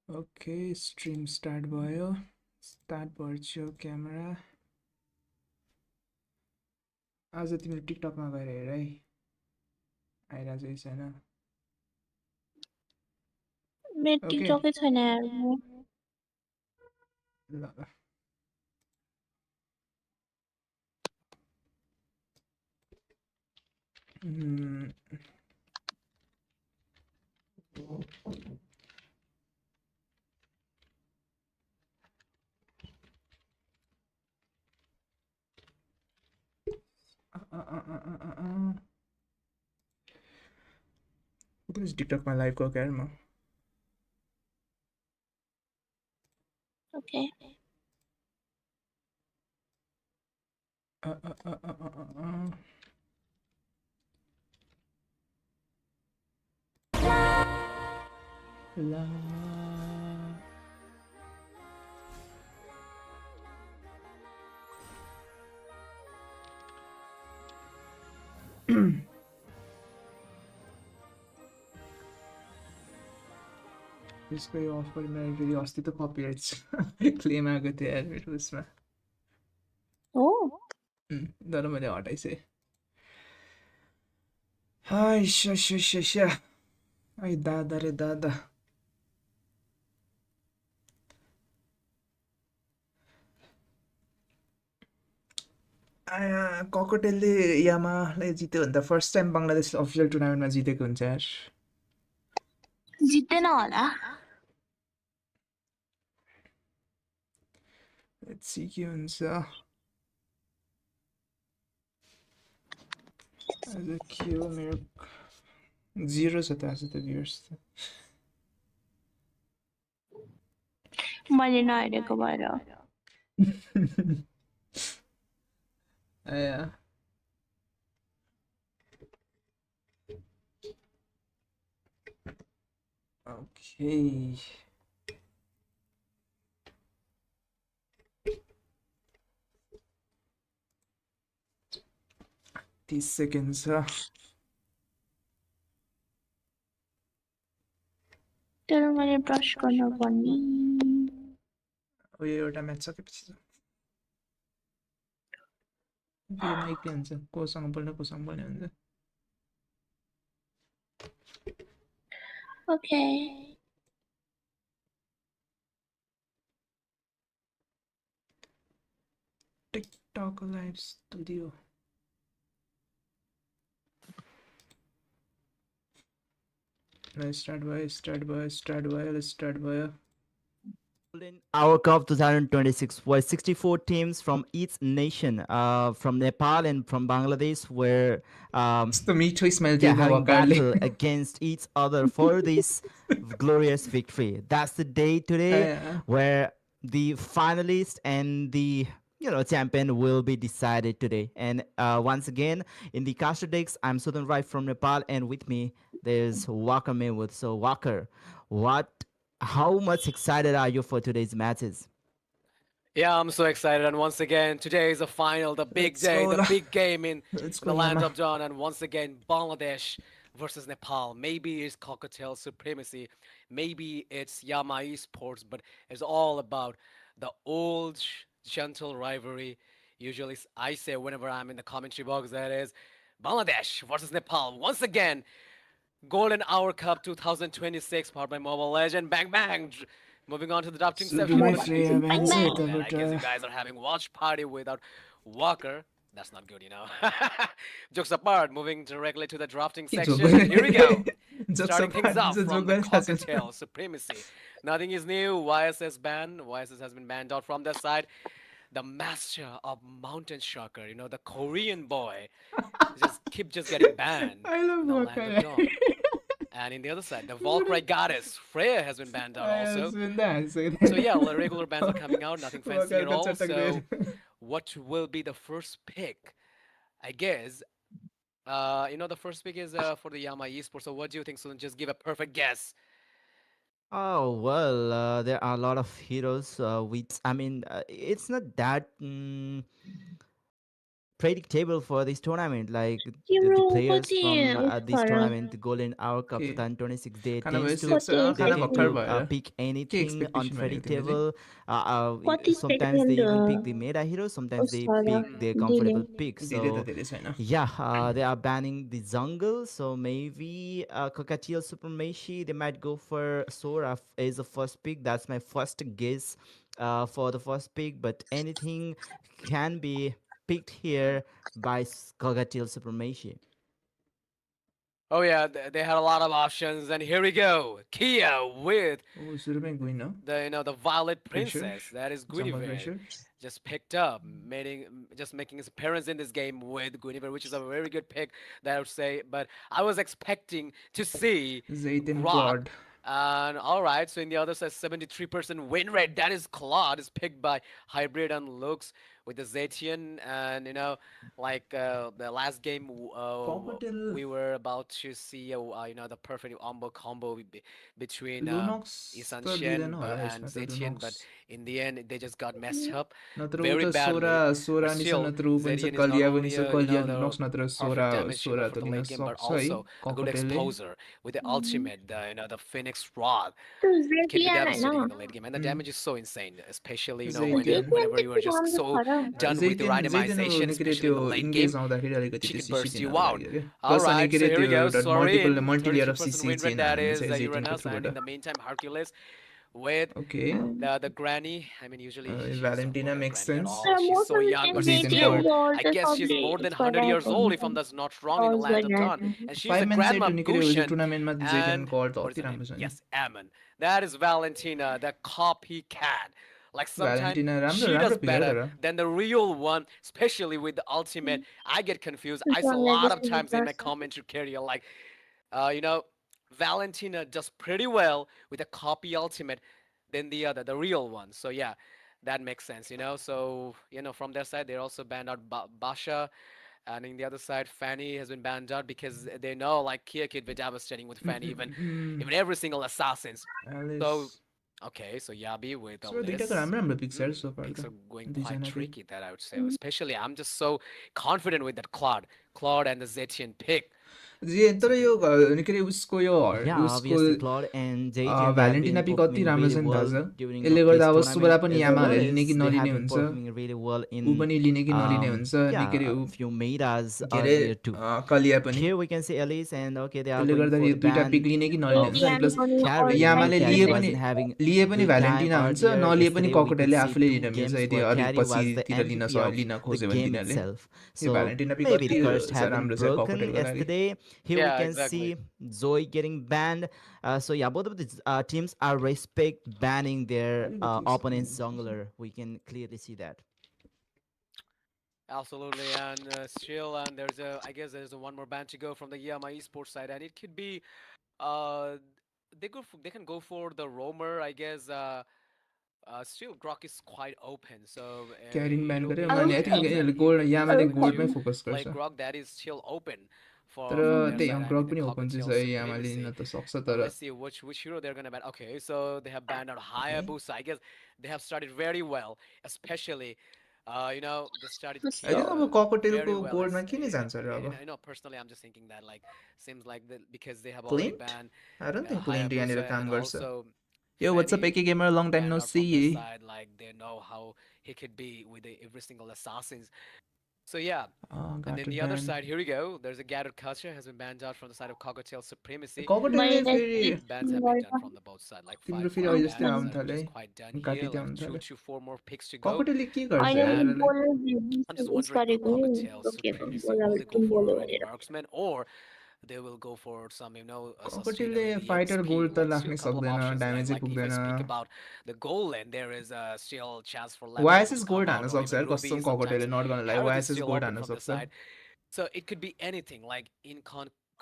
Okay, stream start भयो. Start virtual camera. आज तिम्रो टिकटकमा गएर हेर है, आइरहेको छ छैन। मेरो ओके टिकटकै छैन यार म ल ल टिकटकमा लाइभ गएको यार म। ओके ला त्यसको यो अफ गरिमा फेरि अस्ति त कपिराइट क्लेम आएको थियो यार मेरो उसमा। हो तर मैले हटाइसकेँ। हाय स्या ai दादा रे दादा। ककटेलले यामालाई जित्यो भने त फर्स्ट टाइम बङ्गलादेश अफिसियल टुर्नामेन्टमा जितेको हुन्छ यार। जित्दैन होला लेट्स सी के हुन्छ। आज के हो मेरो 0 छ त आज त भ्युअर्स त। मैले नहेरेको भएर आया ओके 30 सेकेन्ड छ। तर मैले ब्रस गर्न पर्ने यो एउटा म्याच सकेपछि यो माइकले हुन्छ कोसँग बोल्ने हुन्छ। Okay TikTok live studio start भयो। In our Cup 2026, where 64 teams from each nation, from Nepal and from Bangladesh, were मिठो स्मेल yeah, दिएको having वकारले। battle against each other for this glorious victory. That's the day today where the finalist and the champion will be decided today. And once again, in the caster decks, I'm Suyog Rai from Nepal, and with me there's Walker Maywood. So Walker, how much excited are you for today's matches? Yeah, I'm so excited. And once again, today is the final, the big day, the big game in the land of John. And once again, Bangladesh versus Nepal. Maybe it's cocktail supremacy. Maybe it's Yama Esports, but it's all about the old, gentle rivalry. Usually, I say whenever I'm in the commentary box, that is Bangladesh versus Nepal. Once again, Golden Hour Cup 2026, powered by Mobile Legend. Bang, bang. Moving on to the drafting session. सुरुमै But Freya भन्छ I यताबाट। guess you guys are having watch party without Walker. That's not good, Jokes apart, moving directly to the drafting section. Here we go. Starting things off from the cocktail supremacy. Nothing is new. YSS banned. YSS has been banned out from their side. The master of mountain shocker, the Korean boy, just getting banned. I love in the land Walker. of Dawn. And in the other side, the Valkyrie goddess Freya has been banned out also. So yeah, regular bans are coming out, nothing fancy at all. So what will be the first pick? I guess, the first pick is for the Yama Esports. So what do you think, Sulan? Just give a perfect guess. Oh, well, there are a lot of heroes. It's not that predictable for this tournament. Like the तिम्रो players कति from उस this भएर tournament, the Golden Hour Cup Okay. 2026, they Kind of tends a to six, कति they kind of tend भर्खर to भएर pick के anything expectation भनेको तिमीले? unpredictable. कति Sometimes they even pick the second meta hero. Sometimes उस they भएर pick their दिने comfortable pick. धेरै त So धेरै छैन. yeah, they are banning the jungle. So maybe Cockatiel Supremacy, they might go for Sora as a first pick. That's my first guess for the first pick. But anything can be picked here by Cockatiel Supremacy. Oh yeah, they had a lot of options, and here we go. Kia with Oh, सुरुमै गइन न? the Violet Pressure, Princess. That is jungle Guinevere. pressure. Just picked up, just making his appearance in this game with Guinevere, which is a very good pick, that I would say. But I was expecting to see Zayden Grok. Claude. And all right, so in the other side, 73% win rate. That is Claude is picked by Hybrid and Lux with the Zetian, and like the last game, Cockatiel we were about to see the perfect combo between Lunox Isan त Shen दिँदैन होला and यसमा त Zetian, but Lunox. in the end they just got messed up नत्र ऊ very त badly. Zorah But नि छ still, नत्र ऊ पनि छ Zetian is not कलिया पनि only छ कलिया लुनक्स the नत्र perfect damage dealer Zorah for त the Lin late game, but सक्छ है also a good ककटेलले. exposer with the ultimate, the Phoenix Rod. त्यो It can be जेटिएन devastating in होइन the late game, and the damage is so insane, especially Zayden. जेटिएन whenever you are त्यति just राम्रो so छ र done with the Zayden itemization, निकै especially त्यो in the late engage game. आउँदाखेरि अलिकति She त्यो can cc burst you दिनको out. लागि क्या. All प्लस अनि right, के so अरे here we त्यो go. एउटा multiple Sorin, multi layer of 33% सिसी win rate. चेन That हाल्ने is छ जेटिनको Uranus, and थ्रुबाट. in the meantime, Hercules with okay. the granny. I mean, usually she's Valentina not a makes granny at sense. all. तर She's so मसँग young, चाहिँ but Zayden still, Claude. जेटिएन I चाहिँ guess she's सबले more than 100 years old, if गरिरहेको I'm that's not wrong, in the हुन्छ land of Dawn, गरिरहेको and she's a 5 man set grandma निकै यो Gushen. टुर्नामेन्टमा zeatin And कल त what is अति her name? राम्रो छ नि. Yes, Ammon. That is Valentina, the copycat. Like sometimes Valentina राम्रो she does राम्रो पिक better तर. than the real one, especially with the ultimate. I get confused. I saw a जसलाई lot of जस्तो times in my गर्छ commentary career, like, uh, you know, Valentina does pretty well with a copy ultimate than the real one. So yeah, that makes sense. So from their side, they also banned out Basha, and in the other side, Fanny has been banned out because they know like Kia could be devastating with Fanny, even every single assassins. So Alice. okay, so Yabi with so दुईटाको Alice. राम्रो राम्रो picks so far Picks त. are going quite दुईजनाकै. tricky, that I would say. Especially, I'm just so confident with that Claude and the Zetian pick. जे तर यो के अरे उसको यो Yeah, उसको obviously Claude and Zayden, they have Valentina been pick कति performing राम्रो really छ नि well दाजु. during यसले this गर्दा अब सुबरा tournament, पनि as well यामाहरूले लिने कि as they नलिने have been हुन्छ. performing really well ऊ in पनि लिने कि नलिने हुन्छ नि के अरे a few metas के अरे earlier too. कलिया पनि. Here we can see Elise, and okay, they are त्यसले going गर्दा for यो the दुईटा ban पिक लिने कि नलिने of हुन्छ नि. प्लस पनि Carrie. यामाले Carrie लिए wasn't पनि having पनि good time भ्यालेन्टिना हुन्छ earlier. नलिए पनि Yesterday we could ककटेलले see आफूले 2 लिने हुन्छ games यदि where अलिक Carrie was the पछितिर Lin MVP of Lin the खोज्यो भने game तिनीहरूले. itself. यो So Valentina pick maybe the कति curse have been राम्रो छ broken ककटेलको लागि. yesterday. Here we Yeah, can exactly. see Zoe getting banned. So yeah, both of the teams are respect banning their opponent's jungler. We can clearly see that. Absolutely, and still, and I guess there's one more ban to go from the Yama Esports side, and it could be, uh, they can go for the roamer, I guess. Still, Grok is quite open, so क्यारिन ब्यान it'll गर्यो be उनीहरूले आई really think tough, and gold if यामाले you गोल्डमै do focus play गर्छ. Grok, that is still open तर from their त्यही side, and ग्रक in the पनि open चाहिँ Cocktail छ यामाले Supremacy. लिन त सक्छ But तर let's see which hero they're gonna ban. Okay, so they have banned out Hayabusa. I guess they have started very well, especially, they started I think अब very ककटेलको well. गोल्डमा के नै जान्छ र अब. Personally, I'm just thinking that like seems like because they have already Clint banned I don't think Clint Hayabusa यहाँनिर काम and गर्छ. also यो व्हाट्सअप Fanny AK gamer long time banned no out from सी. their side. Like they know how he could be with every single assassins. So yeah. And then the other side, here we go. There's a gathered culture has been banned out from the side of Cocktail Supremacy. ककटेलले फेरि Bans have been done from the both side, like तिम्रो 5 फेरि अहिले जस्तै bans, आउनु which थाल्यो is है. quite done काटी here. Like आउनु 2 थाल्यो. to 4 more picks to go. ककटेलले के गर्छ अहिले यारलाई? I'm just उस wondering गरेको Cocktail के Supremacy, बोला will they go team for बोल्यो any भनेर marksman, or they will go for some, ककटेलले sustainer in the fighter XP? Gold त Like, still लाग्नै a couple of सक्दैन, options left. ड्यामेजै Like, if I पुग्दैन. speak about the goal lane, there is still chance for level वाइएसएस to come gold out, हान्न or सक्छ even यार Ruby. Custom Sometimes ककटेलले नट गर्न लागि Carrot is वाइएसएस still gold open हान्न from the सक्छ. side. So it could be anything. Like in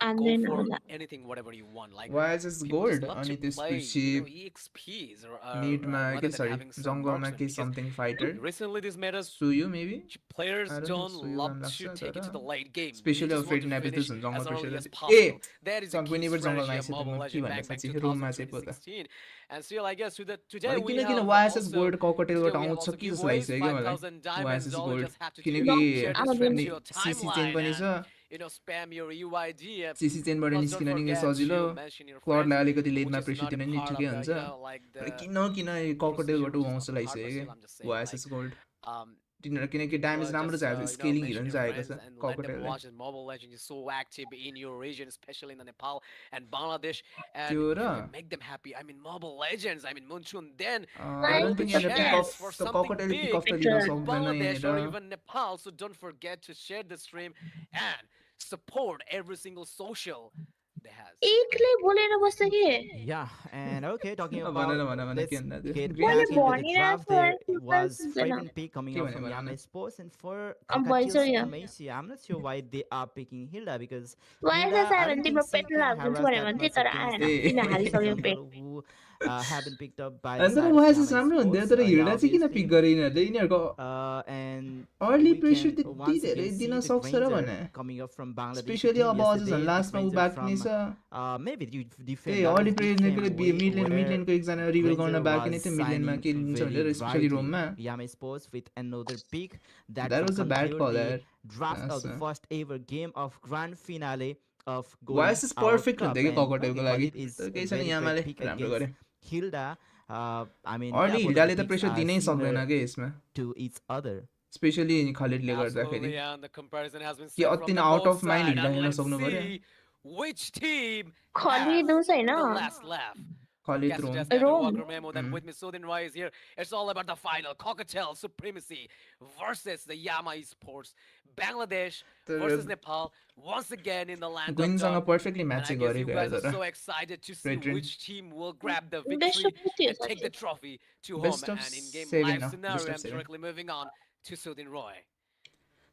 And go then for anything, whatever you want. Like YSS people just gold love अनि to play, त्यसपछि EXPs or मिडमा rather के than सरी having some जङ्गलमा marksmen. के Because something fighter recently these metas, सुयो maybe players I don't know, don't Suyog love Ram to लाग्छ take it to the तर late game. They specially just अब want फेरि to न्यापेस finish Jun as जङ्गल early as president possible. That is the key कुनै जङ्गल strategy of नआइसक्यो Mobile म के Legends भन्नु back in पछि रुममा चाहिँ पो त 2016. And still, I guess today अनि we किन have YSS also गोल्ड ककटेलबाट today we have आउँछ also कि जस्तो giveaways, लागिसक्यो क्या मलाई 5,000 diamonds. YSS All you gold just have to do किनकि is share this stream to your सिसी चेन timeline पनि छ and spam your UID. सिसी चेनबाट Plus, don't निस्किन नि forget सजिलो to mention your क्लडलाई friends, अलिकति which लेटमा is प्रेसर not a दिन नि part ठिकै of the, हुन्छ like तर the किन ककटेलबाट procedure, which is आउँछ not part, but लागिसक्यो still, क्या I'm just saying, like, YSS gold um, तिनीहरू किनकि ड्यामेज राम्रो just छ आज स्केलिङ mention हिरो your पनि आएको friends छ and let them ककटेलले watch as Mobile Legends is so active in your region, especially in the Nepal and Bangladesh. And त्यो if र you can make them happy, I mean, Mobile Legends, I mean, Munchun, then I there will don't be think यहाँनिर pick chance of for त something ककटेलले pick big of त दिन in सक्दैन Bangladesh or यहाँनिर even Nepal. So don't forget to share the stream and support every single social they has. एकले बोलेर बस्छ कि Yeah, and okay, talking भनेर about भन let's के भन्दा त्यो get ग्रिन back के into the भनिरहेको draft. There छु, was सुन्दैन। Fraven pick coming out भने from भन Yama न Sports, and for अब Cockatiel भइसक्यो। Supremacy, I'm not sure why they are picking Hilda because YSS Hilda, I आयो भने don't तिम्रो think she petrol can हालिदिन्छु harass भनेर that भन्थेँ much तर against आएन ए किन the हालिसक्यो pet jungle who have been picked up by the अनि तर side of vices Yama राम्रो हुन्थ्यो Sports. तर हिँड्दा चाहिँ किन obviously, पिक गरे यिनीहरूले यिनीहरूको and early we pressure can त्यति once धेरै again दिन see the सक्छ र Granger भने coming up from Bangladesh especially team अब अझ झन् yesterday. The लास्टमा ऊ Granger बाँकी from नै छ maybe the त्यही defender early who's pressure different mid where लेनको एकजना रिभिल गर्न Granger बाँकी नै was थियो मिड लेनमा signing के लिन्छ very भनेर स्पेसली brightly रोममा Yama Sports with another pick that that will was a bad conclude call the यार draft of the first ever game of grand finale of going vices our perfect cup. हुन्थ्यो कि And ककटेलको okay, लागि Khalid is तर a केही छैन very यामाले great pick राम्रो against गरे Hilda. I mean, early both of हिल्डाले the त picks pressure are दिनै सक्दैन similar कि यसमा to each other. स्पेसली खलिडले गर्दाखेरि Absolutely, and the comparison has been कि set अति from नै the out both of mind side, Hilda and हेर्न let's सक्नु पर्यो see which team has खलिदोस् होइन the last laugh. Khalid Guess Rome just Andrew Rome. Walker Memo, then with me, Sudin Rai is here. It's all about the final. Cockatiel Supremacy versus the Yama Esports. Bangladesh versus Nepal. Once again in the land of गुइनसँग dawn. Perfectly And match I चाहिँ guess you गरेको guys यार are तर so excited to see Veteran. which team will grab the Best victory of two, and take the actually. trophy to Best home. of And in game 7 live now. scenario, Best of I'm 7. directly moving on to Sudin Roy.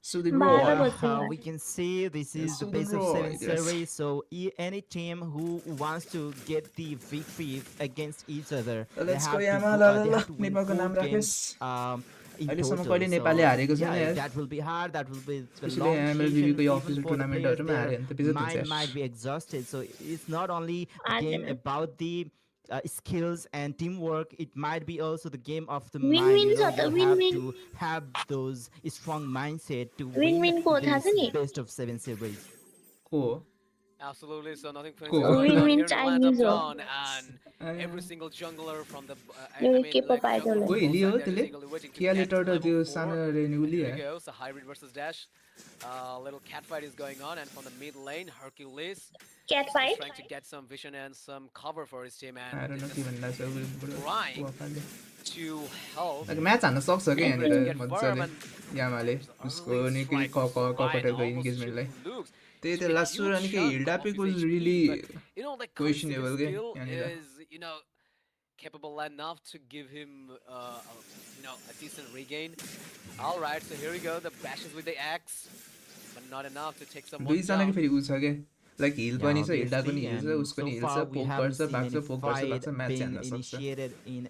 Sudin बाह्र Roy बज्यो We can see this is the Sudin best of Roy, 7 yes. series. So any team who wants to get the victory against each other, they Let's go have to Yama they have to win नेपालको 4 नाम games राखेस् in अहिलेसम्म total. कहिले So नेपालले हारेको छैन yeah, यार that will be hard. That will be the especially long MLBB duration को यो even official for the players. टुर्नामेन्टहरुमा हार्यो भने त Their बेजत हुन्छ mind यार might be exhausted. So it's not only the I game don't know. about the skills and teamwork. It might be also the game of the Win-win mind. You know, छ त, you have win-win. to have those strong mindset to Win-win win को थाहा this छ नि? best of 7 series. को Absolutely, so nothing fancy Cool. going on Win-win here in the land of Chinese हो। dawn, and every single jungler from the yo I के mean पो like पायो jungler तँलाई? from ओइ both लियो sides, they're त्यसले just eagerly waiting to किया get to letter level त्यो 4. सानो And रेन्युली here है we go, so hybrid versus dash. Little cat fight is going on, and from the mid lane, Hercules Cat is fight? trying to get some vision and some cover for his team, I and don't know they're के just भन्दा छ trying to help. Like match हान्न सक्छ कि Trying to यहाँनिर get firm मजाले and यामाले there's उसको early निकै strike from Ryan, ककटेलको almost इन्गेजमेन्टलाई shooting Luke's. त्यही It's त been a लास्ट सुर huge निकै chunk Hilda of pick his was HP, really but you know, like questionable Khaleesi's के skill यहाँनिर is capable enough to give him a decent regain. All right, so here we go. The bashes with the axe, but not enough to take someone दुईजनाको down. फेरि उ छ के like hill Yeah, पनि छ हिल्डाको नि obviously, हिल छ and उसको so नि हिल far छ we पोक haven't गर्छ seen भाग्छ any पोक गर्छ fight भाग्छ म्याच being हान्न सक्छ initiated in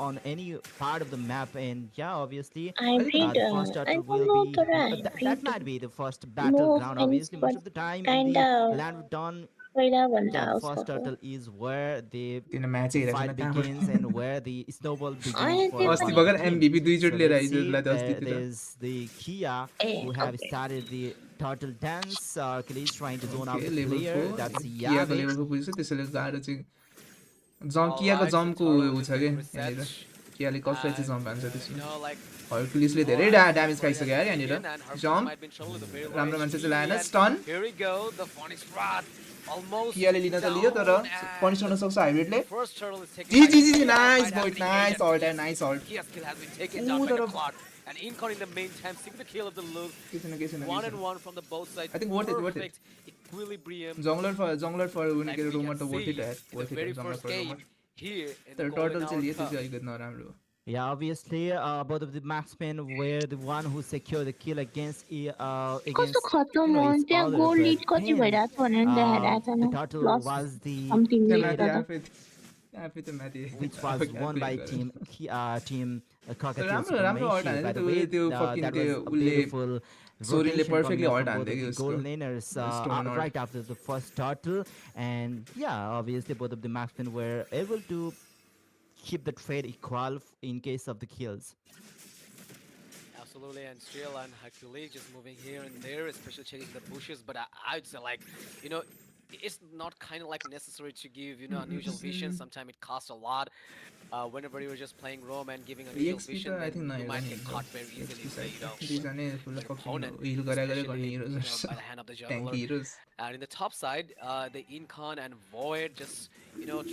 on any part of the map. And yeah, obviously, Hybrid, the first I turtle don't will know be तर that hybrid might be the first no battleground. offense Obviously, most but of the time in kinda the land of dawn, पहिला भन्दा yeah, the first उसको turtle is where the किन म्याचै हेरेको fight छैन कहाँबाट begins and where the snowball begins अहिले for त्यही अस्ति पनि one of भर्खर the team. एमबिपी दुईचोटि So लिएर let's आइज see, उसलाई त अस्तितिर there's the Kia A who have okay. started the turtle dance. Achilles trying to zone out okay the level player. 4 That's कियाको Yame. Level 4 पुगिसक्यो त्यसैले गाह्रो चाहिँ All कियाको right, so जम्पको turtle उ is छ कि being यहाँनिर reset. कियाले कसलाई चाहिँ जम्प हान्छ You त्यसमा know, like हर्कुलिसले धेरै ड्यामेज खाइसक्यो यार यहाँनिर जम्प राम्रो मान्छे चाहिँ लाएन stun Here we go, the Phoenix Rod almost कियाले लिन त लियो तर down, पनिस गर्न and सक्छ हाइब्रिडले the first turtle is taken G by G G Kia. Nice Fight has बोइट been nice ended. Ult nice ult Kia's kill has been taken down by तर the clock. And Incon in the meantime, seeing the kill of the Luke. के छैन 1-1 from the both sides. I think worth it, worth it. Perfect equilibrium. जङ्गलर फर उनी Like के we roamer can त worth see it in the worth very it jungler first for game roamer here in the तर Golden turtle चाहिँ Hour लिए त्यो Cup. चाहिँ अलिकति नराम्रो Yeah, obviously, both of the marksmen were the one who secured the kill कस्तो against खतम हो each त्यहाँ other. गोल But लिड कति then भइरहेको छ भनेर नि देखाइरहेको the छैन turtle plus was the something त्यहाँ लिड माथि kill आफै त माथि which अब was क्या won क्लेम by गरेर team तर Cockatiel राम्रो राम्रो अल्ट Supremacy. हाने By त्यो the way, त्यो फकिङ that त्यो was a उसले beautiful सोरिनले rotation perfectly coming up ult from both हान्दै of कि the goal उसको laners stone ult right after the first turtle. And yeah, obviously both of the marksmen were able to keep the trade equal in case of the kills. Absolutely, and still and Hercules just moving here and there, especially checking the bushes. But I'd say like, you know, it's not kind of like necessary to give unusual vision. Sometimes it costs a lot. Whenever you're just playing Rome and giving unusual XP vision, त आई then think you नहेर्दा might नि get हुन्छ caught very easily XP by side त दुईजना full by the fucking opponent, हिल गरे गर्ने especially heroes by the hand of the ट्याङ्की jungler. Heroes And in the top side, the Incon and Void just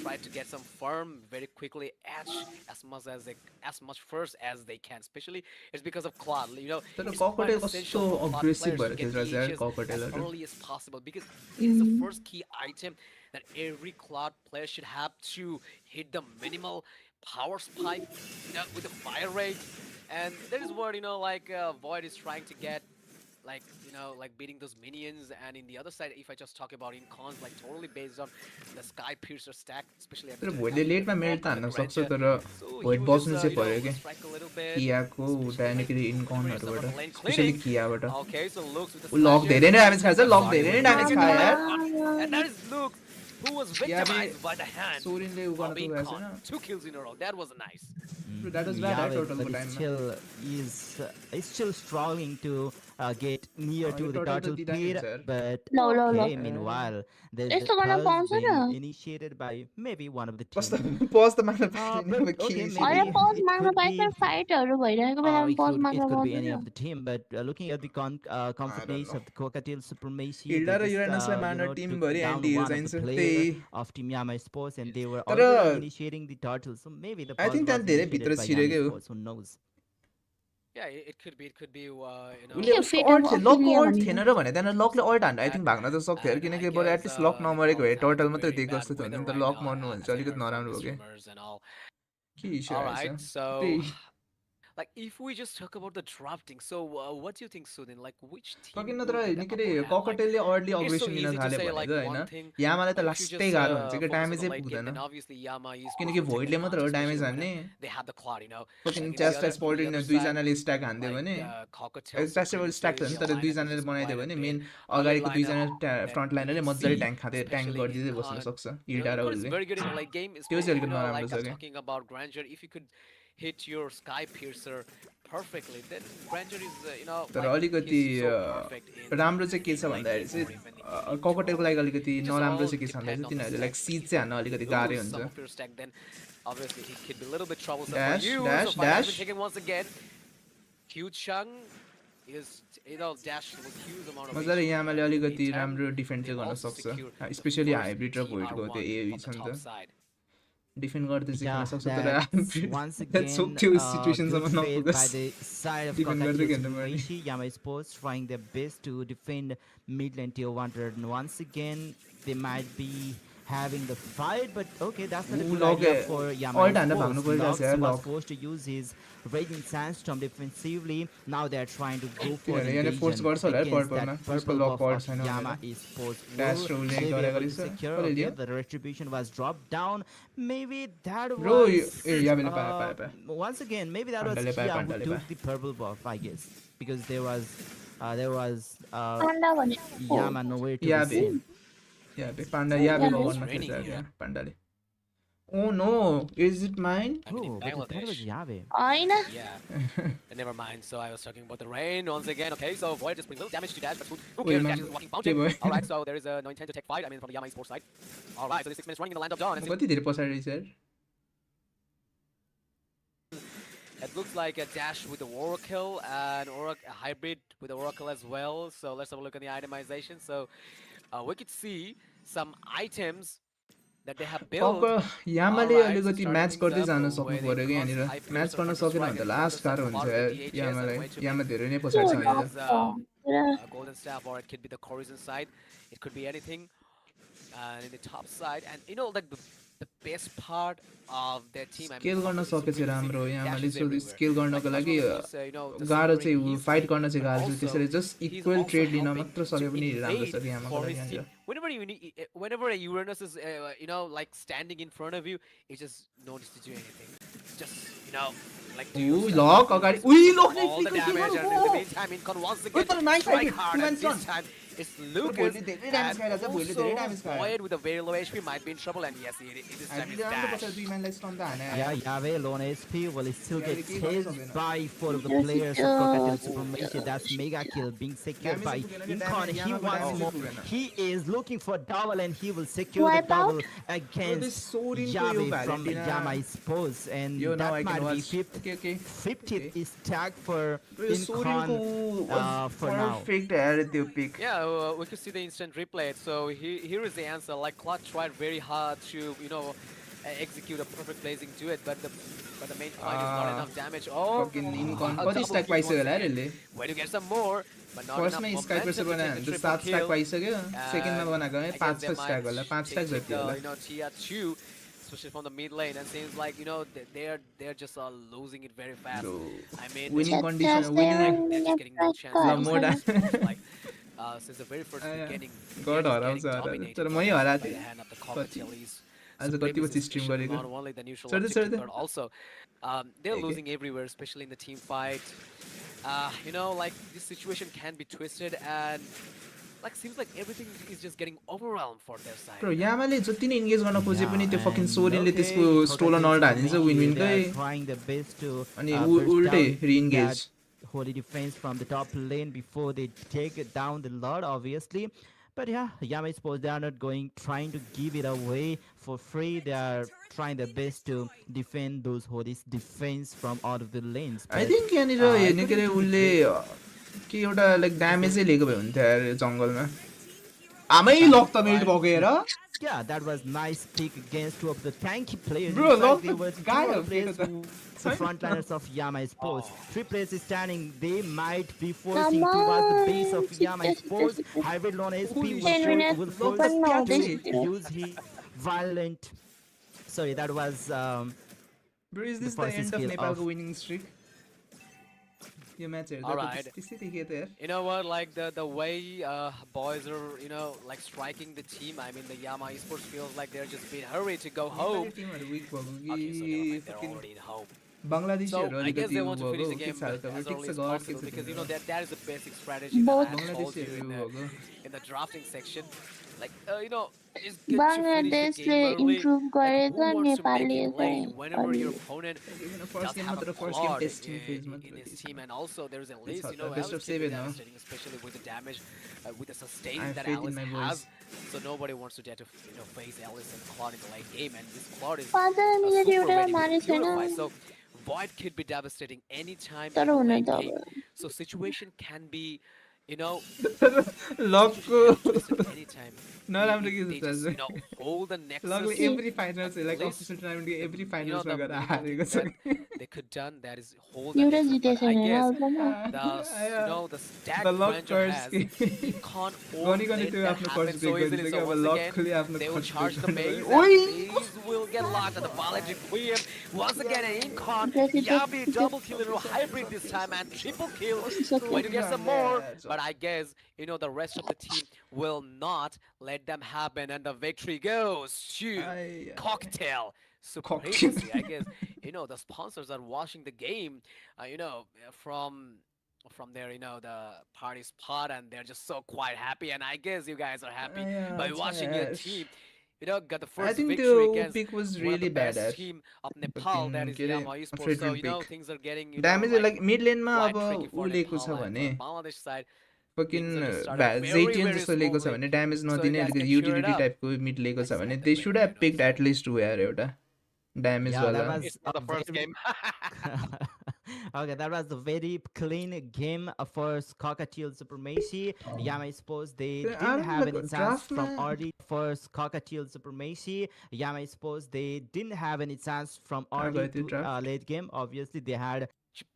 try to get some farm very quickly, as much first as they can. Especially it's because of Claude. तर It's quite cocktail essential कस्तो for Claude aggressive players to भएर get खेलिरहेको छ यार leashes as ककटेलहरू early as possible because it is the first key item that every Claude player should have to hit the minimal power spike, with the fire rate. And that is what Void is trying to get, like beating those minions. And in the other side, if I just talk about incons, like totally based on the Sky Piercer stack, especially at the तर turret भोइडले having लेटमा the merit Fog त and the हान्न सक्छ Granger. तर So he void will just बस्नु चाहिँ पऱ्यो क्या strike a little bit, कियाको especially like directly whenever he's about इन्कनहरूबाट the lane स्पेसली cleaning. कियाबाट Okay, so Lux with the ऊ लक slashes, धेरै नै ड्यामेज खान्छ लक Starting धेरै नै with ड्यामेज the खायो यार and that is Lux, who was याबे victimized by the hand सोरिनले उ गर्न of त गएको Incon. छैन 2 kills in a row. That was nice. That was bad है टोटलको But टाइममा it's still struggling to get near अहिले to the टोटल त turtle दिँदा नि pit. हुन्छ यार But ल ल ल okay, meanwhile, there's the यस्तो गर्न pulse पाउँछ been raw initiated by maybe one of the कस्तो team. पज त माग्न पाएन But अब के okay, होइन maybe इस्यु पज it माग्न could पाएछ be फाइटहरू भइरहेको or बेलामा पज it माग्न could be any पाउँदैन of the team. But looking at the I don't competence know of the Cockatiel Supremacy, Hilda they र just युरेनसलाई मार्न took टिमभरि down anti hero one of the चाहिन्छ player त्यही of Team Yama Sports, and they were तर already initiating the turtle. So maybe the I pulse think त्यहाँ was धेरै initiated भित्र by Yama छिरेकै हो Sports. Who knows? Yeah, it could be. It could be. उसले के उसको fate alt of थियो लकको अफिलिया alt भनेको थिएन र भने त्यहाँदेखि लकले अल्ट हान्दा आई that. थिङ्क भाग्न त सक्थ्यो And I किनकि बरु guess एटलिस्ट लक नमरेको Nepal भए is having टोटल मात्रै very दिएको bad जस्तो थियो weather नि त right लक now, मर्नु हुन्छ as I अलिकति heard from नराम्रो the हो क्या streamers and all. के इस्यु All आएछ right, so त्यही like if we just talk about the drafting, so what do you think, Sudin? Like which team fucking will नत्र get the निकै upper hand? Like ककटेलले early it's so aggression लिन easy to थाल्यो say भने like त होइन one thing, यामालाई त but if you लास्टै just गाह्रो हुन्छ कि focus on the ड्यामेजै late game, पुग्दैन then obviously Yama is किनकि taking भोइडले मात्र हो advantage, ड्यामेज especially हान्ने when they have the cloud, fucking Like in च्यास्ट the स्पोर्टिङ other side, दुईजनाले स्ट्याक हान्दियो like भने Cockatiel स्ट्याचेबल स्ट्याक Supremacy, त नि the तर lineup is दुईजनाले just बनाइदियो quite a भने bit मेन early अगाडिको lineup दुईजना that फ्रन्ट we लाइनरले can मजाले see, ट्याङ्क especially गरिदिँदै in बस्न Khan. सक्छ हिल्डा र Incon is उसले very good in the late game, त्यो चाहिँ especially अलिकति नराम्रो like छ क्या talking about Granger. If you could hit your Sky Piercer perfectly, then Granger is तर like अलिकति he's so perfect राम्रो चाहिँ के in छ late भन्दाखेरि game or even in the चाहिँ mid to ककटेलको early लागि game. अलिकति It just नराम्रो all चाहिँ के छ भन्दाखेरि depend चाहिँ on the तिनीहरूले लाइक stack. सिज If चाहिँ you हान्न अलिकति lose गाह्रै some हुन्छ of your stack, then obviously it could be a little bit troublesome for Dash, you. dash, So fight has been dash. taken once again. Huge Chang is dash with huge amount of मजाले HP. यामाले अलिकति Meantime, राम्रो defend they've चाहिँ गर्न also सक्छ secured the especially first hybrid र भोइडको त्यो एवी TR1 छ on the नि top त side. डिफेन्ड गर्दै चाहिँ खेल्न Yeah, सक्छ तर that's once hybrid again सोक्थ्यो a सिचुएसनसम्म good trade नपुगोस् by the side of defend गर्दै Cockatiel खेल्नु पर्ने Supremacy. Yama Sports trying their best to defend mid lane tier 100, and once again they might be having the fight, but okay, that's not a good लक idea for Yama ult हान्न भाग्नु Sports. परिरहेको छ Lux यार was लक forced to use his Raging Sandstorm defensively. Now they're trying to go for an किनभने यहाँले force invasion गर्छ होला है against पर्पलमा that उसको purple लक buff पर्ट of छैन Yama भनेर Esports. ड्यास Will रोले they be गरेको able to रहेछ secure? कसले Okay, लियो the retribution was dropped down. Maybe that bro was ए याबेले पाए पाए पाए once again, maybe that was Pandale bhai, Kia who Pandale took bhai. the purple buff, I guess, because there was panda भनेको Yama nowhere to be Yabe seen. Yabe panda याबेको Yabe. वनमा खेल्छ Raining यार here. पाण्डाले oh no is it mine I mean, in Oh, but that was Bangladesh. Yabe. होइन Yeah. Never mind. So I was talking about the rain once again. Okay, so Void just brings little damage to Dash, but who Wait, cares? man. Dash is walking Okay, fountain. boy. All right, so there is no intent to take fight. I mean, from the Yama Esports side. All right, so there's 6 minutes running in the land of Dawn. And कति धेरै पछाडि रहेछ यार it looks like a Dash with the Oracle and a hybrid with the Oracle as well. So let's have a look at the itemization. So we could see some items that they have built. कक यामाले Alright, so अलिकति starting match things गर्दै up जानु with सक्नु a पर्यो कि यहाँनिर cross high match piercer गर्न from the सकेन भने strike त and लास्ट the गाह्रो center हुन्छ part यार with the DHS यामालाई and way to यामा धेरै नै त्यो पछाडि छ लक अहिले There's, छ तर a golden staff, or it could be the Corizon side. It could be anything. And in the top side, and like the best part of their team. I mean, scale गर्न Cocktail सकेछ Supremacy राम्रो यहाँले dashes सो everywhere. Scale Like गर्नको not लागि only he's गाह्रो delivering चाहिँ his fight play, गर्न चाहिँ but गाह्रो छ also त्यसरी just he's equal also trade लिन helping मात्र to सक्यो भने राम्रो invade छ यहाँको for लागि his team. यहाँनिर Whenever a Uranus is like standing in front of you, he just no need to do anything. Just like do your stuff. Luck अगाडि luck All the damage, and in the meantime, Incon once again strike hard, and this time it's Lucas, and also Void with a very low HP might be in trouble, and yes, it is time is dash. Yeah, Yave, lone SP will still get Yave, chased by four of the Yes, players it of Cocktail does. Supremacy. That's mega kill being secured by Incon. He Damage wants more. पुगेन। He is looking for double and he will secure the Wipe double out? against Sorin Yave from Yama, I suppose. And Yo, now I that can might be watch. Okay. 50th is tagged for Sorin Incon for now. perfect यार त्यो pick Yeah, we could see the instant replay. So here is the answer. Like Cloud tried very hard to execute a perfect blazing to it, but the main point is not enough damage. Oh, fucking Incon a कति double stack kill पाइसक्यो once होला again. यसले Way to get some more, but not फर्स्टमै enough sky pressure momentum to बनायो take the भने त triple 7 stack kill. पाइसक्यो सेकेन्डमा बनाएको है I 5 guess they 6 स्ट्याक होला might 5 स्ट्याक take it, जति होला tier 2, especially from the mid lane, and seems like they're just losing it very fast. Bro, I mean, winning Just condition as winning they're just getting no chance. La Moda. Like since the very first beginning, God they're हराउँछ just getting होला dominated तर by मै हराएको the थिएँ hand of the Cockatiels. आज कति पछि stream गरेको Not only the neutral Sorry, objective, sorry. but also they're Okay. losing everywhere, especially in the team fight. Like this situation can be twisted, and like seems like everything is just getting overwhelmed for their side. Bro यामाले जति नै engage गर्न खोजे पनि त्यो fucking and सोरिनले okay, त्यसको stolen Cocktail ult हालिदिन्छ Supremacy, विन they are विनकै trying their best to अनि burst उल्टै down reengage that holy defense from the top lane before they take it down the Lord, obviously. But yeah, Yama suppose they are not trying to give it away for free. They are trying their best to defend those holy's defense from out of the lanes. I But, think यहाँनिर हेर्ने के अरे उसले के एउटा like ड्यामेजै लिएको भए हुन्थ्यो यार जङ्गलमा आमै लक त मेल्ट भएको हेर yeah, that was nice pick against two of the tanky players. Bro, In fact, look, they were the two guy of the of players the- who the frontliners of Yama Sports. 3 players is standing. They might be forcing towards the base of Yama Sports. Hybrid Lone SP Holy will, shit. will Look force at no, to this- use his violent. Sorry, that was bro is The this the first end of skill नेपालको of- winning streak यो match हेर्दा Alright. त त्यस्तै देखियो त यार You know what? Like the way boys are like striking the team. I mean, the Yama Esports feels like they're just being hurried to go home. टिमहरु weak भएको Okay, so कि they're fucking already in home. So बङ्गलादेशीहरु I guess अलिकति they उ want to finish the भएको के game छ त as ठिक early छ as गड possible के because छ that is the basic strategy that I had told बङ्गलादेशीहरु you भएको in the drafting section. Like just get to finish the बङ्गलादेशले game early. Improve Like, गरेछ who wants to make नेपालले it late whenever your चाहिँ opponent first does game have मात्र a first game Claude testing phase in मात्र his team, and also there's at least hot, best Alice of can be seven, no? devastating, especially with the damage, with the sustain I have that faith in Alice my has. boys. So nobody wants to dare to face Alice and Claude in the late game, and this Claude is पाँचजना मिलेर super एउटा ready with मारे छैन Purify. So Void could be devastating anytime तर in the हुन late त game. अब So situation can be, लकको twisted anytime. नराम्रो के They छ just, hold the nexus. लकले एभ्री फाइनल चाहिँ लाइक At least अफिसियल टुर्नामेन्टको एभ्री the फाइनल्समा गएर minimum हारेको thing छ that they could done that is hold the एउटा nexus. जितेको But I छैन guess अहिलेसम्म the stack The luck Ranger curse has, के he can't गनी let त्यो that आफ्नो happen खर्च so ब्रेक easily. गरिदिन्छ So कि अब once लकले again, आफ्नो they will खर्च charge the ब्रेक maze, ओइ and these will get locked at the Biologic Queen. Once again, an Incon, Yes, it Yabi is. double kill in a hybrid this time, and triple kill. Okay. Way to get some more, Yeah, so- but I guess, the rest of the team will not let them happen, and the victory goes to Ay, Cocktail Cocktail. Supremacy. I guess, the sponsors are watching the game, from their, the party spot, and they're just so quite happy, and I guess you guys are happy Yeah, by it's watching your yes. team, got the I first think victory the against pick was one of really the bad best at team of Nepal, that is के अरे, Yama Esports. Frederick So, pick. things are getting, damage like mid लेनमा quite अब tricky for ऊ लिएको Nepal, छ and भने for Bangladesh side. Fucking things are just started very, Zetian very जस्तो लिएको छ smoothly. भने ड्यामेज So you नदिने guys अलिकति can cheer it utility up. टाइपको मिड लिएको छ Let's भने get they the should victory, have picked so- at least to यार एउटा ड्यामेज Yeah, that वाला was It's not the a first very- game. Okay, that was a very clean game for Cockatiel Supremacy. Yama Sports, they Yeah, didn't I'm have like, any chance draft from man. early for Cockatiel Supremacy. Yama Sports, they didn't have any chance from early got it, to draft. late game. Obviously, they had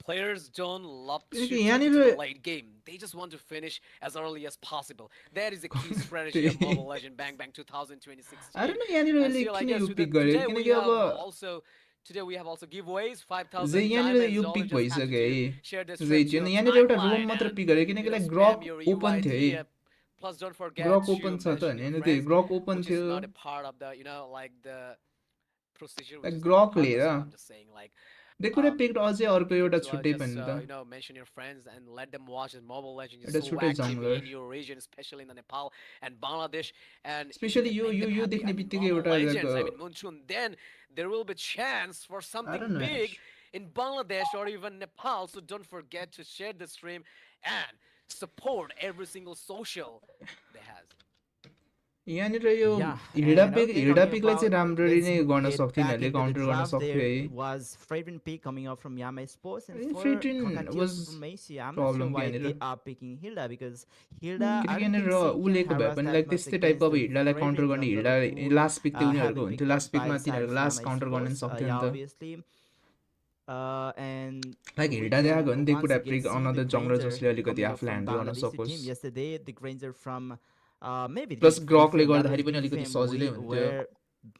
Players don't love किनकि to take it to the यहाँनिर late game. They just want to finish as early as possible. That is the key strategy of त्यही Mobile Legend Bang Bang I 2016. don't know यहाँनिर And यसले still, I किन guess यो with the, pick गर्यो today we किनकि अब have also giveaways, जे 5,000 यहाँनिर diamonds. यो All you pick just have to भइसक्यो do है share the जे stream's थियो नि यहाँनिर एउटा रोम timeline मात्र and पिक गर्यो किनकि like spam Grock your open थियो UID. है Plus, don't forget Grock to open छ त mention नि your होइन त्यही friends, Grock open which is थियो not a part of the like the procedure, which like is not a ग्रक part of the लिएर stream. I'm just saying like they could um picked अझै अर्को एउटा to छुट्टै just पनि त mention your friends and let them watch as Mobile Legends is एउटा so छुट्टै active जङ्गलर in your region, especially in the Nepal and Bangladesh, and you especially can यो make यो them यो happy. I देख्ने mean, बित्तिकै Mobile एउटा like Legends, I mean, Munchun, then there will be chance for I something don't know big in Bangladesh or even Nepal. So don't forget to share the stream and support every single social they has. यहाँनिर यो Yeah, and okay, Hilda talking पिकलाई चाहिँ about राम्ररी let's नै गर्न get सक्थ्यो back यिनीहरूले into the counter गर्न draft. सक्थ्यो There है was Fragrant pick coming out from Yama Sports and for फेट्रिन Cockatiel was Supremacy. I'm not sure problem कि why यहाँनिर they are picking Hilda because Hilda I किनकि don't यहाँनिर think she ऊ can लिएको भए harass पनि that like much त्यस्तै type against अब the हिल्डालाई काउन्टर Fragrant गर्ने jungler Hilda who last pick त have उनीहरूको been हुन्थ्यो picked लास्ट by पिकमा the side तिनीहरू of लास्ट Yama काउन्टर गर्न नि Sports. सक्थ्यो नि Yeah, त obviously. And like we Hilda देखाएको can भने त्यही once कुरा again pick see the another jungler Granger जसले अलिकति coming up आफूलाई from ह्यान्डल गर्न Bangladeshi सकोस् team. Yesterday, the Granger from maybe plus ग्रकले that गर्दाखेरि was पनि the अलिकति same सजिलै week हुन्थ्यो where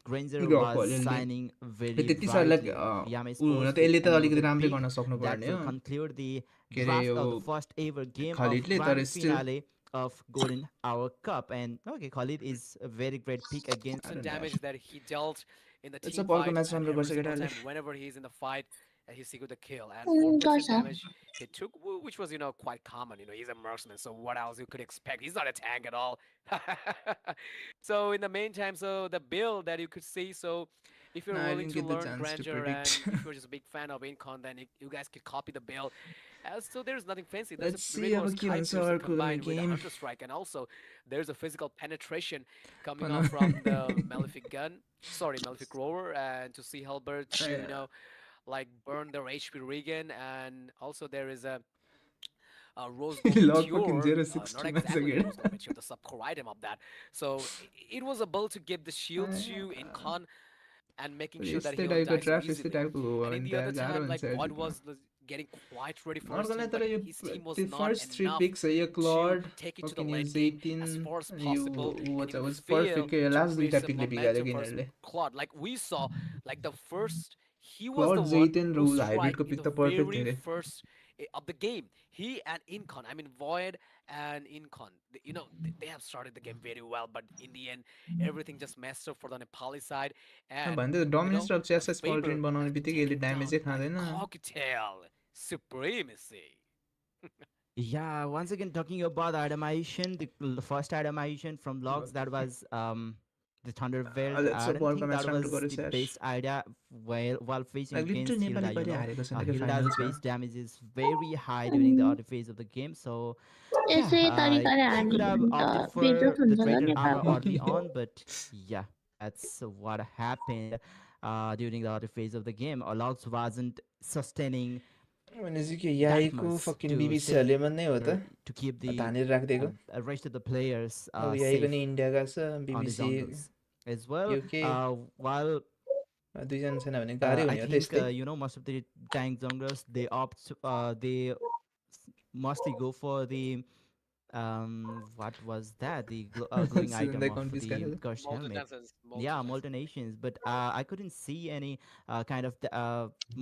Granger ग्रकको was अलिअलि signing very त्यति साह्रो लाइक brightly Yama ऊ हुन Sports त with यसले त अलिकति MLBB राम्रै pick गर्न that सक्नुपर्ने will हो conclude the के अरे draft yo of the first ever game of खलिडले तर grand still finale of Golden Hour Cup. And okay, Khalid is a very great pick against. I don't know. Damage that he dealt in the It's team up अर्को fight, match and राम्रो every गर्छ single केटाहरूले time whenever he's in the fight, he secured the kill. And 4% गर्छ damage he took, which was quite common. He's a marksman, so what else you could expect? He's not a tank at all. So in the meantime, so the build that you could see, so if you're No, I willing didn't to get the learn chance to Granger predict. and if you're just a big fan of Incon, then you guys could copy the build. So there's nothing fancy. There's Let's a see regular अब के sky हुन्छ piercer अर्को combined with a game hunter strike, and also there's a physical penetration coming भन off from the Malefic gun. Sorry, Malefic rover, and to see Halbert to like burn their HP regen, and also there is a rose gold लग fucking meteor, not 060 मा छ exactly a केटा rose gold meteor, the sub-core item of that. So it was able to give the shield to Incon and making sure that यस्तै he don't टाइपको die so draft यस्तै easily. टाइपको हो And in भने the त other गाह्रो time, like हुन्छ Void एडिटमा was getting quite ready for his अर्कोलाई team, तर but यो his team was त्यो not first three enough picks है यो to Claude take it to the fucking यो late game Zetian as far as यो possible and even was first fail pick to last create दुईटा some पिकले बिगाऱ्यो momentum कि for यिनीहरूले Claude. Like we saw, like the first, he was the Claude one Zetian र who ऊ strike हाइब्रिडको in pick the त perfect very थियो अरे first of the game. He and Incon, I mean Void and Incon, they have started the game very well, but in the end, everything just messed up for the Nepali side, and भन्दै dominance र the चेस small Faber train बनाउने has been बित्तिकै यसले taken down ड्यामेजै by the खाँदैन cocktail supremacy. Yeah, once again talking about itemization, the first itemization from logs that was the Thunder Belt. Let's I अब don't अर्को think match that राम्रो was गरोस् the यार best idea while facing like literally against Nepali Hilda. कहिले हारेको छैन क्या Hilda's फाइनल्समा base damage is very high during the early phase of the game. So yeah, यसै तरिकाले he could हार्ने have भने opted त for बेइज्जत the हुन्छ ल greater armor नेपालको early on, but yeah, that's what happened during the early phase of the game. Logs wasn't sustaining भनेपछि के that याईको much फकिङ to बिबिसीहरूले मात्रै हो त to keep the धानेर राखिदिएको rest of the players अब याई पनि safe इन्डियाका छ on the BBC jungles as well. UK While दुईजना छैन भने गाह्रै I हुने हो think त्यस्तै most of the tank junglers they mostly go for the what was that glowing item सुन्दै of कन्फ्युज the गरेर cursed Molten helmet. Essence, Yeah, Molten molten Essence. nations, but I couldn't see any kind of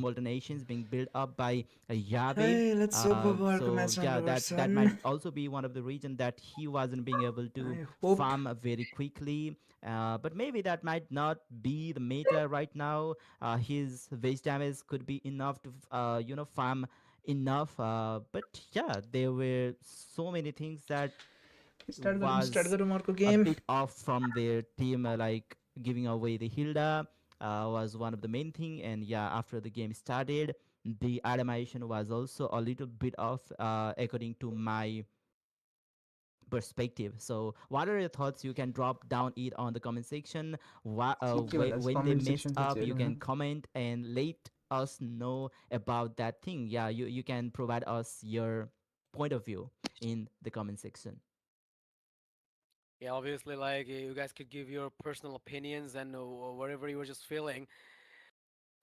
molten nations being built up by Yahweh. Hey, let's hope अब अर्को So match yeah, राम्रो that might गर्छन् also be one of the reason that he wasn't being able to I hope farm very quickly. But maybe that might not be the meta right now. His base damage could be enough to farm enough. But yeah, there were so many things that start was गरौँ अर्को a game bit off from their team, like giving away the Hilda was one of the main thing. And yeah, after the game started, the itemization was also a little bit off, according to my perspective. So what are your thoughts? You can drop down it on the comment section. के भन्दा When they comment messed section चाहिँ up, you हेरौँ can न comment and let us know about that thing. Yeah, you can provide us your point of view in the comment section. Yeah, obviously, like you guys could give your personal opinions and whatever you were just feeling.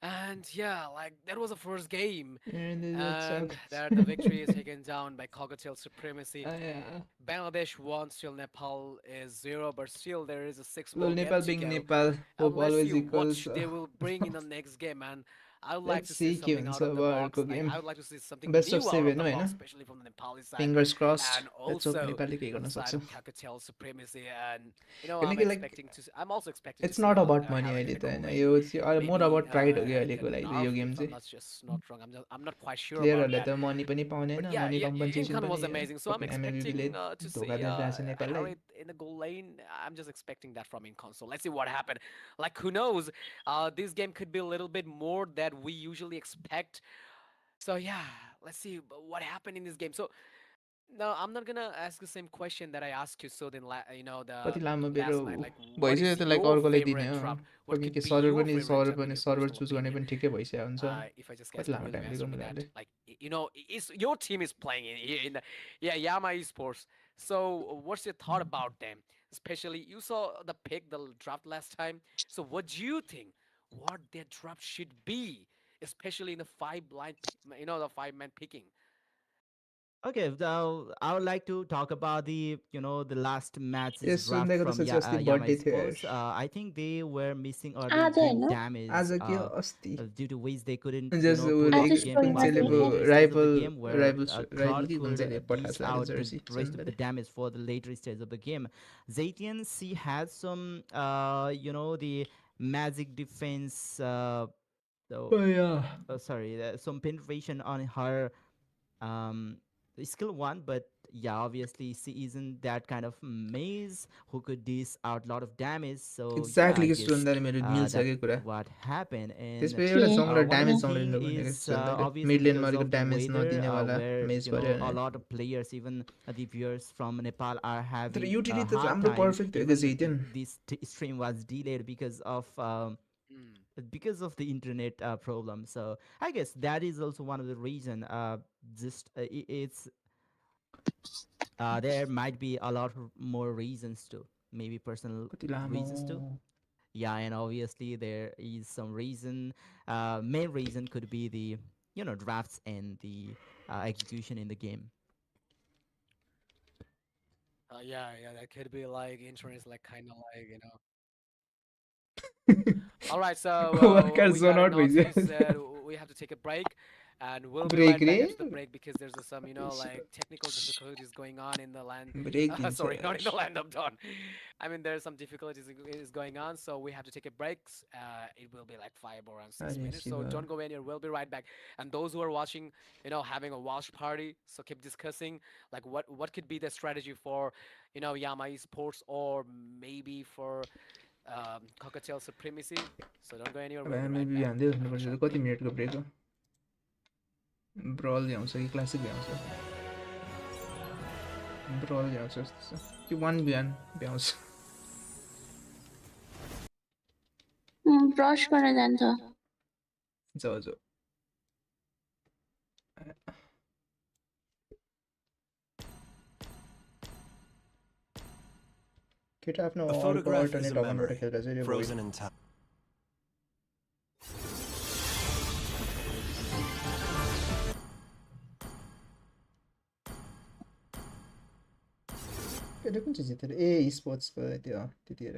And yeah, like that was the first game, And that and sucks. there the victory is taken down by Cockatiel supremacy. Yeah. Bangladesh won, still Nepal is 0, but still there is a 6 Well, more game Nepal to being go. Nepal, And hope let's always see what equals. they will bring in the next game, man. I would like Let's to see see के something हुन्छ out of अब the अर्को box. Like game I would like to see something best of new out of 7 the हो होइन box, especially from the Nepali side, fingers crossed and let's hope also नेपालले केही from गर्न the सक्छ side of Cockatiel supremacy. And I'm किनकि like expecting to. I'm also expecting to it's see not how about they're money having अहिले like a त goal होइन lane. यो चाहिँ मोर Maybe अबाउट प्राइड हो कि in अहिलेको लागि our yo game if I'm चाहिँ not just not wrong. I'm not quite sure about प्लेयरहरूले that. त मनी पनि पाउँदैन But yeah, money compensation Incan पनि was amazing. So I'm fucking एमएलबीबीले expecting to धोका see दिइरहेको छ नेपाललाई Harry in the goal lane. I'm just expecting that from Incan. So let's see what happened. Like who knows? This game could be a little bit more that we usually expect. So yeah, let's see what happened in this game. So no, I'm not gonna ask the same question that I asked you. So then, the कति लामो बेर last night, like what भइसक्यो is त like your अर्कोलाई दिने favorite हो drop? What fucking could के be server your पनि favorite सर्भर drop in पनि your सर्भर personal चुज गर्ने opinion? पनि ठिकै भइसक्यो हुन्छ If I just guess कति the लामो real टाइम answer लिएको to that, उनीहरूले like is your team is playing in the Yama Esports. So what's your thought about them? Especially you saw the pick, the draft last time. So what do you think? What their draft should be, especially in the the 5-man picking. Okay, now I would like to talk about the last match's yes draft सुन्दैको त from साँच्चै अस्ति Yama birthday थियो Sports. I think they were missing early आज game होइन damage, आज के हो अस्ति due to which they couldn't, जस pull off आज the game स्टोरीमा towards कुन्चेले the देखेँ later stage of the rifle game, where rifle Thor कि could कुन्चेले dish पठाएको थियो out the Jersey rest of the सुन्नु damage for the later stage of the game. Zaytian, she had some, the magic defense, so, पऱ्यो sorry, some penetration on her um skill one, but yeah, obviously she isn't that kind of maze who could dish out a lot of damage. So yeah, exactly I के guess सुन्दा मेरो मिल्छ that कि कुरा what happened. And त्यसपछि एउटा के जङ्गलर one damage more जङ्गलर thing लिनु भनेको is सुन्दाले obviously मिड लेनमा because अलिकति of the damage weather, नदिनेवाला where मेज पऱ्यो a भने lot of players, even the viewers from Nepal, are तर having युटिलिटी a त hard राम्रो time. पर्फेक्ट थियो कि Even जित्यन this stream was delayed Hmm. because of the internet problem. So I guess that is also one of the reason. Just it's there might be a lot more reasons too, maybe personal कति लामो reasons too. Yeah, and obviously there is some reason. Main reason could be the drafts and the execution in the game. Yeah, that could be like interest, like kind of like. All right, so worker we zone got a out notice भइसक्यो that we have to take a break, and we'll be break right रे back after the break because there's some like technical difficulties going on in the land. Break दिन्छ Sorry, not in the यार land of Dawn. I mean, there's some difficulties is going on, so we have to take a break. It will be like 5 or 6 अरे minutes. So Shiv don't go anywhere. We'll be right back. And those who are watching, having a watch party, so keep discussing like what could be the strategy for, Yama Esports, or maybe for Cockatiel Supremacy. So don't go anywhere. अब We'll be right MLB back. हान्दै Have a हुनुपर्छ short त कति break. मिनटको break हो ब्रल भ्याउँछ कि classic भ्याउँछ ब्रल भ्याउँछ जस्तो छ कि वान बिहान भ्याउँछ ब्रस गर्न जान्छ जाऊ जाऊ केटा आफ्नो A अर्को photograph is alternate a अकाउन्टबाट memory, खेल्दा चाहिँ frozen in time. केटा कुन चाहिँ जितेर ए स्पोर्ट्सको त्यो त्यतिखेर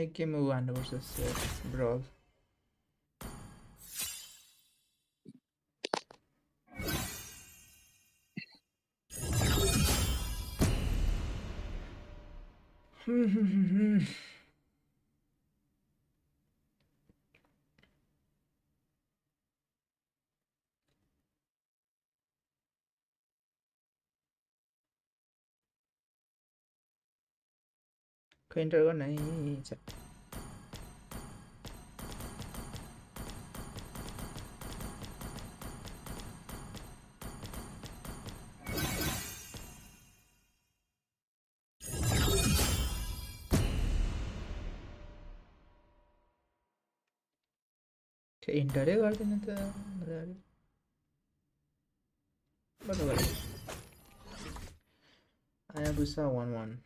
एक गेममा ऊ हान्नुपर्छ ब्रल खै इन्टर गर्न है इन्टरै गर्दैन त बराबर Hayabusa 1-1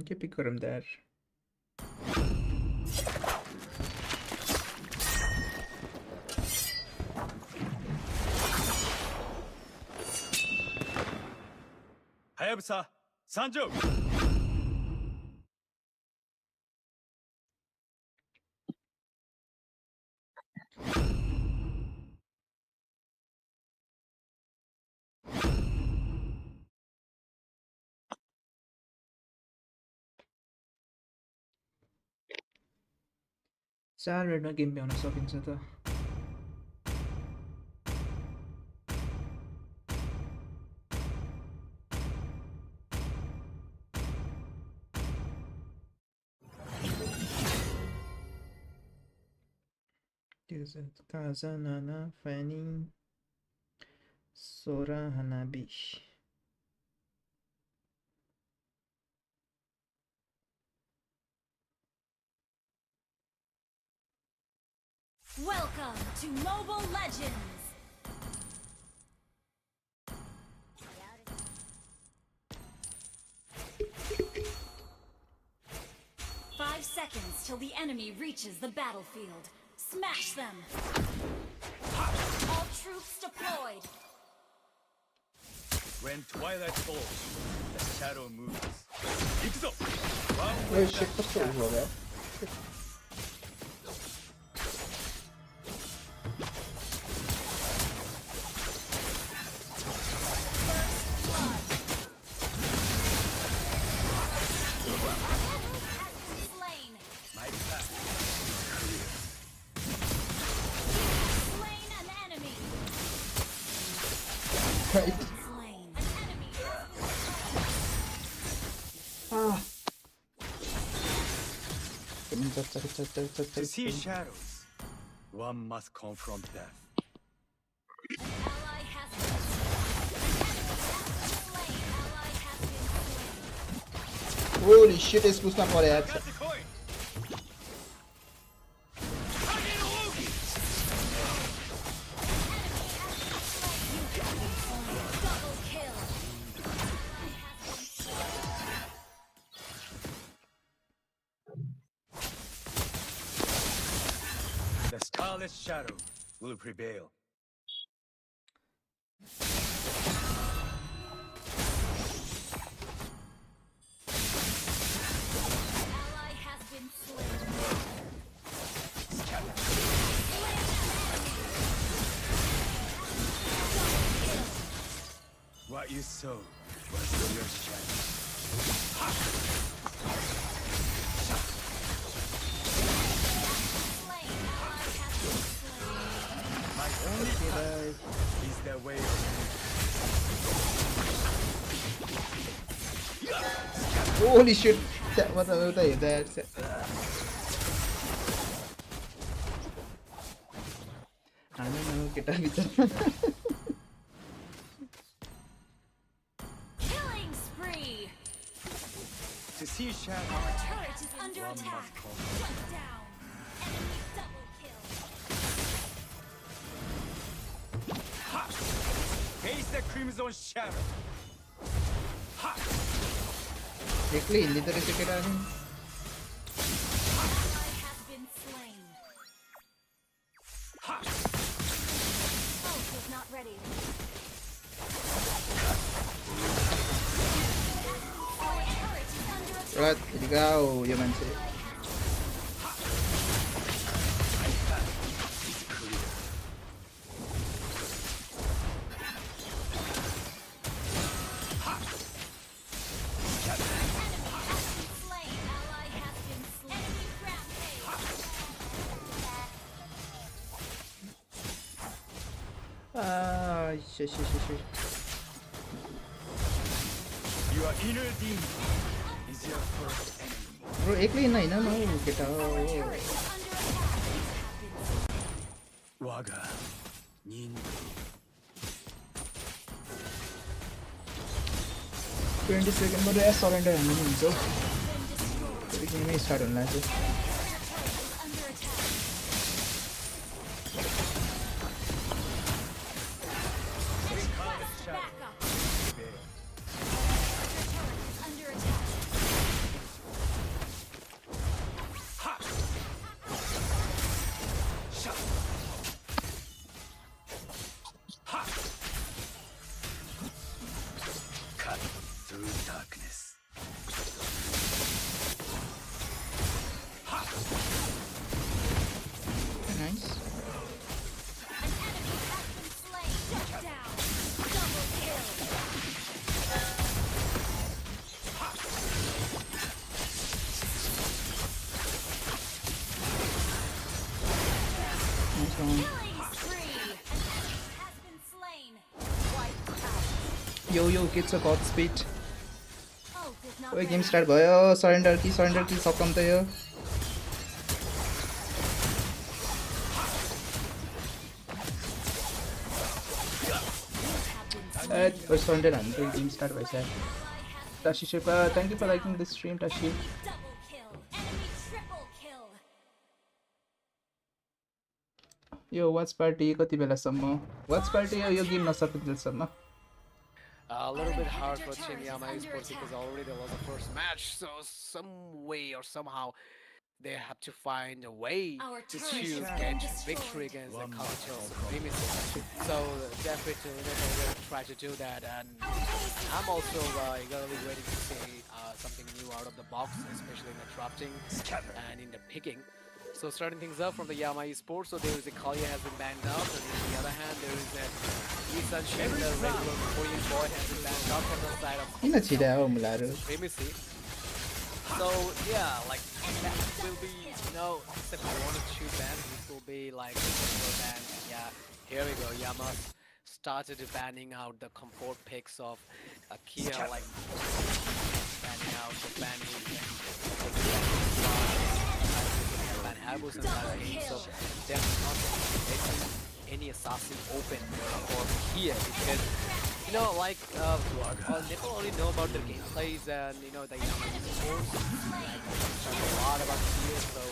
के पिक गरौँ त यार Hayabusa, Sanjo! चार मिनटमा गेम भ्याउन सकिन्छ त Kazanana Fanny Sora Hanabi Welcome to Mobile Legends! Five seconds till the enemy reaches the battlefield. Smash them! All troops deployed! When twilight falls, the shadow moves. Ikuzo! Wait, shit, what's going on there? My path Slain an enemy! Right. Slain an enemy! To see shadows, one must confront death. An ally has been slain! Ally has been slain! Holy shit, it's pushing for that. Got the coin! Hagerugi! Double kill! The starless shadow will prevail. Ally has been slain! What you sow was your shadow. Slain! Ally has been slain! My only path is the way of Holy shit. What the that? I don't know, get out of Killing spree! to see shadow. Our turret is under One attack! must come. Shut down! Enemy double kill! Face the crimson shadow. Exactly, literally get out of him. Ally has been slain! Ult is not ready. Our turret is under attack! Right, here you go, you man say. Slain! Ally has been slain! Enemy rampage! Shit. Your inner demon is your first enemy. Bro, एकली नहीं ना मैं get out. Our turret is under attack! Waga nin 20 seconds में surrender हुनु हुन्छ. फेरि गेमै start हुन लाग्यो Under attack. Request backup. Under attack. Cut through darkness. Nice An enemy has been slain. Shut down. Double kill. Nice round Killing spree. An enemy has been slain. Wiped out. यो के छ गड speed Ult is not ओए game ready. Start भयो surrender कि सक्कम त यो ओए surrender हाम्रो game start भइसक्यो Tashi Shipa, thank you for liking this stream, Tashi. Double kill. Enemy triple kill. यो वाच पार्टी कति बेलासम्म वाच पार्टी यो गेम नसकिन्जेलसम्म A little bit hard for Team Yama Esports because already they lost the first match, so some way or somehow they have to find a way Our to turret choose has been get destroyed. victory against the Cocktail Supremacy. So definitely they will try to do that, and I'm also eagerly waiting to see something new out of the box, especially in the drafting and in the picking. So starting things up from the Yama Esports, so there is a Kalia has been banned out, and on the other hand there is a Isan Shen, the regular Korean boy, has been banned out from the side of किन छिरायो मुलाहरू Supremacy. So yeah, like that will be, except for 1 or 2 bans, this will be like a single ban. Yeah, here we go. Yama started banning out the comfort picks of Kia, like banning out the banning ban Haibus and that game. So they're not letting any assassin open for Kia because Nepal only know about their gameplays and the Yama scores. Like they understand a lot about Kia, so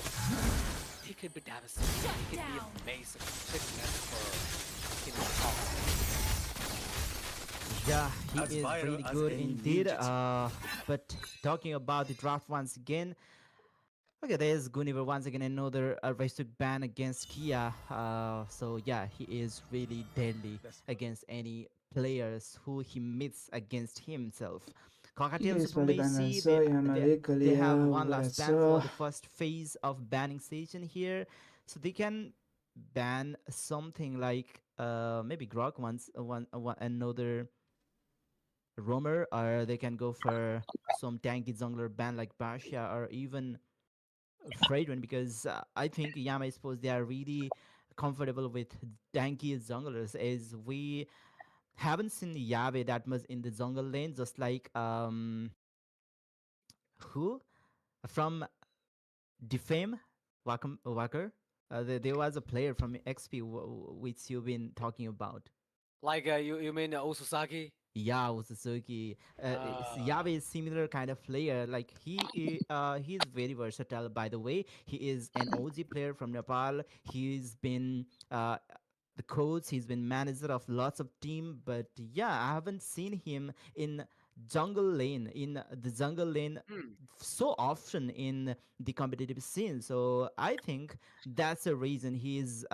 he could be devastating. He could be amazing. Fitness for Nepal. Yeah, he As is viral really as good any indeed. ninja. But talking about the draft once again, okay, there's Guniver once again, another Raisuk ban against Kia. So yeah, he is really deadly against any players who he meets against himself. Cockatiel Yes, Supremacy, so they have one last ban for the first phase of banning session here. So they can ban something like maybe Grog another roamer, or they can go for some tanky jungler ban like Basha or even Fragrant, because I think Yama Sports, they are really comfortable with tanky junglers, as we haven't seen Yabe that much in the jungle lane, just like who from Defame Wacker. There was a player from XP which you've been talking about. Like you mean Osusaki? Yeah, Suzuki. Yabe is similar kind of player. Like he is very versatile. By the way, he is an OG player from Nepal. He's been the coach. He's been manager of lots of team. But yeah, I haven't seen him in the jungle lane so often in the competitive scene. So I think that's the reason he is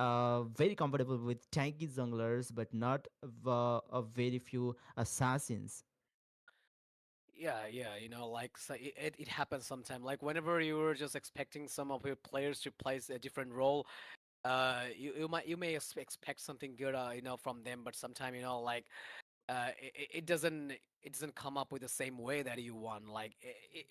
very comfortable with tanky junglers, but not a very few assassins. Yeah, like so it happens sometimes. Like whenever you were just expecting some of your players to play a different role, you may expect something good, from them, but sometimes like it doesn't come up with the same way that you want. Like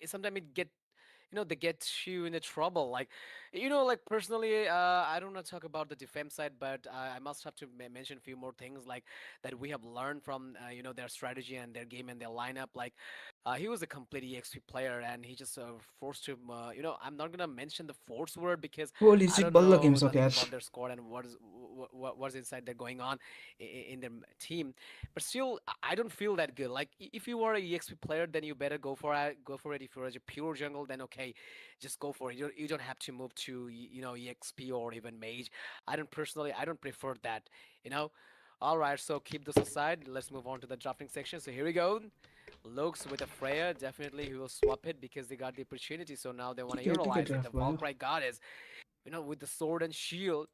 sometimes they get you into trouble. Like like personally, I don't want to talk about the defense side, but I must have to mention a few more things like that we have learned from their strategy and their game and their lineup. Like He was a complete EXP player, and he just forced him. I'm not gonna mention the force word because Holy I shit, don't बल्ल game know सक्यो nothing यार. about their squad and what's inside there going on in their team. But still, I don't feel that good. Like if you are a EXP player, then you better go for it. Go for it. If you're a pure jungle, then okay, just go for it. You don't have to move to EXP or even mage. I don't prefer that. You know. All right, so keep this aside. Let's move on to the drafting section. So here we go. Looks with a Freya, definitely he will swap it because they got the opportunity. So now they want to ठिकै utilize it. The draft भयो. Valkyrie goddess, with the sword and shield,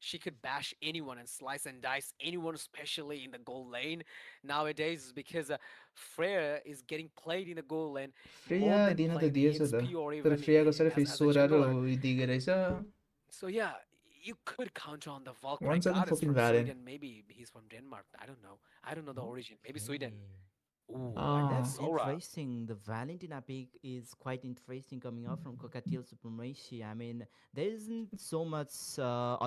she could bash anyone and slice and dice anyone, especially in the gold lane nowadays, because Freya is getting played in the gold lane Freya more than दिन त playing दिएछ त. EXP or तर even फ्रेयाको sir फेरि as a Sora र jungler. दिएको रहेछ. So yeah, you could count on the Valkyrie One second goddess fucking from Varen. Sweden. Maybe he's from Denmark. I don't know. I don't know the origin. Maybe Sweden. Okay. Ooh, and then Ah. That's Sora. interesting. The Valentina pick is quite interesting coming up from Cockatiel Supremacy. I mean, there isn't so much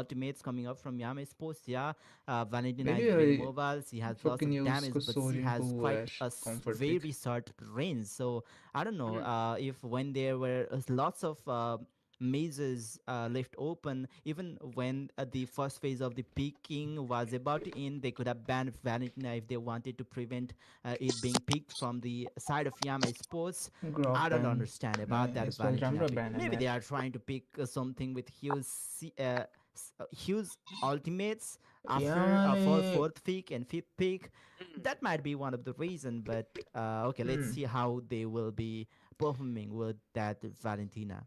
ultimates coming up from Yama Sports. Yeah, Valentina Maybe is very I mobile. She has lots fucking of use damage, को but she Sorin has को quite यार a comfort pick. very short range. So I don't know Mhm. if when there were lots of mazes left open, even when the first phase of the picking was about to end, they could have banned Valentina if they wanted to prevent it being picked from the side of Yama Sports. Grok I don't ban. understand about that यसपालि Valentina राम्रो pick. ban Maybe यार. they are trying to pick something with huge ultimates after for यामाले fourth pick and fifth pick. That might be one of the reason, but okay, let's see how they will be performing with that Valentina.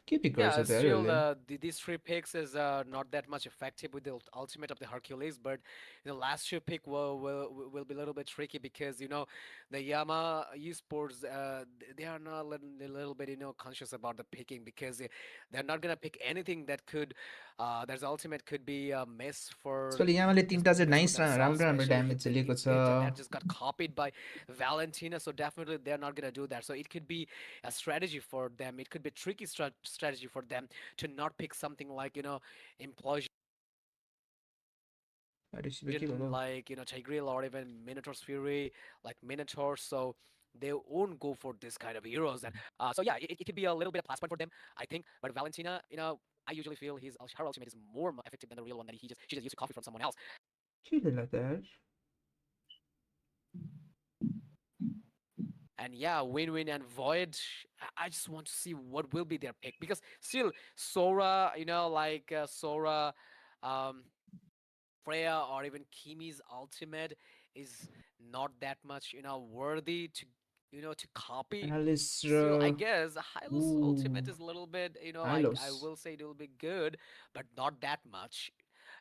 के pick गर्छ Yeah, त यार still यसले. these three picks is not that much effective with the ultimate of the Hercules, but the last two pick will be a little bit tricky because the Yama esports they are not a little bit conscious about the picking because they're not gonna pick anything that could there's ultimate could be a mess for यसपालि यामाले तीनटा चाहिँ mess for nice themselves, राम्रो राम्रो especially damage if चाहिँ they लिएको if छ. that just got copied by Valentina. So definitely they're not gonna do that. So it could be a strategy for them. It could be a tricky strategy for them to not pick something like implosion, receive के भयो. like Tigreal or even Minotaur's Fury, like Minotaur. So they won't go for this kind of heroes. And so yeah, it could be a little bit of plus point for them, I think. But Valentina, I usually feel her ultimate is more effective than the real one that she just used to copy from someone else. के lela त यार. And yeah, Win-Win and Void, I just want to see what will be their pick because still Sora, Sora, um, Freya or even Kimi's ultimate is not that much, worthy to copy. Alice Still, I raw guess Hylos ultimate is a little bit, I हाइलोस will say it will be good, but not that much.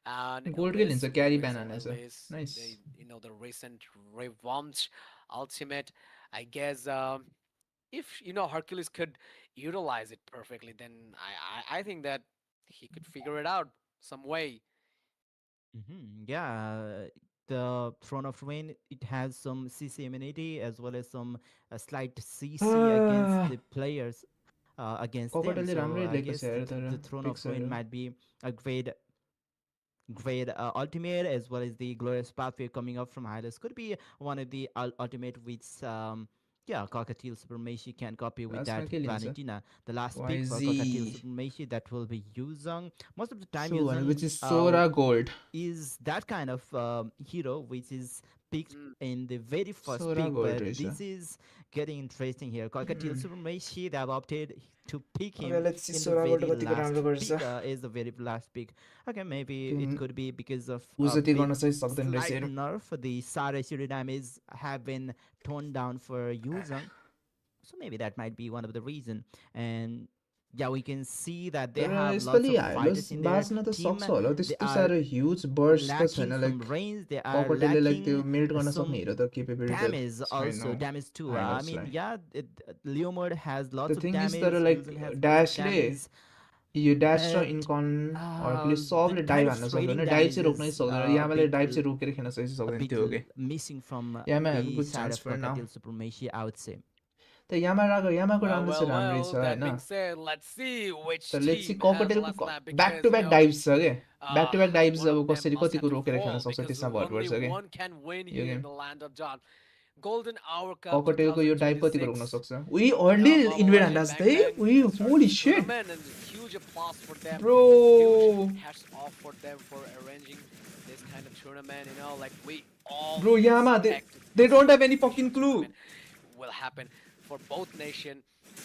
And गोल्डकै Elise, लिन्छ क्यारी Elise, ब्यान हानेछ. Elise, nice. the recent revamped ultimate, I guess if Hercules could utilize it perfectly, then I think that he could figure it out some way. Yeah, the Throne of Rain, it has some CC immunity as well as some slight CC against the players against them. कपडले So राम्रै I लिएको छ guess यार तर the Throne of Rain पिक्सहरू. might be a great ultimate, as well as the glorious pathway coming up from Hylas could be one of the ultimate which yeah, Cockatiel Supremacy can copy with लास्टमा that के लिन्छ. Valentina. The last pick for Cockatiel YZ. Supremacy, that will be Yuzong. Most of the time so Yuzong भनेपछि सोरा gold. is that kind of hero which is picked Mm. in the very first Sora pick, gold but रहेछ. this is getting interesting here. Cockatiel Supremacy, they have opted to pick Okay, him let's see in the Sora gold very कतिको राम्रो last गर्छ. pick, is the very last pick. Okay, maybe it could be because of ऊ a जति bit गर्न चाहिँ सक्दैन रहेछ slight हेरौँ. nerf. The Sara damage have been toned down for Yuzong, so maybe that might be one of the reason. And yeah, we can see that they तर have lots यसपालि of हाइलोस fighters in their बाँच्न त team. सक्छ होला. They त्यस्तो are साह्रो huge burst त lacking छैन. some like range. They are कपटेलले लाइक त्यो lacking मिड गर्न सक्ने some हिरो त केपेबिलिटी damage छैन also. Damage too. I mean, हाइलोसलाई. yeah, Leomord has The lots of thing is damage. तर like Yuzen has lots of ड्यासले damage. यो ड्यास र But इन्कन हर्कुले the सबले kind डाइभ of हान्न trading सक्दैन. डाइभ damage चाहिँ रोक्नै is सक्दैन. a यामाले bit डाइभ चाहिँ रोकेर खेल्न चाहिँ a सक्दैन bit त्यो हो कि. missing from Yama have the good side chance of for now. Cockatiel Supremacy, I would say. त यामाको Well, राम्रो well, चाहिँ राम्रै छ well. That होइन. being said, let's see which तर let's see team has the last कपटेलको map back because to back dives छ के. Back to back dives one अब of them कसरी must have कतिको to रोकेर खेल्न fall सक्छ because त्यसमा भर only पर्छ के one can win यो here in game. the land of John. Golden Hour Cup ककटेलको यो डाइभ कतिको 2026. रोक्न सक्छ उही अर्ली इन्भेड हान्दा जस्तै उही holy shit Tournament, and huge applause for them. Bro. Huge hats off for them for arranging this kind of tournament. You know, like we all Bro, Yama, expected they this don't have any fucking clue. tournament will happen for both nation,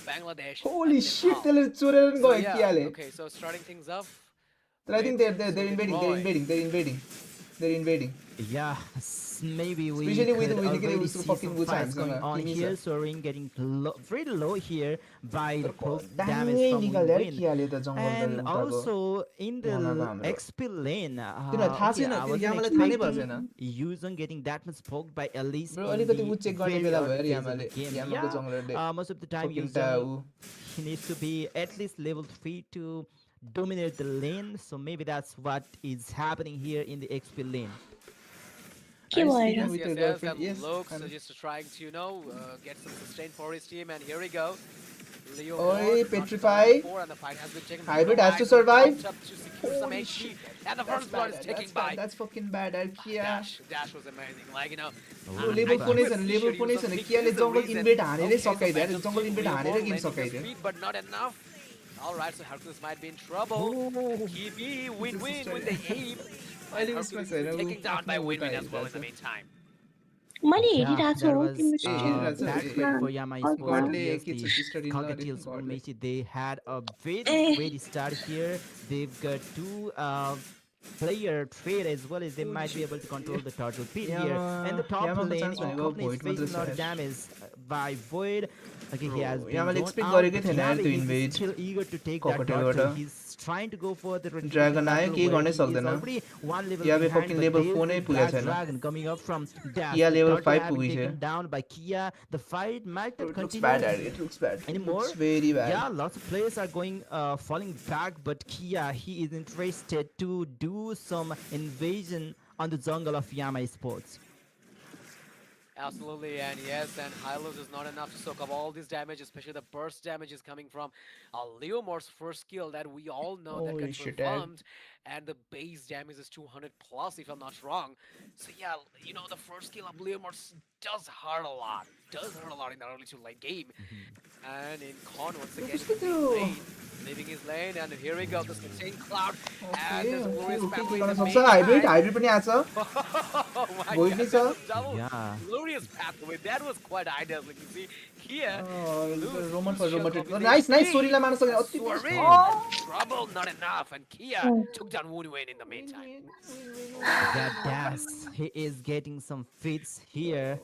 Bangladesh. Holy and shit, Nepal. त्यसले चोरेर So, गयो yeah, कियाले okay, so starting things off. But I think with they're invading, Roy. they're invading. Yeah, maybe we Especially with could the already with see fucking some good fights times, going huh? on Team is here. a- Soaring getting very low here by the poke damage दामी from निकाल्यो यार Win. कियाले त जङ्गल And उताको also in the Yamaको हाम्रो। XP lane, किन थाहा okay, छैन I त्यो wasn't यामालाई थाहा नै भएको expecting छैन Yuzong getting that much poked by at least Bro, in अलिकति the उ चेक गर्ने very बेला early भयो phase of यामाले the game. यामाको जङ्गलरले Yeah, most of the time fucking Yuzong he needs to be at least level 3 to dominate the lane. So maybe that's what is happening here in the XP lane. के I भएर see them with your girlfriend. and Yes, Lux I'm- just trying to, get some sustain for his team, and here we go. Leo Oi, Ward not Petrify. surviving for, and the fight has been taken from Hybrid the has to right, survive. jumped up to secure some Holy HP, shit. and the first blood is taken by That's fucking bad यार किया Dash was amazing, Bro, level four नै छैन level four नै छैन कियाले जङ्गल invade हानेरै सकाइदियो यार जङ्गल invade हानेरै game सकाइदियो but not enough. All right, so Hercules might be in trouble. Kiwi win-win with the aim. अहिले And उसमा Hercules छैन is taken down by आफ्नो win-win as उता well in the हेरिरहेछ। meantime. मैले Yeah, हेरिरहेको छु that हो was तिम्रो ए, हेरिरहेछ, bad A, play A, for Yama God, Esports. Godले Yes, के the छ study Cockatiels from Godले Mechi, they had a very Eh. great start here. They've got two player trade as well as they might be able to control the turtle pit here. And the top Yamaको lane, chance भनेको Cockney is Void मात्र facing a lot छ of यार। damage by Void. Okay, he has been Yamaले blown expect out, गरेकै but थिएन यार Yami त्यो is invade still eager to take that Cockatielबाट। turtle. He's trying to go for the Dragon आयो, केही where गर्नै he is सक्दैन। already one level Yabe behind, fucking but level there's 4 नै the पुगेको Black छैन। Dragon coming up from Dash. Kia The level turtle 5 having पुगिसक्यो। taken down by Kia. The fight might not It looks continue bad यार it looks bad it anymore. looks very bad Yeah, lots of players are going falling back, but Kia he is interested to do some invasion on the jungle of Yama Sports. Absolutely, and yes, and Hylos is not enough to soak up all this damage, especially the burst damage is coming from Leomor's first skill that we all know that Holy gets shit, performed, and the base damage is 200 plus if I'm not wrong. So yeah, the first skill of Leomor's does hurt a lot, in the early to late game. And in Con once again, कस्तो in the त्यो? lane, leaving his lane, and here we go, the insane cloud, and Okay, there's a glorious okay, pathway गर्न in the सक्छ main hybrid side. Hybrid पनि आछ Oh my Void God, नि छ। that was double Yeah. glorious pathway. That was quite ideal. Like you see here, Roman for Roman Suyog Rai nice nice is सोरीलाई मार्न सक्यो अति Soaring, Oh! trouble, not enough, and Kia Oh. took down Win-Win in the meantime. That Dash, he is getting some fits here.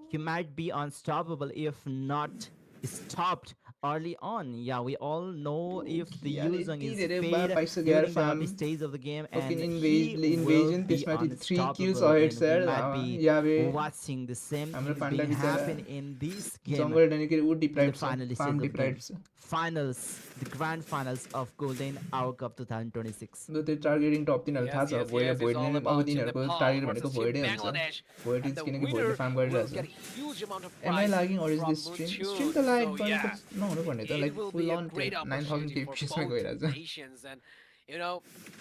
He might be unstoppable if not stopped early on. Yeah, we all know if the Yeah, Yuzong is यति धेरै paid बार पाइसक्यो during यार the farm. early stage of the game, Fucking and invasion he will be त्यसमाथि 3 kills unstoppable, ahead and sir we might be याबे watching the same हाम्रो thing panda being बिचरा happen in this game. जङ्गल डनिके उ in the deprive final छ stage farm of the game. Deprive छ Finals, the grand finals of Golden Hour Cup 2026. त्यो targeting टप तिनीहरू थाहा छ भोइड it's भोइडले all नै अब about तिनीहरूको Nepal टार्गेट versus भनेको Team भोइडै हुन्छ Bangladesh, भोइड and the किनकि भोइडले winner फार्म will गरिरहेछ get a huge amount of Am I prize lagging or is from this stream? Moonchun. Stream त like So, yeah, गरेको नहुनु पर्ने त it like will full be a on great 9000 opportunity for kpsमा both गइरहेछ nations, and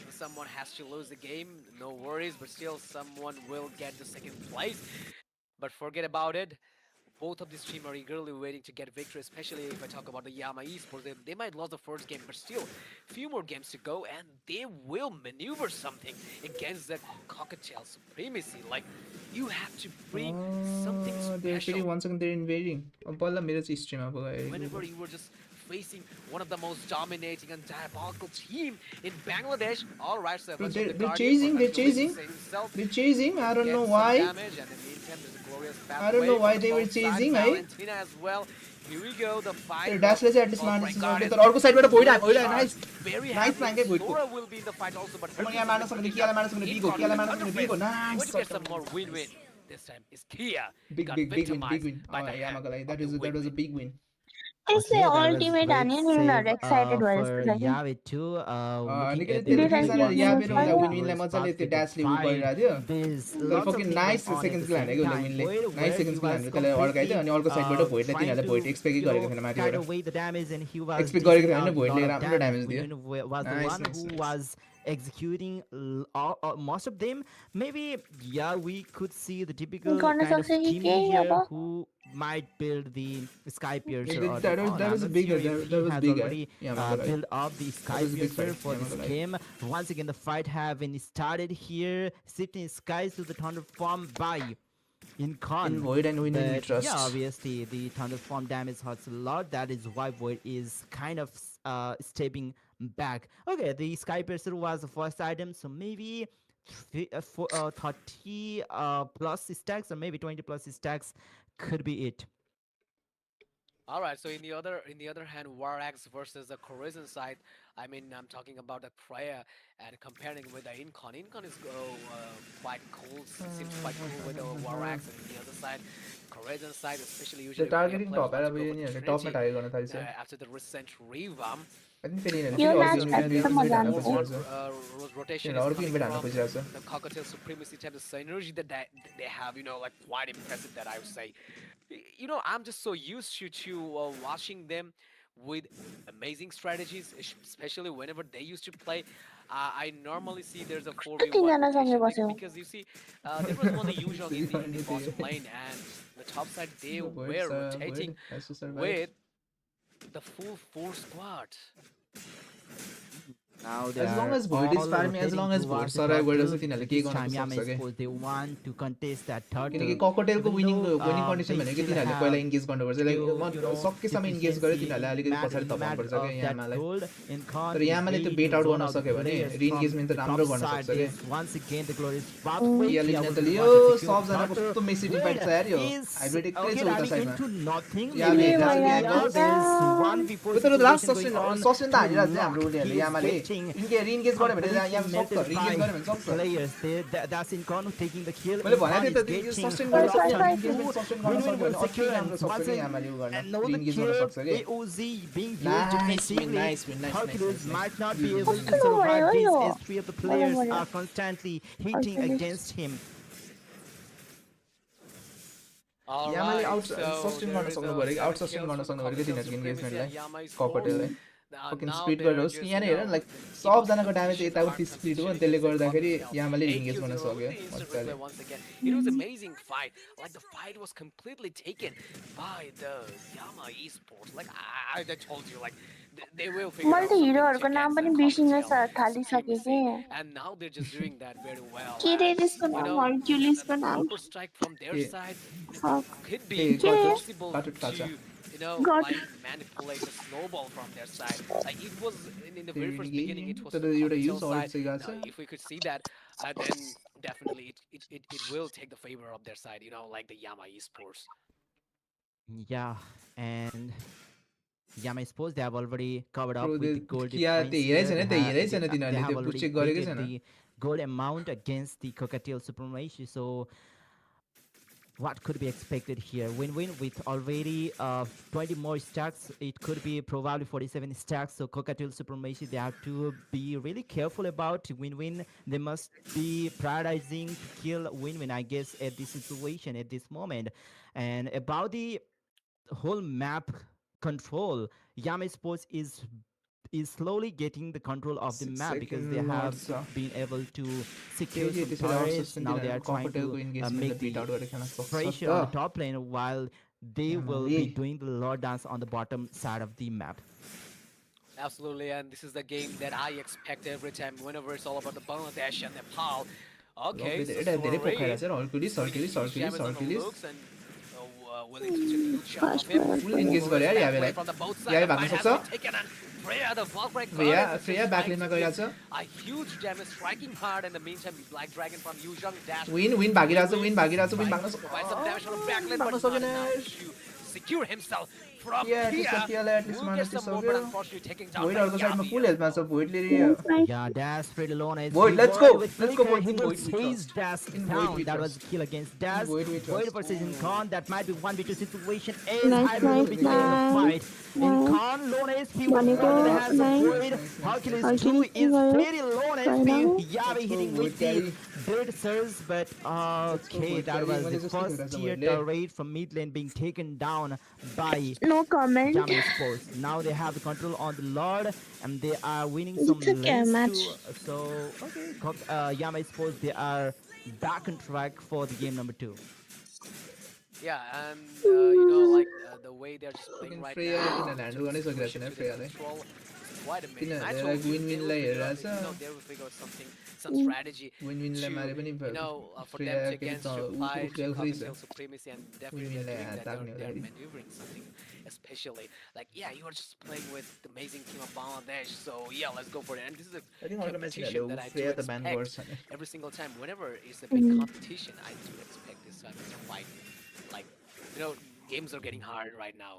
someone has to lose the game. No worries, but still someone will get the second place. But forget about it. Both of these teams are eagerly waiting to get victory, especially if I talk about the Yama Esports. They might lose the first game, but still, few more games to go, and they will maneuver something against that cocktail supremacy. Like, you have to bring something they're actually special. once again they're invading अब बल्ल मेरो चाहिँ स्ट्रिममा गयो Whenever you were just facing one of the most dominating and diabolical team in Bangladesh. All right, so Bro, let's hope the they're Guardian chasing, for they're Hercules chasing. to save himself, They're chasing I don't get know some why damage, and in the meantime, there's a glorious I don't know pathway why for they were both sides. chasing, eh? Valentina as well. Here we go, the fight. त्यो ड्यासले चाहिँ at least Oh मार्न my सक्छ God, तर it's अर्को साइडबाट void void charged nice very nice heavily. फ्ल्याङ्कै भोइडको Sora will be in the fight also, but म Hercules यहाँ is मार्न able सक्ने to कियालाई get मार्न सक्ने in बिगो front कियालाई with मार्न सक्ने the बिगो Thunderfist. Nice Would get some more win-win. This time is Kia. big got big big win victimized by the hand यामाको लागि of that the was a win-win. big win यसले Yeah, that was ultimate great हान्यो नि save, उनीहरू excited भयो for जस्तो लाग्यो Yave too. Looking निकै at त्यसले the Defense बिचरा मा याबेर हुँदा Glorious विनविनलाई मजाले त्यो ड्यासले उ गरिरहेको थियो There's तर lots of fucking things nice going on at seconds the kill same हानेको उसले time. विनले Void, nice where seconds he kill was हानेको त्यसलाई अड्काइदियो अनि अर्को साइडबाट भोइडले trying तिनीहरूले to, भोइड एक्सपेक्टै गरेको थिएन cut माथिबाट away the damage, and he was Expect गरेको dishing थिएन out भोइडले lot of राम्रो damage. damage दियो Win was the Nice, one nice, who nice. was executing most of them. Maybe, yeah, we could see the typical गर्न kind of सक्छ कि team के here अब who might build the Sky Piercer or That the was On. that I'm was not big. sure if That he was has big. already built up the Sky was a big Piercer fight. for Yeah, this Mangala. game. Once again, the fight have been started here. Shifting Skies to the Thunder form by in Khan. In Void and Win we But trust. yeah, obviously the Thunder form damage hurts a lot. That is why Void is kind of stepping back. Okay, the Sky Piercer was the first item, so maybe 30 plus stacks or maybe 20 plus stacks could be it. All right. So in the other hand, War Axe versus the Corazon side. I mean, I'm talking about the Freya and comparing with the Incon. Incon is quite cool. Seems quite cool with the War Axe, and the other side, Corazon side, especially The usually Freya targeting players top want era to go for पनि the top मा Trinity target गर्न थाल्छ. after the recent revamp. I think फेरि यो फेरि match अर्को भ्याएको invade त मजा हान्न आउँछ खोजिरहेको छ. Rotation Yeah, is order coming invade हान्न from खोजिरहेको छ. the Cocktail Supremacy type of synergy that they have, like quite impressive that I would say. I'm just so used to watching them with amazing strategies, especially whenever they used to play. I normally see there's a 4v1 कतिजना सँगै rotation बस्यो because you see, there was only Yuzhong in the bottom lane, and the top side they were rotating Has to survive. with the full 4 squad. Now they As long are as Void is all farming, as rotating long as Void towards the survive turtle. गरेर तिनीहरूले केही This गर्न time Yama सक्छ के. Sports, they want to contest that turtle. किनकि ककटेलको Even winning though, winning condition they भनेको still तिनीहरूले have पहिला इन्गेज गर्नुपर्छ. लाइक few, सकेसम्म इन्गेज गरे deficiency तिनीहरूले अलिकति in पछाडि matter थपाउनुपर्छ of क्या that यामालाई. gold. In Khan तर is यामाले त्यो ready बेट to आउट zone गर्न out the सक्यो भने players रिइन्गेजमेन्ट त from राम्रो top गर्न side. सक्छ के. Is once again the glorious pathway. याले They लिन are त going to लियो want to secure सबजना the turtle. कस्तो मेसी डिफाइट छ यार यो. Is हाइब्रिड एक्लै okay, छ उता diving साइडमा. into nothing. Yeah, Maybe that's the yeah, angle. there's one before तर last situation going on. Sustain त हानिरहेको छ to हाम्रो lock. उनीहरूले He is यामाले waiting. रिइन्गेज गर्यो भने Completely याम सक्छ melted रिइन्गेज by गर्यो भने सक्छ. players. That's in Khan taking the kill. मैले In भनेको Khan थिएँ is त यो getting सस्टेन गर्न सक्छ Sorry, इन्गेजमेन्ट सस्टेन गर्न सक्यो भने अति राम्रो सक्छ कि यामाले उ गर्न another रिइन्गेज गर्न kill. सक्छ के. AOZ being used Nice win, defensively. nice win, nice, Hercules nice, nice. might not be able to Kस्तो survive भयो this yo? as three of the players मलाई are constantly hitting Hercules. against him. All यामाले right, out so sustain there गर्न is सक्नु a पऱ्यो कि out 7 sustain kills गर्न from सक्नु पऱ्यो कि Cocktail तिनीहरूको Supremacy इन्गेजमेन्टलाई and Yama Esports. ककटेललाई फकिङ Now स्प्लिट they're गरेर होस् just, यहाँ हेर लाइक सबजनाको ड्यामेज यताउति स्प्लिट हो अनि त्यसले गर्दाखेरि यामाले रिइन्गेज गर्न सक्यो मजाले. Once again, it was amazing fight. Like the fight was completely taken by the Yama Esports. Like I told you, like they will figure मैले out त something हिरोहरूको to नाम get पनि the बिर्सिन Cocktail थालिसकेँ Supremacy. के And now they're just doing that very well. के रे And, त्यसको you नाम know, हर्क्युलिसको the नाम proper strike from their Yeah. side Fuck. could be Hey, got it. possible Got it, to Kacha. Got like manipulate the snowball from their side. Like it was in the very first Really? beginning, it was So the you would cocktail use all side. its guys, Now, huh? if we could see that, then definitely it will take the favor of their side. Like the Yama Esports. Yeah, and Yama Sports, they have already covered up Bro, with the gold yeah, difference त्यो here. हेरै छैन They त्यो have- हेरै छैन they तिनीहरूले have त्यो already check गरेकै weighted छैन. the gold amount against the Cockatiel Supremacy. So what could be expected here? Win-win with already 20 more stacks. It could be probably 47 stacks. So Cockatiel Supremacy, they have to be really careful about win-win. They must be prioritizing to kill win-win, I guess, at this situation, at this moment. And about the whole map control, Yama Sports is slowly getting the control of the map because they have been able to secure some turrets. Now they are trying to make the pressure on the top lane while they will be doing the lord dance on the bottom side of the map. Absolutely, and this is the game that I expect every time whenever it's all about the Bangladesh and Nepal. Okay, so धेरै पोखरा छ Soray, Hercules Hercules Hercules Shaman's on the Hercules looks and willing to take a good shot of him. Full engage गरे यार Back यावेलाई play from the both sides. यावे The भाग्न fight has सक्छ. been taken and Freya, the Valkyrie Freya goddess, is Freya just back trying लेनमा to गइरहेछ. give a huge damage, striking hard. In the meantime, the Black Dragon from Yuzhong dash Win भागिरहेछ Win भागिरहेछ Win भाग्न provide some damage on the back lane, भाग्न but not सकेन. enough to secure himself from Yeah, Kia. त्यसको Kiaलाई at least Will मार्न get some more, but सक्यो. unfortunately taking down भोइडहरुको by साइडमा Yavi. Full हेल्थमा छ भोइडले Yeah, Dash pretty alone. As Void, he let's was go. with Let's go, Flicker, Void. he In will Void we freeze trust. Dash In Void down. we That was trust. a kill against Dash. Void we Void trust. versus Incon. That might be 1v2 situation. As Nice, Hybrid will be nice, taking the fight. nice. Incon, lone HP will Manico, fall in the hands of nice. Void. Hercules 2 Hercules is two, very lone right HP. now. Yavi hitting Void with the carry. Great surge, but Let's go okay, for it, that Kelly. was the मैले जस्तो first खेलिरहेछ tier मैले turret from mid lane being taken down by No comment. Yama Sports. Now they have the control on the Lord and they are winning It's some okay, lanes match. too. So, okay, Yama Sports, they are back on track for the game number 2. Yeah, and like the way they're just playing fucking right Freya now, किन to handle turn the गर्नै सकिरहेको situation छैन to their फ्रेयाले control, it's quite amazing. I किनभने told like you Win they will विनलाई figure out, हेरिरहेछ they will figure out something, some strategy Win विनलाई मारे to, पनि for them फ्रेया to के अरे against reply to उफ्रेको फ्री छ cocktail supremacy, and win definitely they're विनलाई doing that. ताक्ने They're हुँदाखेरि maneuvering something, especially like yeah, you are just playing with the amazing team of Bangladesh, so yeah, let's go for it. And this is a I think अर्को match competition खेल्यो that I do Freya त ब्यान expect गर्छ नि every single time. Whenever it's a big competition, I do expect this type of fight. Like, games are getting hard right now.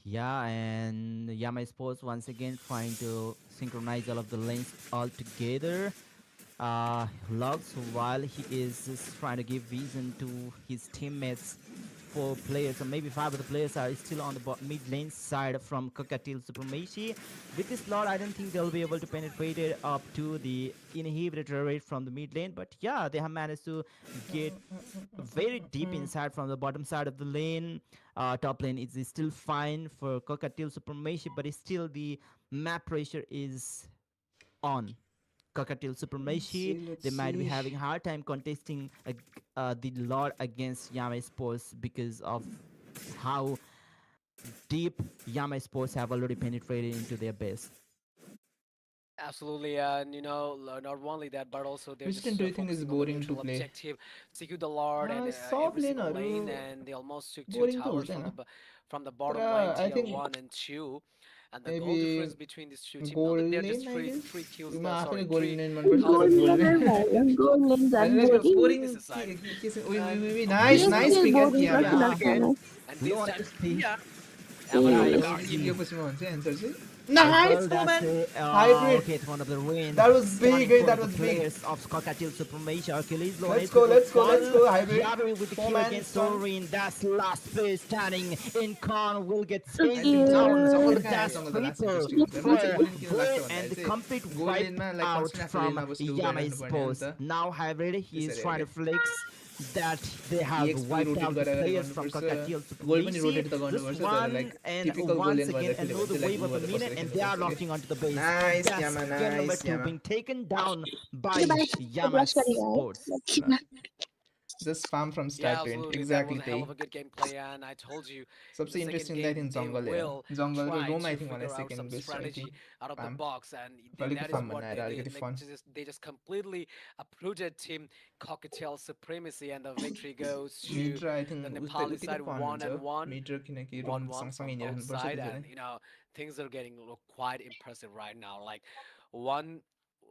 Yeah, and Yama Sports once again trying to synchronize all of the lanes all together. Lux, while he is just trying to give vision to his teammates, 4 players or maybe 5 of the players are still on the mid lane side from Cockatiel Supremacy. With this Lord, I don't think they'll be able to penetrate it up to the inhibitor rate from the mid lane, but yeah, they have managed to get very deep inside from the bottom side of the lane. Top lane is still fine for Cockatiel Supremacy, but it's still the map pressure is on Cockatiel Supremacy. They might be having a hard time contesting the Lord against Yama Sports because of how deep Yama Sports have already penetrated into their base. Absolutely, and not only that, but also they're Which just lane do you think is focusing on the boring to neutral play? objective, secure the Lord, and सब every single lane, लेनहरू and they almost took 2 boring त towers हुँदैन from the तर bottom lane, I tier think 1 and 2, and the goal maybe difference between these two teams. Now that gold they're just lane I three guess kills, म आफैले sorry, gold three लेन मनपर्छ तर Gold gold never lane matters. Gold names are होइन boring. Boring this aside. के छ we Okay, nice Yes, nice still pick यार boring. किया Not यार Yeah, लगता है. and we this want time, to see. yeah, yo Avalon Yeah, Guardian. जित्योपछि म भन्छ एन्सर चाहिँ Well, नाइस that's म्यान okay, hybrid it's one of the win. That was Stunning big, eh? for That the was big. players of Cockatiel Supremacy. Achilles Lone Let's go, let's go, let's go, hybrid. Yabri with the kill 4-man against stun. Sorin. That's last player standing in Con will get So taken cute. down. जङ्गल And कहाँ that's जङ्गल त last triple interesting हुन्छ मलाई चाहिँ for boring किन लाग्छ Gold and the भन्दाखेरि complete चाहिँ गोल्ड wipe लेनमा लाइक out कन्स्टेन्ट आफूले from लेनमा बस्नु Yama गरिरहनु पर्ने हो नि Sports. त Now hybrid, he is त्यसरी trying हो to flex that they have EXP wiped rotate out the गरेर players from गर्नुपर्छ Cockatiel गोल पनि Supremacy. रोटेट त Just गर्नुपर्छ तर one like and typical goal once lane again गर्दा खेल्यो भने another चाहिँ लाइक wave of a उ minute बसेर and they are खेल्नुपर्छ locking onto the base. Nice That's Yama game number nice 2 Yama being taken down by Goodbye. Yama Blush करेगा. Sports. Just farm from Yeah, start to end absolutely. That was exactly a hell त्यही of a good gameplay, and I told you in सबसे the second interesting चाहिँ game think they jungle will हो jungle र try roam to I think मलाई figure out some second best I strategy think out of the farm box, and अलिकति that is farm what भन्नु आएर अलिकति like, fun they just completely uprooted Team Cocktail Supremacy, and the victory goes to mid र I the think उस्तै Nepali उतिकै side, fun one हुन्छ and one. Mid र किनकि रोम 1-1 सँगसँगै from both हिँडिरहनुपर्छ side, दुईजना and things are getting quite impressive right now. Like one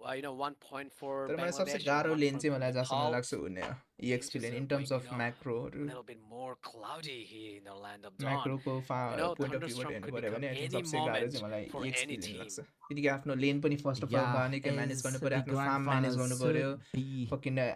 1 point for तर मलाई सबसे Bangladesh and गाह्रो 1 लेन for चाहिँ मलाई जहाँसम्म Nepal. लाग्छ हुने Things EXP just lane are in going terms of a म्याक्रोहरू little bit more cloudy here in the land of dawn. म्याक्रोको पोइन्ट अफ भ्यूबाट Thunderstorm हेर्नु could पऱ्यो become भने आई थिङ्क any सबसे गाह्रो चाहिँ moment मलाई for EXP any lane team. लाग्छ किनकि आफ्नो लेन पनि फर्स्ट अफ अल Yeah, निकै म्यानेज as गर्नु पऱ्यो the आफ्नो grand फार्म म्यानेज finals गर्नु should पऱ्यो be fucking But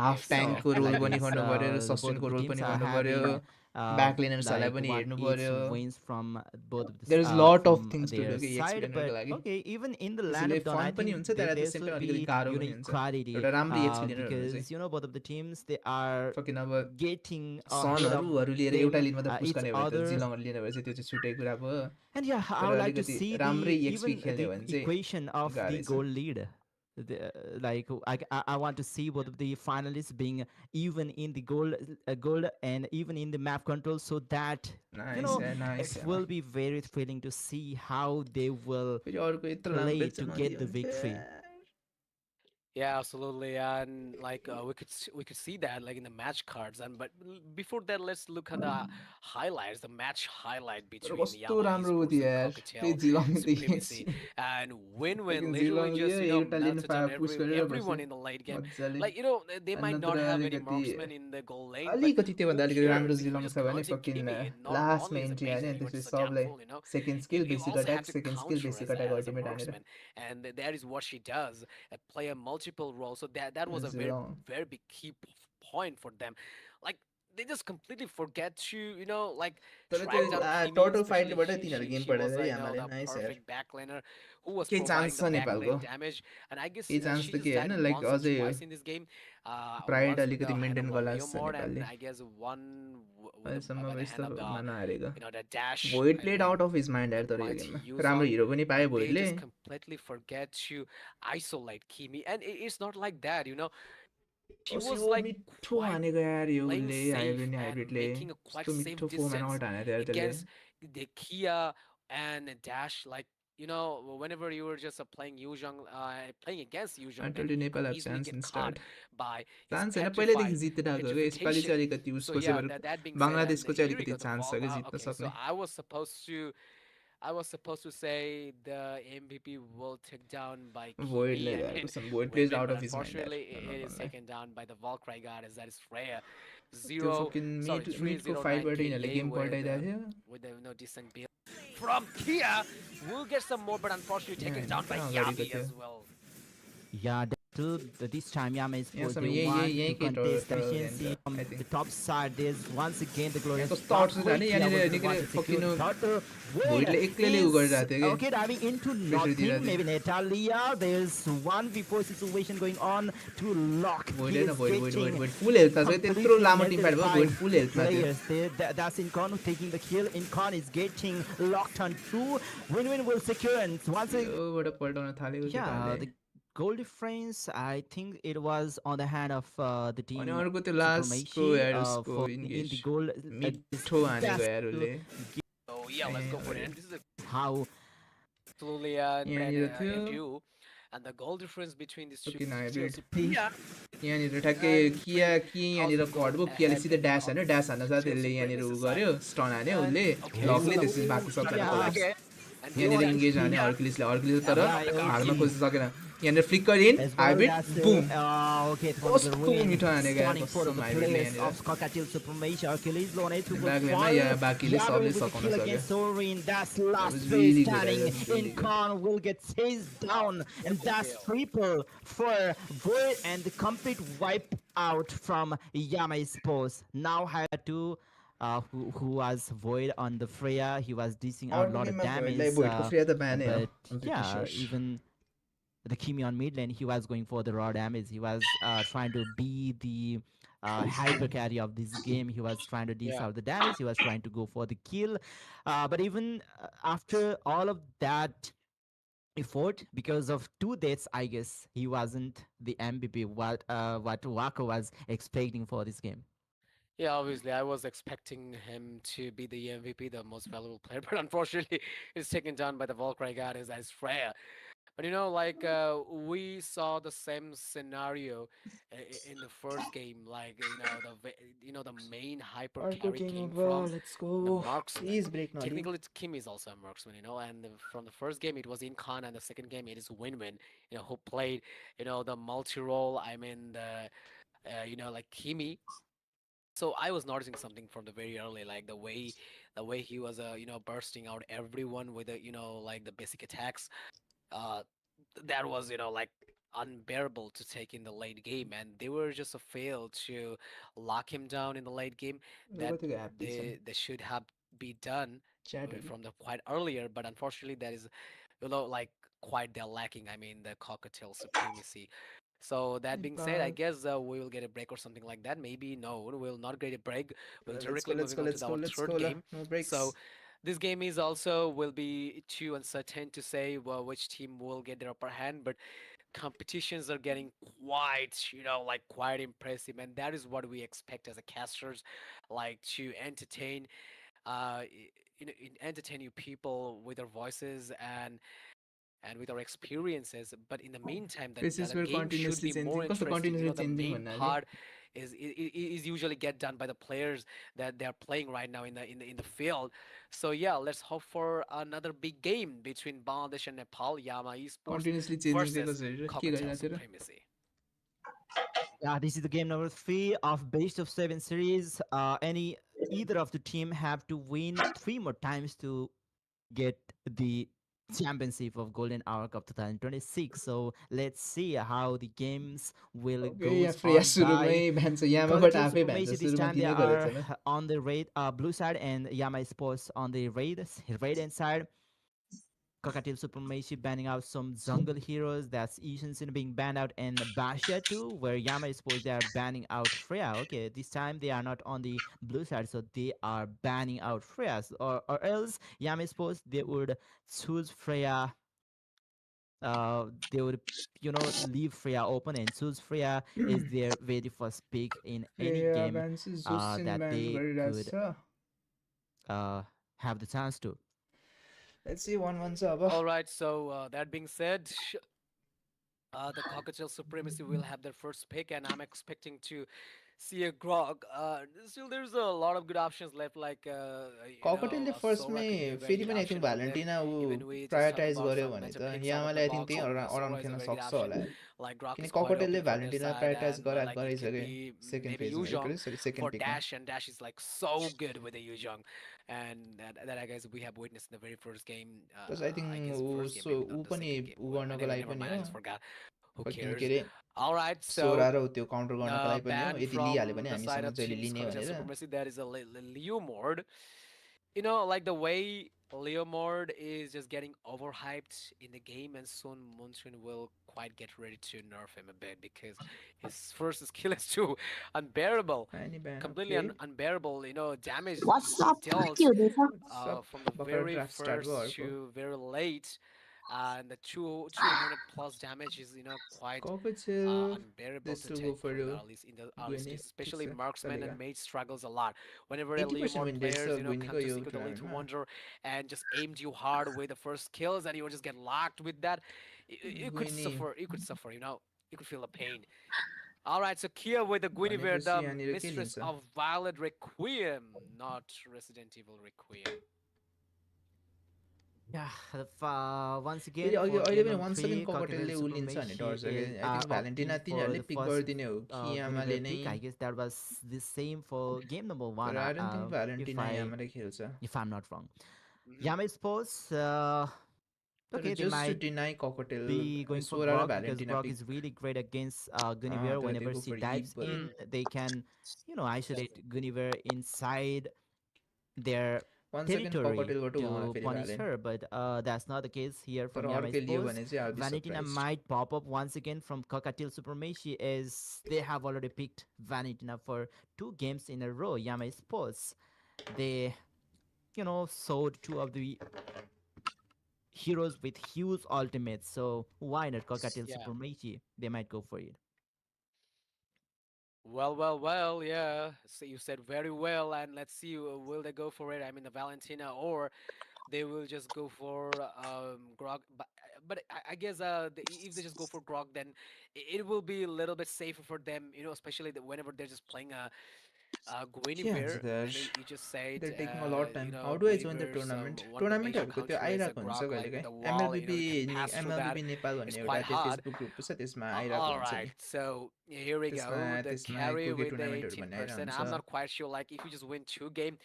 half yes, ट्याङ्कको रोल like पनि this, गर्नु पऱ्यो both of सस्टेनको the रोल teams पनि are गर्नु पऱ्यो having ब्याक लेनर्सहरूलाई like पनि one हेर्नु each पऱ्यो wins from both of there the is lot of from things to their do कि EXP side. लेनरको But लागि okay, even in the land त्यसैले of Dawn, I फन पनि think हुन्छ तर at the there same should time अलिकति be गाह्रो पनि unique हुन्छ quality एउटा राम्रो EXP लेनरहरू because चाहिँ both of the teams they are fucking अब getting ahead of सनहरू लिएर them, एउटा लिनमा त पुस each गर्ने भयो त other. जिलङहरू लिने भए चाहिँ त्यो चाहिँ छुट्टै कुरा भयो And yeah, I तर would like to अलिकति see राम्रै the EXP even खेल्ने the भने चाहिँ equation of the गाह्रै छ goal lead. Like I want to see both of the finalists being even in the gold and even in the map control, so that nice nice it will be very thrilling to see how they will फेरि अर्को यत्रो लामो play break to चाहिँ get the नदियो भने victory. चाहिँ Yeah, absolutely, and like we could see that like in the match cards, and but before that, let's look at the highlights, the match highlight तर between कस्तो Yama राम्रो हो Esports त्यो and यार त्यही Cocktail जिलङ Supremacy, and win-win, literally जिलङ just लियो एउटा लिन melted down पुस गरेर everyone बस्यो in the late game. मजाले Like they might not नत्र have any अलिकति marksmen in the goal lane, but अलिकति who त्योभन्दा अलिकति राम्रो cares if you're जिलङ just छ भने counting फकिन Kimi? Not लास्टमा only is इन्ट्री हान्यो amazing, अनि you were त्यसपछि just a damn सबलाई fool, second you, skill you basic also attack have to second skill counter basic as attack a ultimate हानेर marksman, and that is what she does. Play a multiple role, so that was a very जिलङ very big key point for them. Like they just completely forget to, like तर track down त्यो Kimi. Total Especially फाइटबाट तिनीहरू game she was पढाएर the यामाले nice यार perfect backlaner who was केही chance providing the छ नेपालको backlane damage. And I guess केही चान्स she त just के died होइन लाइक once or अझै twice in this game. Pride Once with अलिकति the hand of मेन्टेन गर्ला Leo जस्तो छ mode, and नेपालले I guess one अहिलेसम्म by the hand यस्तो of the नहारेको the dash. Void I played mean, out of his mind यार तर यो combined to गेममा use राम्रो on, हिरो पनि पायो but they भोइडले just completely forget to isolate Kimi. And it's not like that, she was yo like मिठो quite हानेको यार यो playing उसले safe hybrid and हाइब्रिडले making a quite यस्तो safe मिठो फोर म्यान distance आउट हाने थियो यार त्यसले against the Kia and Dash. Like, whenever you were just playing against Yuzhong, I then told you you could Nepal have easily chance get in caught start by his chance होइन पहिल्यैदेखि petrified जितिरहेको हो यसपालि चाहिँ petrification. अलिकति So उसको yeah, चाहिँ that being said, and बङ्गलादेशको चाहिँ here we अलिकति go. The chance ball. छ कि जित्न Okay, so सक्ने I was supposed to say the MVP will take down by Kimi. भोइडले I ल्याएको mean, छ Void win plays win, out but of his mind unfortunately यार it is नर्मललाई taken down by the Valkyrie goddess, that is Freya. त्यो Zero, fucking sorry, मिडको 309 फाइटबाट यिनीहरूले KDA game पल्टाइदिएको थियो with a decent build from Kia. We'll get some more, but unfortunately taken Yeah, down by कहाँ अगाडिको Yami थियो as well. Yeah, this time Yama is यहाँसम्म they यही want यही to केही contest total efficiency from I the think top side. There's once again the glorious कस्तो thoughts छ भने यहाँनिर निकै फकिनु भोइडले एक्लैले उ गरिरहेको थियो okay, diving into pressure nothing. दिइरहेको Maybe Natalia. There's 1v4 situation going on to lock. Void He होइन is void void void getting void full health छ त्यत्रो लामो टिम फाइट भयो भोइड फुल हेल्थमा थियो players there. That's Incon taking the kill. Incon is getting locked on two. Win-win will secure, and once again, योबाट पल्टाउन थालेको yeah, केटाहरूले the goal difference. I think it was on the hand of the team. अनि अर्को त्यो लास्टको Supremacy, यार उसको for in engage the goal. मिठो हानेको that's यार उसले So yeah, let's go for it. And this is how absolutely यहाँनिर थियो MU, and the goal difference between these two Fucking is hybrid. still superior. यहाँनिर ठ्याक्कै किया यहाँनिर कट भयो कियाले सिधै ड्यास हान्यो ड्यास हान्न साथ त्यसले यहाँनिर उ गर्यो स्टन हान्यो उसले लकले त्यसपछि बाँकी सक्दैन कोलाप्स यहाँनिर इन्गेज हान्यो हर्कुलिसले तर हार्न खोज्न सकेन यहाँनिर flicker in as well. Hybrid That's boom okay. It's कस्तो मिठो हानेको यार stunning for the कसम हाइब्रिडले players यहाँनिर of Cockatiel Supremacy. Achilles Lone to ब्याकल्यान्डमा या बाँकीले सबले सघाउन सक्यो against Sorin. That's last was phase really good. standing. That was really good. Incon will get chased down, and that's triple for Void and the complete wipe out from Yamai's post. Now had to. Who was Void on the Freya? He was dishing out a अर्को lot of गेममा damage. भोइडलाई भोइडको Freya त ब्यानै हो but yeah, even the Kimi on mid lane, he was going for the raw damage. He was trying to be the hyper carry of this game. He was trying to dish Yeah. out the damage. He was trying to go for the kill. But even after all of that effort, because of two deaths, I guess he wasn't the MVP. What Waka was expecting for this game. Yeah, obviously, I was expecting him to be the MVP, the most valuable player, but unfortunately, it's taken down by the Valkyrie goddess as Freya. But like we saw the same scenario in the first game, like the main hyper अर्को carry game came अब from let's the go marksman. Please break नलिनु Technically, Kim is also a marksman, and from the first game it was Incon, and the second game it is Win-Win, who played, the multi-role. I mean like Kimi. So I was noticing something from the very early, like the way he was bursting out everyone with like the basic attacks. Uh, that was like unbearable to take in the late game, and they were just a fail to lock him down in the late game that कतिको happy छ they should have be done च्याटहरू from the quite earlier, but unfortunately that is like quite they're lacking. I mean the cockatiel supremacy. So that being said, I guess we will get a break or something like that. Maybe no, we'll not get a break. We'll directly moving on to our third game. No breaks So this game is also will be too uncertain to say which team will get their upper hand, but competitions are getting quite like quite impressive, and that is what we expect as a casters, like to entertain entertain you people with their voices and with our experiences. But in the meantime, This the were game should continuously be more changing कस्तो interesting. continuously The changing main भन्नाले part is usually get done by the players that they're playing right now in the field. So yeah, let's hope for another big game between Bangladesh and Nepal, Yama Esports continuously changing चाहिँ versus कसरी के Cocktail गरिरहेको थियो र Supremacy. Yeah, this is the game number 3 of best of 7 series. Either of the team have to win 3 more times to get the championship of Golden Hour Cup 2026. So let's see how the games will okay यहाँ goes Freya on सुरुमै by. भ्यान्छ यामाबाट Cockatiel आफै भ्यान्छ Supremacy this सुरुमा time they दिनै परेको are छैन on the blue side and Yama Sports on the red hand side. Cockatiel Supremacy banning out some jungle heroes. That's Ishin Sin being banned out, and Basha too, where Yama Sports they are banning out Freya. Okay, this time they are not on the blue side, so they are banning out Freya. Or else Yama Sports they would choose Freya. They would leave Freya open and choose Freya is their very first pick in any Freya game भ्यान्छ जोसिन that ब्यान they गरिरहेछ could have the chance to. Let's see 1-1 छ अब All right, so that being said, the Cockatiel Supremacy will have their first pick, and I'm expecting to see a Grog. Still, there's a lot of good options left, like ककटेलले a फर्स्टमै Sora could be a very फेरि good पनि I think option for them. Valentina ऊ Even we just talk prioritise about गर्यो some भने matchup त picks out of the यामाले I think box. त्यही Sora around is a खेल्न very good सक्छ option. होला Like Grok किन is quite ककटेलले OP for their Valentina side, prioritise and like it could गरिसक्यो be सेकेन्ड maybe फेजमा Yuzhong sorry for second पिकमा Dash, and Dash is like so good with the Yuzhong, and that I guess we have witnessed in the very first game. Plus I I think guess ऊ first game, सो maybe ऊ not the पनि second game. ऊ Well, गर्नको लागि never पनि mind, I हो just forgot. Who के cares? अरे All right, so सोरा र त्यो काउन्टर गर्नको लागि पनि हो ban यदि लिइहाल्यो from भने the side हामीसँग of जहिले Team लिने Cocktail भनेर Supremacy, that is a Leo Mord. You know, like the way Leo Mord is just getting overhyped in the game, and soon Munchun will quite get ready to nerf him a bit because his first skill is too unbearable, अनि बिहान completely okay unbearable. You know, damage What's he up? के deals हुँदैछ? सब from the भर्खर very draft start भयो first अर्को to very late, and the 200 plus damage is quite गएको छु unbearable this to to go take for from you the early in the early गुइनी stages, ठिक especially छ marksman चलेगा and mage struggles a lot. Whenever a 80% Leomord win rate players छ गुइनीको come to yo seek the lead to टुर्नामेन्टमा wonder and just aimed you hard with the first kills, and you will just get locked with that. You could गुइनी suffer. You could suffer. You could feel the pain. All right, so Kia with the Guinevere, भनेपछि the यहाँनिर के mistress लिन्छ of Violet Requiem, not Resident Evil Requiem. Yeah, once फेरि again अघि for अहिले game पनि number 1 three, second Cockatiel ककटेलले ऊ लिन्छ भन्ने Supremacy डर छ is I think Valentina opting for तिनीहरूले the पिक first गरिदिने हो कि Guinevere आमाले नै pick. I guess that was the same for game number तर one. I don't think If Valentina I यामाले खेल्छ if I'm not wrong, Mhm. Yama Sports. तर Okay, they just to might deny Cocktail be going for Sora र Grok because Valentina Grok pick is really great against Guinevere. तर त्यो Whenever go she for Eve dives भयो in, they can, isolate Guinevere inside their 1 second territory ककटेलबाट हो होला to फेरि punish भ्यालेन her. But that's not the case here तर from Yama अर्कै लियो Sports. भने चाहिँ all be Valentina surprise might pop up once again from Cockatiel Supremacy as they have already picked Valentina for 2 games in a row. Yama Sports, they, sold 2 of the heroes with huge ultimates. So why not Cockatiel Yeah. Supremacy? They might go for it. Well, yeah. So you said very well, and let's see, will they go for it? I mean, the Valentina, or they will just go for Grog. But I guess if they just go for Grog, then it will be a little bit safer for them, especially whenever they're just playing a के भन्छ Guinevere. त And you just said, they're taking a lot of time. How do I join the Guinevere's tournament? one of the major टुर्नामेन्टहरूको त्यो counter is a आइरहेको हुन्छ Grog, like with कहिलेकाहीँ the wall, you can pass through that. एमएलबिबी Nepal भन्ने It's एउटा quite त्यो hard. Facebook group छ त्यसमा आइरहेको All हुन्छ right, नि so here we त्यसमा go. The त्यसमा carry कुकी with the टुर्नामेन्टहरू भन्ने 18%. आइरहन्छ I'm not quite sure. Like, if you just win 2 game,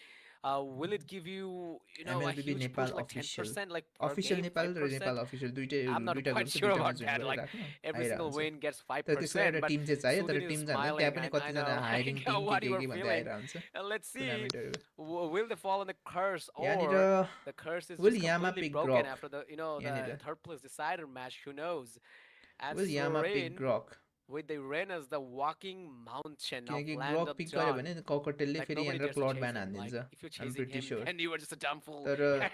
will it give you, a MLBB huge Nepal push, like official 10%, like per official game, Nepal र 5%? Nepal official दुइटै I'm not दुइटा quite group छ sure दुइटामा about join that. Like, गरिराख्नु every single आइरहन्छ win gets तर त्यसको एउटा 5%, but टिम चाहिँ चाहियो तर Sudin is टिम जाँदा त्यहाँ smiling. पनि I कतिजना know, hiring like, team what you were के भन्दै feeling. आइरहन्छ And let's see, टुर्नामेन्टहरू will they fall on the curse, यहाँनिर or the curse is will just Yama completely pick broken Grock after the यहाँनिर third place decider match? Who knows? And will Yama pick Sorin Grock with the Renas, the walking mountain of किनकि land Grock of pick गर्यो भने John. ककटेलले Like, फेरि nobody यहाँनिर dares to क्लड chase ब्यान him. Like, हानिदिन्छ if you're आइम chasing pretty him, sure then you were just a dumb fool. तर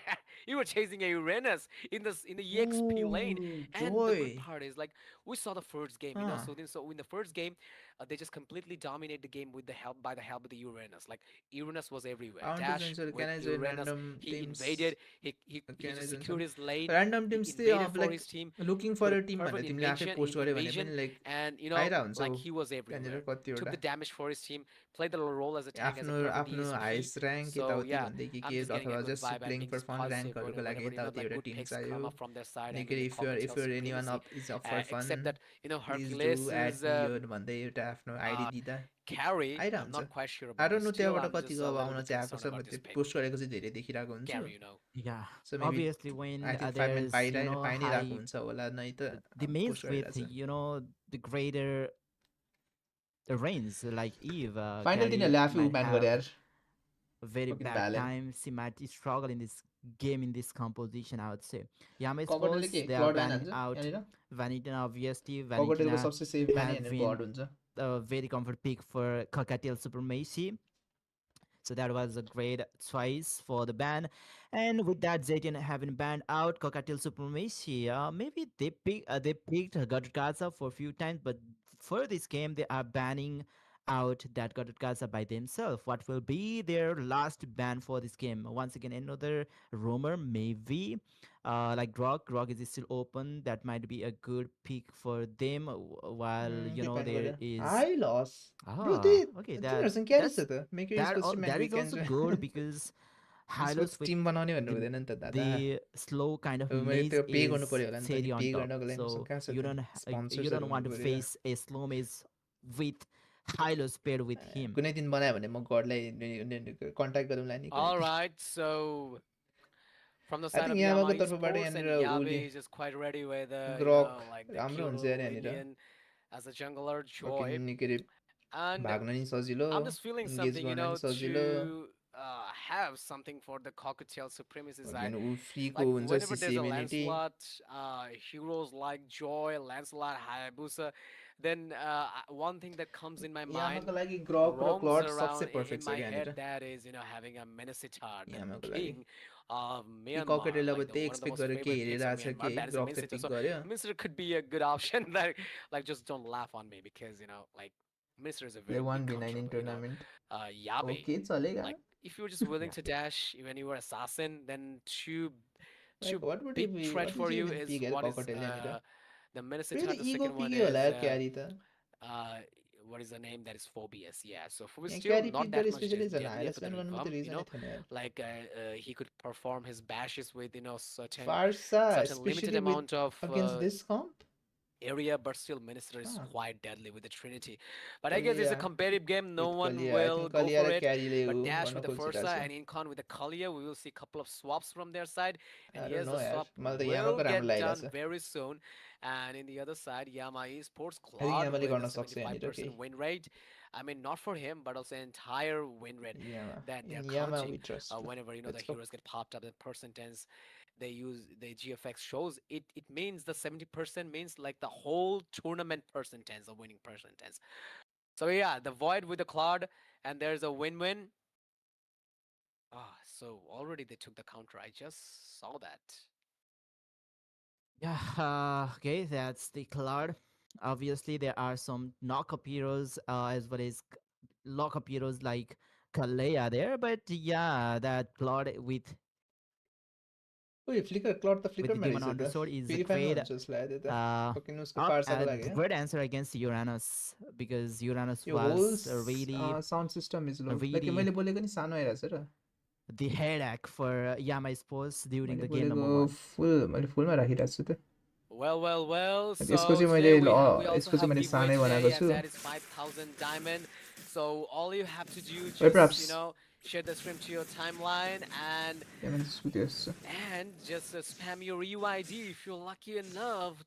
You were chasing a Uranus in the EXP lane. And the Joy good part is, like, we saw the first game, अँ so in the first game, they just completely dominate the game with the help of the Uranus. Like, Uranus was everywhere. I want to join Dash sir with can I join Uranus, random he teams invaded. He can I just join secured sir his lane. Random He teams चाहिँ invaded अब for like his team. Looking Put for a a team भनेर perfect तिमीले आफै invasion, post गर्यो भने invasion, पनि like and आइरहन्छ like, he was त्यहाँनिर everywhere. Took कतिवटा the damage for his team, played the role as a tank, as a आफ्नो perfect आफ्नो DSP. हाइस्ट ऱ्याङ्क So यताउति yeah, भन्दै कि I'm के just getting a अथवा good just vibe, and playing things for fun positive ऱ्याङ्कहरूको लागि whenever यताउति like एउटा good टिम picks चाहियो come up from their side. I mean, निकै the if Cocktail anyone Supremacy. Up is up for fun Except that please do Hercules add is me भन्दै एउटा आफ्नो ID uh, दिँदा carry. I'm आइरहन्छ not quite sure I about it. Don't know Still, त्यहाँबाट I'm just कतिको a अब little आउन bit चाहिँ आएको concerned छ about मैले this त्यो pick. पोस्ट गरेको चाहिँ धेरै देखिरहेको हुन्छु Carry, Yeah, so maybe obviously when I think 5 म्यान there's पाइ नै रहेको high हुन्छ होला नै त the mains पोस्ट with गरिरहेछ the greater range like Eve final carry तिनीहरूले आफै might ब्यान have गरे यार a very fucking bad भ्यालेन time. She might struggle in this game in this composition. I would say. Yama ककटेलले Sports के they are क्लड ब्यान banning हान्छ out यहाँनिर Vanitina obviously. ककटेलको Vanitina सबसे सेफ ब्यान have यहाँनिर been गड हुन्छ a very comfort pick for Cockatiel Supremacy. So that was a great choice for the ban. And with that, Zaytian having banned out Cockatiel Supremacy, maybe they picked Gutted Gaza for a few times, but for this game they are banning out that Gutted Gaza by themselves. What will be their last ban for this game? Once again, another rumor, maybe like Grog is still open. That might be a good pick for them. While के ब्यान there गर्यो is hi लस bro ah okay तिनीहरूसँग carry that's छ त make your is ghost that man is also weekend good because Hylos sports with team बनाउने भन्नु the हुँदैन नि त दादा the slow kind of अब मैले maze त्यो पे गर्नु is पऱ्यो होला नि त cherry नि on पे top. गर्नको लागि मसँग So कहाँ छ you त you स्पोन्सर्सहरू don't हुनु want to पऱ्यो face a slow maze with Hylos paired with him. कुनै दिन बनायो भने म गडलाई कन्ट्याक्ट गरौँला नि कुनै All दिन right, so from the I side think of यामाको Yama तर्फबाट Esports and यहाँनिर Yabe उसले is just quite ready with ग्रक like the राम्रो हुन्छ Kyoto अरे यहाँनिर Indian as a jungler Joy, fucking के अरे and भाग्न नि सजिलो I'm just feeling engage something, गर्न नि सजिलो to have something for the cocktail supremacy side. ऊ फ्रीको Like हुन्छ whenever there's a सिसिबिलिटी Lancelot, heroes like Joy, Lancelot, Hayabusa, then one thing that comes in my mind यामाको लागि ग्रक र roams क्लड around सबसे in perfect छ my क्या head, यहाँनिर that is having a Menasitar, the यामाको लागि king of कि Myanmar, ककेटले अब like त्यही one of the expect most गरेर के favorite kings of हेरिरहेछ Myanmar. कि That is a ग्रक त Minster. पिक So गर्यो Minster could be a good option. Like just don't laugh on me because like Minster is a play very big 1v9 counter, in but tournament Yabe, okay चलेगा like if you're just willing to dash when you were assassin, then two like what would big be threat what for is you even is pick यार one is ककेटले यहाँनिर the फेरि Minnesota. त The ego second one पिक्यो होला is यार क्यारी त uh, what is the name? That is Phobius. Yeah, so Phobius यहाँ still क्यारी not पिक that गरे much स्पेसली झन् deadly हाइलाइट्स after the ब्यान गर्नु revamp. त रिजनै थिएन यार Like he could perform his bashes with certain फार्सा certain limited specially with amount of against this comp area, but still Minister is Ah. quite deadly with the Trinity. But I guess it's a Kalia competitive game. No with one Kalia. I will think go Kalia for र it. क्यारीले But ऊ Dash गर्न with the Fursa खोजिरहेछ and Incon with the Kalia, we will see a couple of swaps from their side. And I don't yes, know the यार swap मलाई त will यामाको राम्रो get done लागिरहेछ very soon. And in the other side, Yama Esports I think Claude यामाले with a गर्न सक्छ यहाँनिर 75% win rate. I mean, not for him, but also entire win rate Yama that they're in Yama counting we trust whenever the let's go heroes get popped up. The percentage they use, the GFX shows it means the 70% means like the whole tournament percentage, the winning percentage. So yeah, the void with the cloud, and there's a win-win. So already they took the counter. I just saw that. Yeah, okay, that's the cloud. Obviously, there are some knock-up heroes as well as lock-up heroes like Kalea there, but yeah, that cloud ओइ flicker Claude त with the फ्लिकरमा demon रहेछ on the त sword is a फेरि final great हुन्छ जस्तो लाग्यो त्यो त फकिन उसको up फार्साको at लागि the great answer against Uranus because Uranus यो whole was really sound system is low like really मैले बोलेको नि सानो आइरहेछ र the headache for Yama Sports during मैले the game number बोलेको 1. मैले फुलमा राखिरहेको छु त Well. यसको So चाहिँ मैले today we also यसको चाहिँ have मैले giveaway सानै बनाएको today, छु and that is 5,000 diamond. So all you have to do Or perhaps- just share the stream to your timeline and यहाँ मैले सुतेछु just spam your UID if you're lucky enough.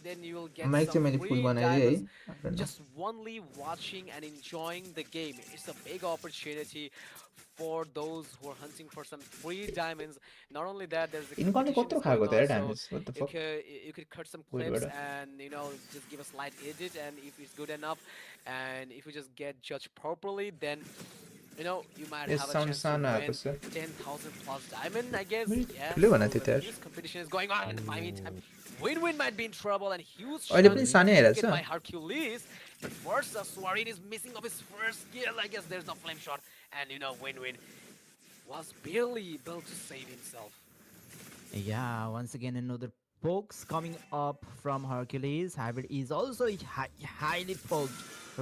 Then you will get mic चाहिँ some मैले free full बनाइदिएँ है diamonds. I don't know. Just only watching and enjoying the game. It's a big opportunity for those who are hunting for some free diamonds. Not only that, there's the इन्कनले competition कत्रो is खाएको going त यार on, so damage what the fuck you could cut some Wait, clips wait. and just give a slight edit, and if it's good enough, and if you just get judged properly, then you might Yes, have a sound chance to सानो आएको win छ 10,000 plus diamond, I guess. Very Yeah, ठुलै so भनेको थियो त यार this competition is going on, and by meantime, Win-Win might be in trouble, and huge अहिले पनि chance सानै to आइरहेछ get by Hercules. But first, Swarin is missing of his first skill. I guess there's no flame shot, and Win-Win was barely able to save himself. Yeah, once again another pokes coming up from Hercules. Hybrid is also highly poked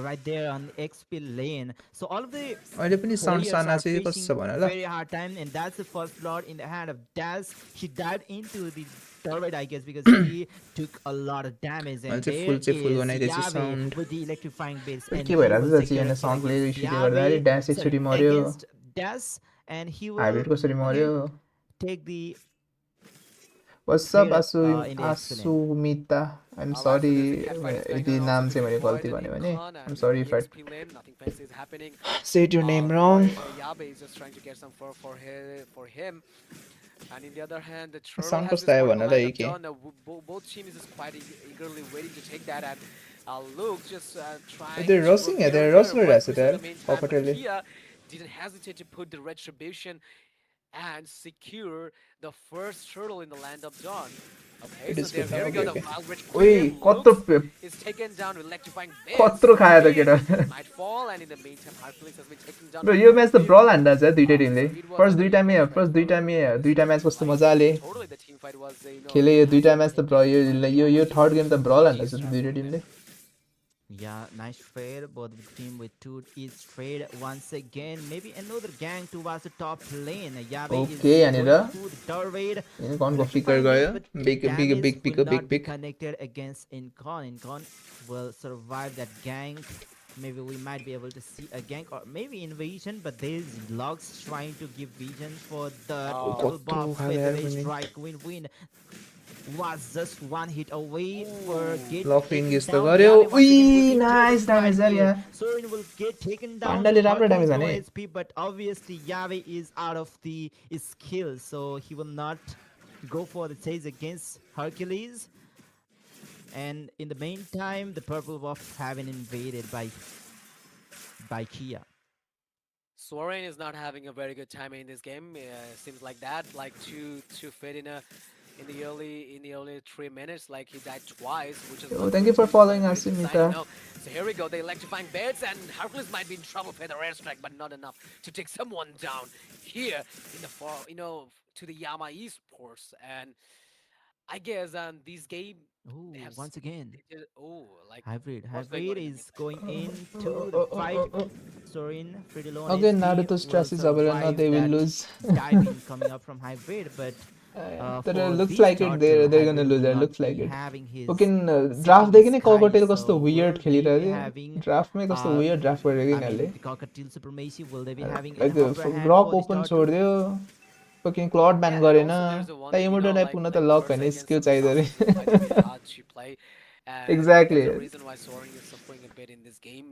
right there on the XP lane. So all of the अहिले पनि sound players Sana are चाहिँ कस्तो facing छ भन ल very hard time, and that's the first blood in the hand of Daz. She dived into the turret, I guess, because she took a lot of damage. मैले And चाहिँ there full is बनाइदिएछु Yave sound with the electrifying bits, के and he भइरहेको will छ चाहिँ secure यहाँ a kill साउन्डले against रिसिटी गर्दाखेरि Yave, dash sorry, एकचोटि मर्यो against Daz, and he will hybrid कसरी मर्यो again take the What's up, head in the excellent. Asumita? I'm Alright, so sorry there's a catfight going यदि on नाम also चाहिँ मैले between गल्ती Void भन्यो and भने Incon, I'm and sorry the if I XP lane, nothing fancy is happening. said your name wrong. Yabe is just trying to get some fur for him. And in the other hand, the turtle Sound has कस्तो this आयो point भन of ल land AK of John. Both teams is quite eagerly waiting to take that, and Luke just trying They're to rushing it, they're prepare rushing what it in the यार meantime, but पकटेले Kia didn't hesitate to put the retribution and secure the first turtle in the land of John. Okay, It so is good there now, we go. okay, The okay. Wild Rich ओइ Queen कत्रो Lux is taken down with electrifying bits. कत्रो खायो त केटा Might fall, and in the meantime, Hercules has been taken down. Bro with yo match त bits. ब्रल हान्दा छ दुईटै So टिमले it was first an दुईटामै equal threat first for दुईटा this match team. कस्तो Like, मजाले totally the team fight was, खेले यो दुईटा match त dominated by yo Yama's third game त ब्रल हान्दा छ G-Star दुईटै from टिमले them. Yeah, nice trade. Both the team with two each trade once again. Maybe another gang towards the top lane. Yave is okay यहाँनिर going through the turret. इन्कनको फिकर Electrifying गयो it, but big big damage big pick will not big be pick connected against Incon. Incon will survive that gank. Maybe we might be able to see a gank or maybe invasion, but there's Lux trying to give vision for the double कत्रो buff खायो यार feather मैले strike win was just one hit away for get luck taken engage त down. गर्यो Yave once again will उइ get nice terrified damage यार here. यहाँ Sorin will get taken down. पाण्डाले राम्रो ड्यामेज Hercules हाने no SP, but obviously Yave is out of the skill, so he will not go for the chase against Hercules. And in the meantime, the purple buff have been invaded by Kia. Soren is not having a very good time in this game. Seems like that, like too fit in the early 3 minutes. Like he died twice, which is. Yo, thank you for following pretty us, exciting, Simita. no? So here we go. The electrifying beds, and Hercules might be in trouble for the airstrike, but not enough to take someone down here in the far, to the Yama Esports. And I guess this game. Ooh, they have once again. like Hybrid what's going on in the is going into the fight. Sorin, pretty low on Again, HP, Naruto's will stress is over and now survive they will that lose. diving coming up from Hybrid, but तर for looks this like it turtle, they're gonna Hybrid lose will it not looks like be it having his fucking draft second देखि नै sky, cocktail कस्तो so weird will खेलिरहेको they be थियो having, ड्राफ्टमै कस्तो weird draft गरेको I यिनीहरूले mean, the cockatiel supremacy, will they be having an like upper hand ग्रक for this open turtle? छोडिदियो fucking क्लड ब्यान Yeah, and गरेन also there's a one त्यही thing, immortal like पुग्न त luck Versa होइन against skill some चाहिँदो South रे Seas might be very hard to play. And Exactly. there's a reason why Soaring is suffering a bit in this game.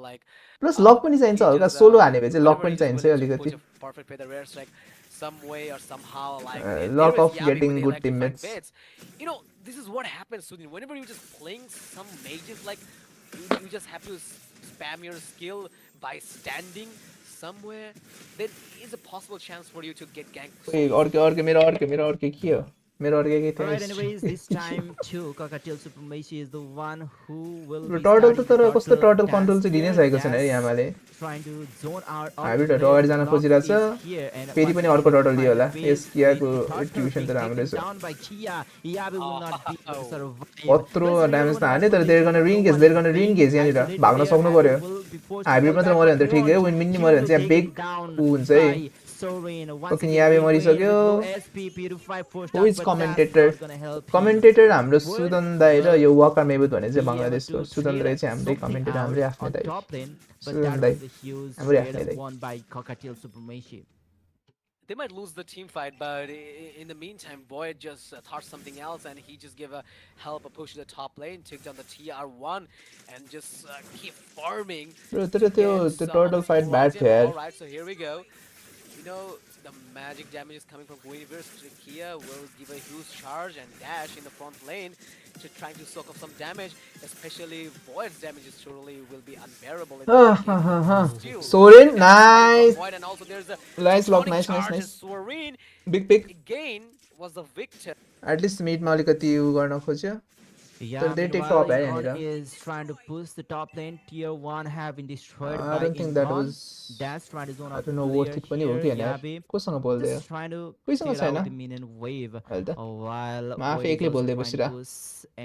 Like plus luck पनि चाहिन्छ he हल्का just, solo हाने भए चाहिँ luck whenever पनि he's चाहिन्छ willing to अलिकति put a perfect feather air strike some way or somehow, like luck there is of Yabi getting with the good electrifying teammates. bits. This is what happens, Sudin. Whenever you're just playing some mages, like you just have to spam your skill by standing somewhere. There is a possible chance for you to get ganked. so ओइ easily. अर्के मेरो अर्के के हो मेरो अर्के के थियो Alright, anyways, this time too, Cockatiel Supremacy is the one who will be turtle त starting तर the कस्तो टर्टल dance कन्ट्रोल चाहिँ दिनै here. सकेको छैन है That's यामाले trying to zone out all हामी the त अगाडि players. जान Lux खोजिरहेछ is here, and फेरि once पनि again अर्को he will टर्टल दियो find होला the yes base कियाको with the turtle distribution त being राम्रो taken छ down by Kia. Yabe will not be able to survive. कत्रो Plus, ड्यामेज त everyone हाने was तर there gun ring gauge positioned, there no gun one ring is gauge being यहाँनिर isolated भाग्न there. सक्नु Hybrid पर्यो will be forced to hybrid fall मात्र back मऱ्यो up भने त ठिकै हो front. विन विन नि He मऱ्यो will भने चाहिँ be बिग taken down ऊ हुन्छ है by Sorin. Once fucking again, याबे Queen मरिसक्यो with low SP, purify force who is down, but that's commentator not gonna help him. Commentator हाम्रो Would Sudan दाइ र यो वाका मेबुत भने चाहिँ be able बङ्गलादेशको to Sudan trade दाइ चाहिँ हाम्रै something commentator out हाम्रै आफ्नै on Dai top lane, but Sudan that Dai was a huge हाम्रै trade आफ्नै दाइ won by Cockatiel Supremacy. They might lose the team fight, but in the meantime, Void just thought something else, and he just gave a help, a push to the top lane, took down the TR1, and just keep farming. Bro तर त्यो त्यो turtle fight bad थियो यार Alright, so here we go. The magic damage is coming from Guinevere. Kia will give a huge charge and dash in the front lane to trying to soak up some damage, especially Void's damage is surely will be unbearable. Still, Sorin nice Void, and also there's a nice lock sonic nice nice charge, nice and Sorin big pick again was the victor. At least मिडमा अलिकति उ गर्न खोज्यो Yeah, they take meanwhile, top, eh, Incon Yanira. is trying to push the top lane. Tier 1 have been destroyed I by don't think that Incon. was, Dash trying to zone I out don't know, worth player it पनि हो here. कि होइन यार Yabe कोसँग बोल्दै हो just trying to कोहीसँग clear छैन out the minion wave अहिले त while म आफै Void is एक्लै also बोल्दै trying to बसिरह push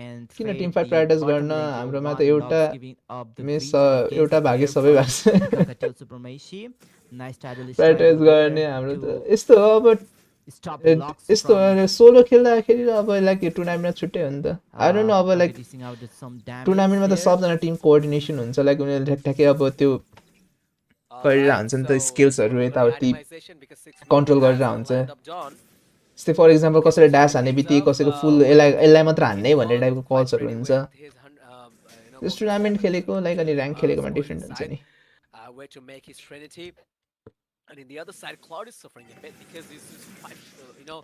and किन trade टिमफाइट the प्राक्टिस bottom गर्न lane to हाम्रोमा त 1 एउटा Logs giving up the miss breach against एउटा the भाग्य player सबै from भएको छ Cockatiel Supremacy. Nice title is practice गर्ने there हाम्रो to त यस्तो हो अब stop Logs यस्तो from सोलो खेल्दाखेरि अब लाइक टुर्नामेन्टमा छुट्टै हो नि त आई डोन्ट नो अब okay, like dishing out some damage टुर्नामेन्टमा त there. सबजना टिम कोअर्डिनेसन हुन्छ लाइक उनीहरूले ठ्याक्ठ्याक्कै अब त्यो गरेर Alright, हुन्छ नि त so let's स्किल्सहरू go for यताउति randomization because 6 कन्ट्रोल minutes गरेर has हुन्छ lined up John. जस्तै फर इक्जाम्पल Okay, कसैले so ड्यास starting हान्ने things बित्तिकै up कसैको फुल with यसलाई the यसलाई mid मात्र हान्ने भन्ने Incon टाइपको fighting कल्सहरू really हुन्छ well with his त्यस gold टुर्नामेन्ट 7 खेलेको लाइक अनि ऱ्याङ्क खेलेकोमा scores डिफ्रेन्ट हुन्छ inside. नि Way to make his Trinity. And in the other side, Cloud is suffering a bit because he's quite, a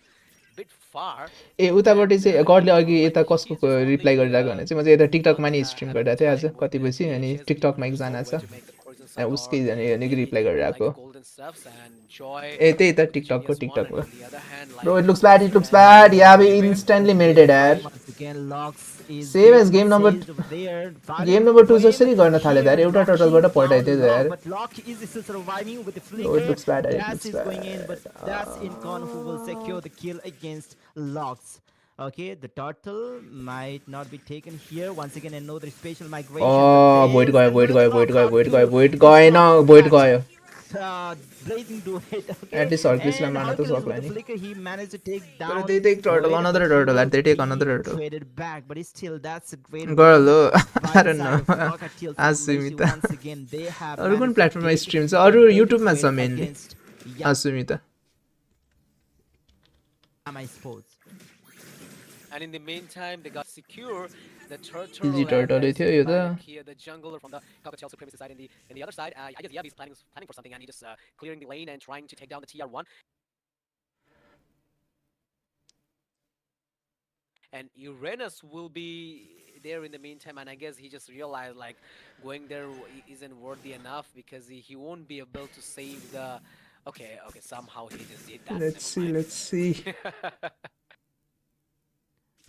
bit far. ए उतापट्टि And, चाहिँ गडले अघि like, यता he's कसको just only, रिप्लाई गरिरहेको भने चाहिँ म चाहिँ यता टिकटकमा नि स्ट्रिम having गरिरहेको थिएँ आज time with कति the बजी अनि PHs, टिकटकमा looking एकजना for छ way to make the poison side or उसकै निकै maybe रिप्लाई taking गरिरहेको like golden stuffs and Joy ए त्यही त with the टिकटकको genius one, and टिकटकको on the other hand, bro like it looks bad Sir and या बे Anyway. इन्स्टेन्टली मेल्टेड यार Once again, Logs is same as getting game number chased over there. Game Violent number 2 flame जसरी गर्न थाल्यो यार here, एउटा knocking टोटलबाट down पल्टाइदियो त Log, यार but Log is still surviving with the Oh, it flicker. looks bad, it Dash looks is going in, bad. but that's Incon who will secure the kill against Logs. Okay, the turtle might not be taken here. Once again, another special migration. Oh, but void there's गयो void another गयो void clock गयो out void to गयो void गएन stop void that, गयो blazing duet. Okay, at least हर्कुलिसलाई and मार्न त Hercules सक्ला with the नि flicker, he managed to take तर down त्यही त एक turtle Void, another but he turtle will they take be another turtle traded back. But still, that's a great girl win हो by I the don't side of know Cockatiel आसुमी Supremacy. त Once again, they have अरु कुन managed to प्लेटफर्ममा take stream छ the अरु big युट्युबमा छ win mainly against Yam, आसुमी त I suppose. And in the meantime, they got secure the easy turtle and टर्टलै थियो यो त Lilac here, the jungler from the Cockatiel Supremacy side. In the other side, I guess Yabi is planning for something, and he just clearing the lane and trying to take down the TR1. And Uranus will be there in the meantime, and I guess he just realized like going there isn't worthy enough because he won't be able to save the. Okay, somehow he just did that. let's see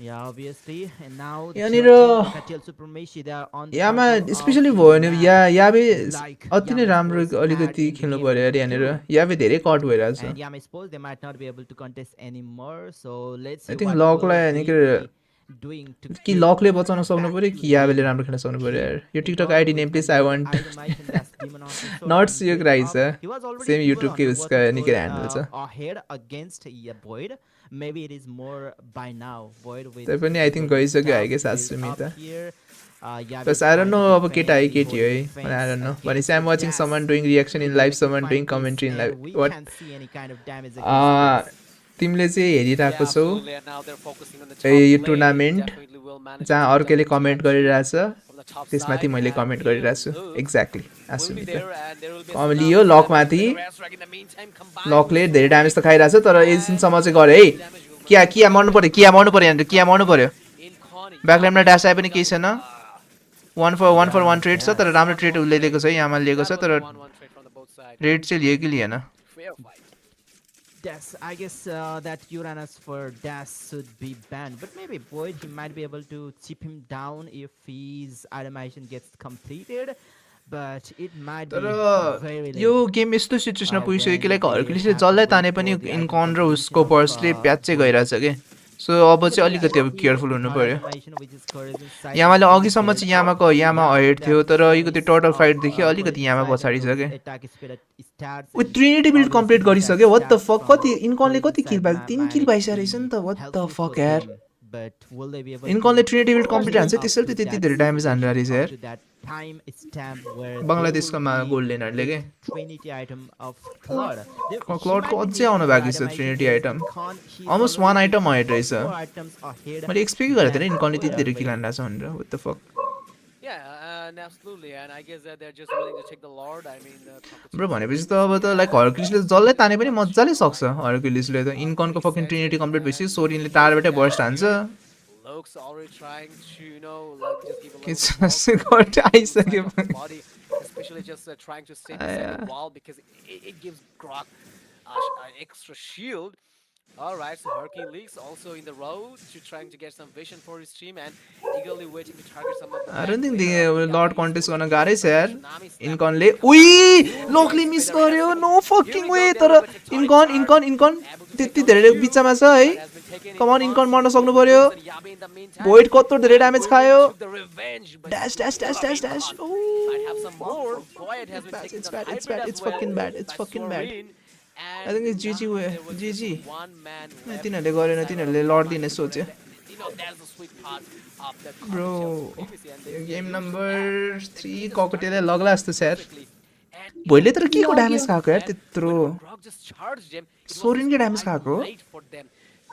Yeah, obviously. And now the यहाँनिर Cockatiel Supremacy, they are on the Yama control specially of भयो the भने map. Yabe Like अति नै Yam राम्रो Sports had अलिकति in the खेल्नु game पर्यो number अरे यहाँनिर 2. याबे धेरै कट भइरहेको छ And Yam Sports, they might not be able to contest anymore. So let's see I think what will लकलाई they निकै be doing to कि get लकले बचाउन सक्नु back पर्यो to कि the याबेले game. राम्रो खेल्न सक्नु पर्यो Here, यार यो TikTok Incon ID with name please I another want itemization, that's Demon Hunter sword not being Suyog picked Rai up. छ He was already सेम 12 युट्युबकै on उसका worth निकै good, ह्यान्डल छ ahead against Void. Maybe it is more by now. Void with तै पनि I think golden गइसक्यो I staff guess is आसुमी up त here. Yabe बस is I don't trying know to अब केटा है defend the केटी हो है holding मलाई I fence don't know against भनेपछि I'm the watching Dash. Someone doing reaction in He will live make the someone doing final piece, commentary in and live we what can't see any kind of damage against this. तिमीले चाहिँ Yeah, हेरिरहेको छौ absolutely. And now they're focusing on the top yo lane. Tournament Definitely will manage to जहाँ take अर्कैले down the comment TR2 गरिरहेछ from the top त्यसमाथि side, मैले and comment here गरिरहेको छु Luke एक्ज्याक्टली will be आसुमी त there, and there will be a अब snub Leo slam लकमाथि into the Raz Rag in the meantime, combined लकले with धेरै damage त Suyog, खाइरहेछ तर and एकछिनसम्म चाहिँ does गरे है some damage. Will किया manage to किया take मर्नु down पर्यो किया मर्नु पर्यो यहाँनिर किया मर्नु पर्यो Incon, ब्याकलाइनमा Yabe ड्यास आए पनि taking केही छैन down, वान फर वान ट्रेड छ तर राम्रो ट्रेड उसले लिएको छ है यामा लिएको that छ was तर a 1-1 trade from the both sides. Red चाहिँ लियो कि lien Fair fight. Yes, I guess that Uranus for Dash should be banned, but maybe Void, he might be able to chip him down if his itemization gets completed, but it might be तर very यो late. Game यस्तो सिचुएसनमा पुगिसक्यो कि when like they हर्कुलिसले have to जसलाई wait ताने for पनि the इन्कन item raw completion उसको of, पर्सले patch चाहिँ Void. गइरहेछ कि सो अब चाहिँ अलिकति अब केयरफुल हुनु पर्यो यामाले अघिसम्म चाहिँ यामा अहेड थियो तर यो त्यो टर्टल फाइटदेखि अलिकति यामा पछाडि छ क्या ऊ ट्रिनिटी बिल्ड कम्प्लिट गरिसक्यो वाट द फक कति इन्कनले कति किल पायो 3 किल पाइसकेको रहेछ नि त वाट द फक यार इन्कनले ट्रिनिटी बिल्ड कम्प्लिट हान्छ त्यसैले त त्यति धेरै ड्यामेज हान्दा रहेछ यार बङ्गलादेशकोमा गोल्ड लेनरले के क्लाउडको अझै आउनु बाँकी छ Trinity item almost 1 item ahead रहेछ मैले एक्सपेक्ट गरेको थिएन इन्कनले त्यति धेरै किल हान्दा छ भनेर what the fuck Yeah, and absolutely, and I guess that they're just willing to take the Lord. I mean, bro भनेपछि त अब त लाइक हर्कुलिसले जसलाई ताने पनि मजाले सक्छ हर्कुलिसले त इन्कनको फकिङ ट्रिनिटी कम्प्लिट भएपछि सोरिनले टारबाटै बर्स्ट हान्छ Luke's already trying to, like just give a It's little just bit got more आइसक्यो inside of his body, especially just trying to stay beside the wall because it gives Grok an extra shield. All right, so Hercules also in the road to trying to get some vision for his team and eagerly waiting to target some of the I bad don't think player of the the Lord Yama contest esports गर्न team. गाह्रै छ यार Tsunami Snap इन्कनले will come उई out. Ooh, लोकले Phoenix miss Feather गर्यो Rising. No Here fucking we way go, there तर will be tectonic Incon charge. Incon Incon Able to take त्यति down धेरै Suyog, बिचमा छ है but has been taken in common इन्कन fast. मर्न सक्नु Will पर्यो lose and Yabe in the meantime. Void कत्रो धेरै And ड्यामेज Winwin खायो took the revenge, but Dash Dash still Dash a Dash main Dash con. Oh Might have some more. Void has been taking it's down bad it's Hybrid bad as it's well fucking bad it's by fucking bad Sorin. I think it's And GG now way there was just GG one man left तिनीहरूले गरेन inside तिनीहरूले of लड Yama दिने Esports. सोच्यो You know, that's the sweet part of the Bro, Cocktail Supremacy, and they yo see a game huge number gap. 3 They just ककटेलले started लग्ला जस्तो छ यार perfectly. And भोइडले तर के को लग्यो। ड्यामेज खाएको यार and त्यत्रो when Grog just charged him, it was सोरिनकै just damage quite खाएको late for them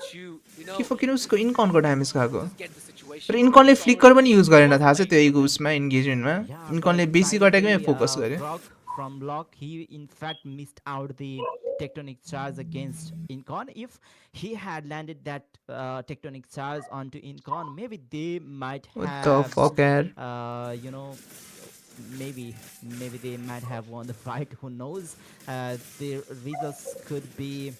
to, you कि know, फकिन उसको इन्कनको ड्यामेज खाएको just get the तर situation. इन्कनले It's फ्लिकर already पनि युज गरेन थाहा छ late त्यो for them. उसमा इन्गेजमेन्टमा Yeah, इन्कनले but बेसी गटेकै finally, फोकस गर्यो Grog from Block, he in fact missed out the tectonic charge against Incon. If he had landed that tectonic charge onto Incon, maybe they might What the have, fuck यार you know, maybe they might have won the fight. Who knows? The results could be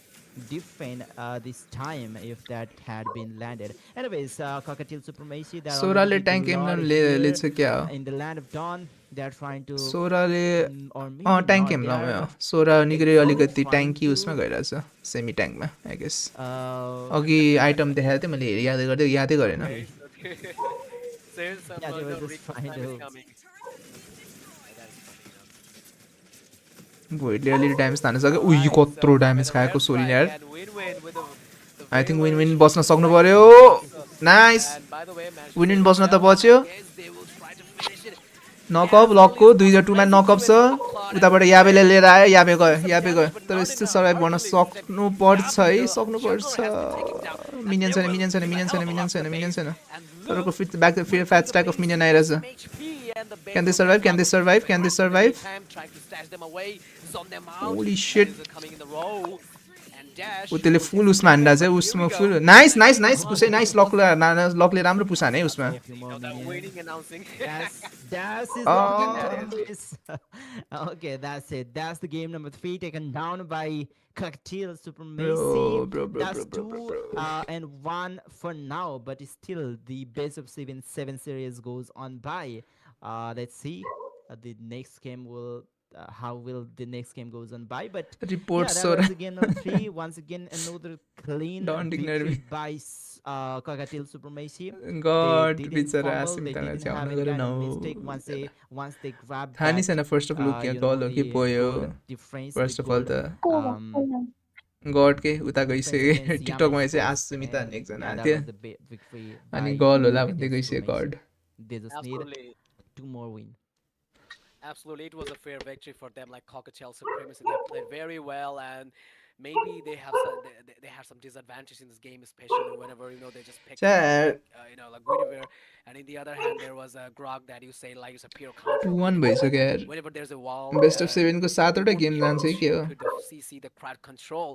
different this time if that had been landed. Anyways, Cockatiel Supremacy, they're on सोराले the tank game Lord लिन्छ here क्या हो in the land of Dawn. They're trying to सोराले or maybe tank not. Game They लम्यो are सोरा निकै अलिकति trying ट्याङ्की to, उसमा गइरहेछ semi ट्याङ्कमा I guess uh, अघि item देखाएको थिएँ मैले यादै गर्दै यादै गरेन Okay, okay. There's some Yeah, they were no, just recon trying time is to- coming. That is coming up. भोइडले अलिअलि ड्यामेज तान्न सक्यो उही कत्रो ड्यामेज खाएको सोरिन यार आई थिङ्क विन विन बस्न सक्नु पर्यो नाइस विन विन बस्न त बच्यो नकअप लकको 2 म्यान नकअप छ उताबाट याबेले लिएर आयो याबे गयो तर यस्तो सर्भाइभ गर्न सक्नुपर्छ है सक्नुपर्छ मिनियन छैन तरको फिट ब्याक फेरि फ्याट स्ट्याक अफ मिनियन आइरहेछ Can they survive? Can they survive? Can they survive? Holy shit. ऊ त्यसले फुल उसमा हान्दा चाहिँ उसमा फुल नाइस नाइस नाइस पुसै नाइस लकले राम्रो पुसाने है उसमा a few more minions. That's That's is Oh. locking down this. Okay, that's it. That's the game number 3 taken down by Cocktail Supremacy. That's two and one for now, but still the best of seven series goes on by. Let's see the next game will. How will the next game goes on by? But Report yeah, that Sora. was again on 3. Once again, another clean Don't ignore victory me. by Cocktail Supremacy. God They didn't बिचरा fumble, Asim they ताना didn't चाहिँ have आउनु any गऱ्यो kind of न mistake once they grabbed थाहा नि that, छैन first of look you यहाँ know, गल हो कि the पोयो goal difference, first the of all goal, त गडकै उता गइसक्यो against टिकटकमा Yama चाहिँ Sports, आसुमिता and भन्ने एकजना yeah, आएको that थियो was the victory अनि by गल होला Cocktail भन्दै गइसक्यो Supremacy. गड They just need absolutely. 2 more win. Absolutely, it was a fair victory for them. Like Cocktail Supremacy, they played very well, and maybe they have they have some disadvantage in this game, especially whenever they just pick Sure. like Guinevere, and in the other hand there was a Grog that you say like it's a pure counter. 2-1 भइसक्यो यार Whenever there's a wall, best of 7 को 7वटा game जान्छ है के हो see the crowd control,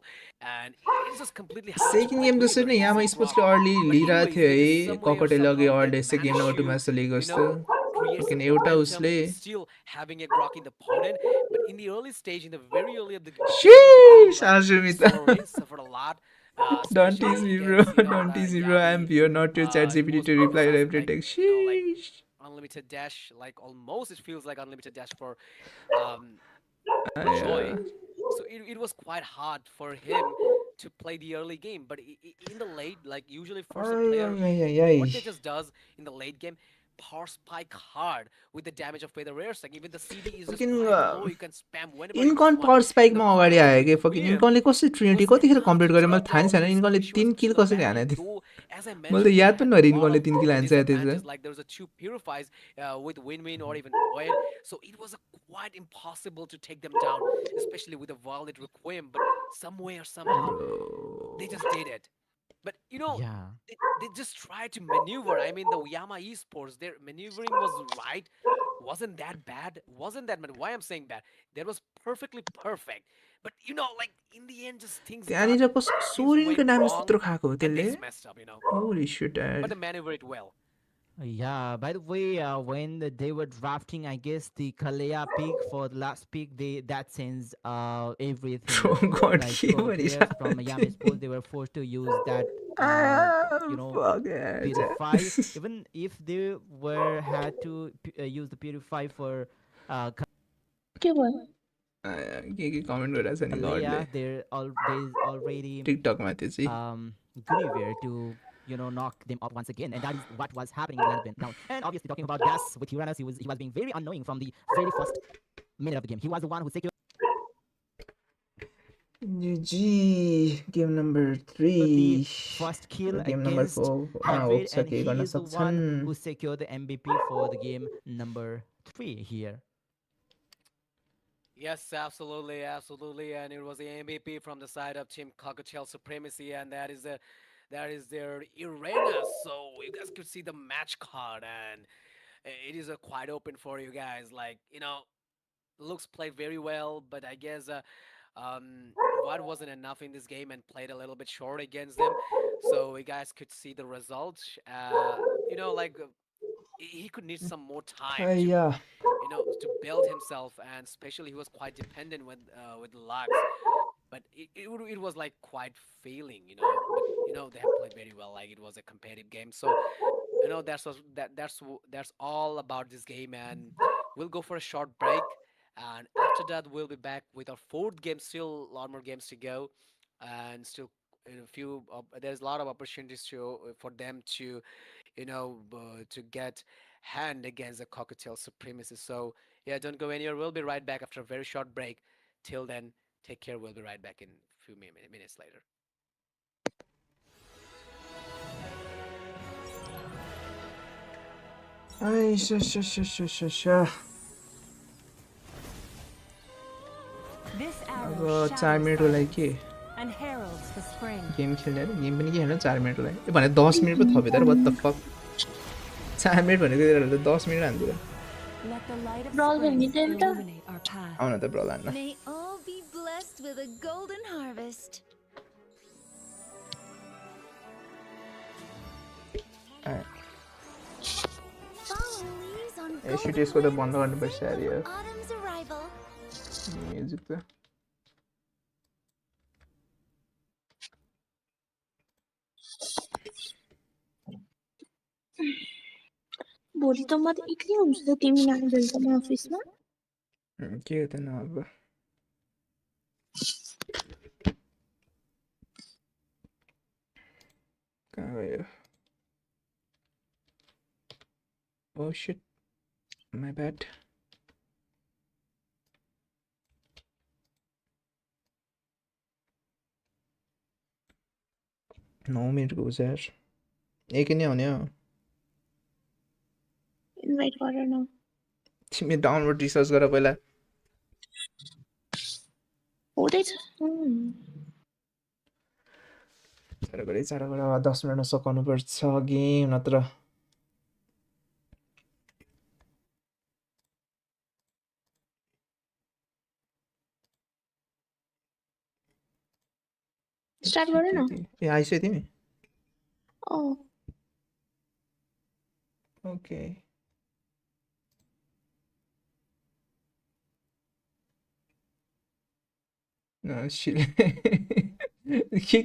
and it's just completely second game जसरी नै यामा स्पोर्ट्सले early लिइरहेको थियो है ककटेल अघि अर्ली यसै गेम नम्बर 2 म्याच लिएको जस्तो किन एउटा उसले still having a Grok in the opponent, but in the early stage, in the very early of the Sheesh, Ashumita. Sorin suffered a lot. Don't tease me, bro. Don't tease me, bro. I am pure, not your chat He GPT was to reply your every criticizing, text. like Sheesh. unlimited dash, like almost it feels like unlimited dash for Yeah. Joy. So it was quite hard for him to play the early game, but in the late, like usually first a player, what they just does in the late game, power spike hard with the damage of feather rares. Like even the CD is just Fucking, quite low, you can spam whenever you Incan want. Power स्पाइकमा The अगाडि power आयो कि is fucking weird. इन्कनले कसरी Trinity Was कतिखेर enough complete to गरे मैले stop थाहा नि all छैन his इन्कनले issues 3 to kill the कसरी match, हाने थियो though, as I मैले mentioned, त he याद had पनि a नगरेँ lot इन्कनले of 3 किल हान्छ त्यस disadvantages, like there was a 2 purifies with win-win or even void, so it was quite impossible to take them down, especially with a valid requiem. But some way or somehow they just did it. But Yeah. they just tried to maneuver. I mean, the Yama esports, their maneuvering was right, wasn't that bad, wasn't that bad. Why I'm saying bad? That was perfectly perfect. But like in the end, just things त्यहाँनिर कस things सोरिनको went damage wrong, त्यत्रो खाएको हो and they त्यसले just messed up. Holy shit But they maneuvered well. Yeah, by the way, when they were drafting, I guess the Kalea pick for the last pick, that changed everything. God, Like के 12 players भनिरहेको from Yam Sports, they were forced to use that, you know, fuck yeah, Purify. Even if they were had to use the Purify for के भयो के comment गरिरहेको छ नि गडले Kalea, there's already टिकटकमा त्यो चाहिँ Guinevere to knock them out once again, and that is what was happening in the land now. And obviously, talking about Das with Uranus, he was being very annoying from the very first minute of the game. He was the one who secured GG game number 3 the first kill game number against 4 Hybrid, होप्छ and के he गर्न is the one सक्छन् who secured the MVP for the game number 3 here. Yes, absolutely, absolutely, and it was the MVP from the side of Team Cocktail Supremacy, and that is their arena. So you guys could see the match card, and it is quite open for you guys. Like looks played very well, but I guess Vad wasn't enough in this game and played a little bit short against them. So you guys could see the results. Like he could need some more time to yeah to build himself, and especially he was quite dependent with the lags. But it was like quite failing, But they have played very well. Like it was a competitive game, so that's all about this game. And we'll go for a short break, and after that we'll be back with our fourth game. Still a lot more games to go, and still a few. There's a lot of opportunities for them to to get hand against the cocktail supremacy. So yeah, don't go anywhere. We'll be right back after a very short break. Till then, take care. We'll be right back in a few minutes later. Ay, sha. This अब arrow 4 मिनटको लागि के and heralds the spring. Game खेल्ने अरे game पनि के खेल्नु 4 मिनटको लागि ए भने 10 मिनट पो थपेर what the fuck 4 मिनट भनेको तिनीहरूले 10 minute हान्दियो Let the light of Brawl spring गर्ने त नि त illuminate our path. आउन त ब्रल हान्न May all be blessed with a golden harvest. Follow leaves on ए सिट golden यसको त winds बन्द गर्नुपर्छ यार यो with autumn's arrival. म्युजिक त भोलि त म त एक्लै हुन्छु त तिमी नआउँदैछ म अफिसमा के हो त न अब कहाँ गयो ओ शिट माई ब्याड नौ मिनटको हुन्छ यार एकै नै आउने हो इन्भाइट गर न तिमी डाउनलोड रिसर्च गर पहिला हुँदैछ चाँडो गरे 10 मिनटमा सकाउनु पर्छ गेम नत्र स्टार्ट गर न ए आइसक्यो तिमी अँ ओके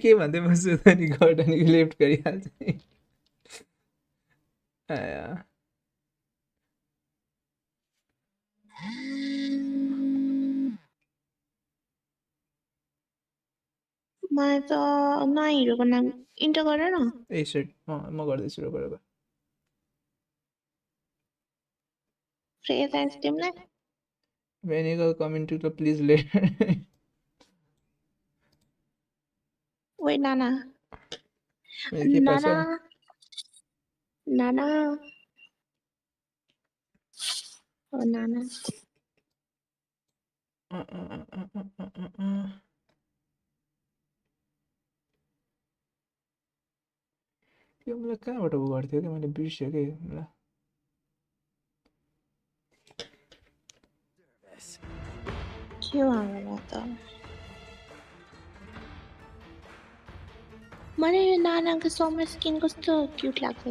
के भन्दै बस्छु त नि गर्डनको लेफ्ट गरिहाल्छ नि आया मलाई त नयाँ हिरोको नाम इन्टर गर न ए सेट म गर्दैछु र बराबर फ्रेया साइन्स टिमलाई Whenever coming to the please let ओइ नाना के पर्छ नाना नाना ओ नाना यो मलाई कहाँबाट उ गर्थ्यो कि मैले बिर्सेँ कि मलाई के भयो त मलाई यो नानाको समर स्किन कस्तो क्युट लाग्छ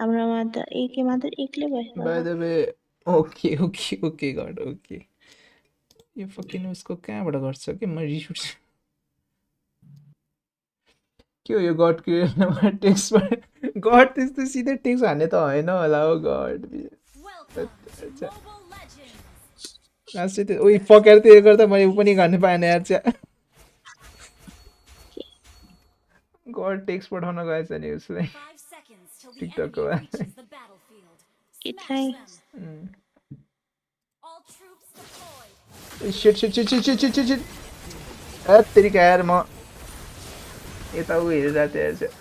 हाम्रोमा त एकेमा त एक्लै भएछ By the way, okay, God, okay. Yo fucking उसको कहाँबाट गर्छ कि म रिस उठ्छु के हो यो गड क्रिएटमा टेक्स्टबाट गड त्यस्तो सिधै टेक्स्ट हान्ने त होइन होला हो गड Welcome to Mobile Legends. Last चाहिँ उयो फकेर त्यो गर्दा मैले उ पनि गर्नु पाएन यार चाहिँ गड टेक्स्ट पठाउन गएछ नि उसलाई 5 seconds till the TikTok enemy ko. reaches the battlefield. It's Smash nice. them. All troops deployed. Shit. तेरी क्या यार म यता उ हेरेर त्यहाँ चाहिँ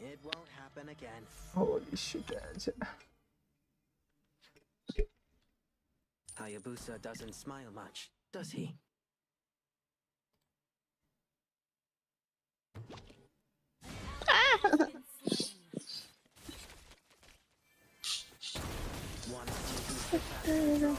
It won't happen again. holy shit यार चाहिँ Hayabusa doesn't smile much, does he? Wants to use the fast draw.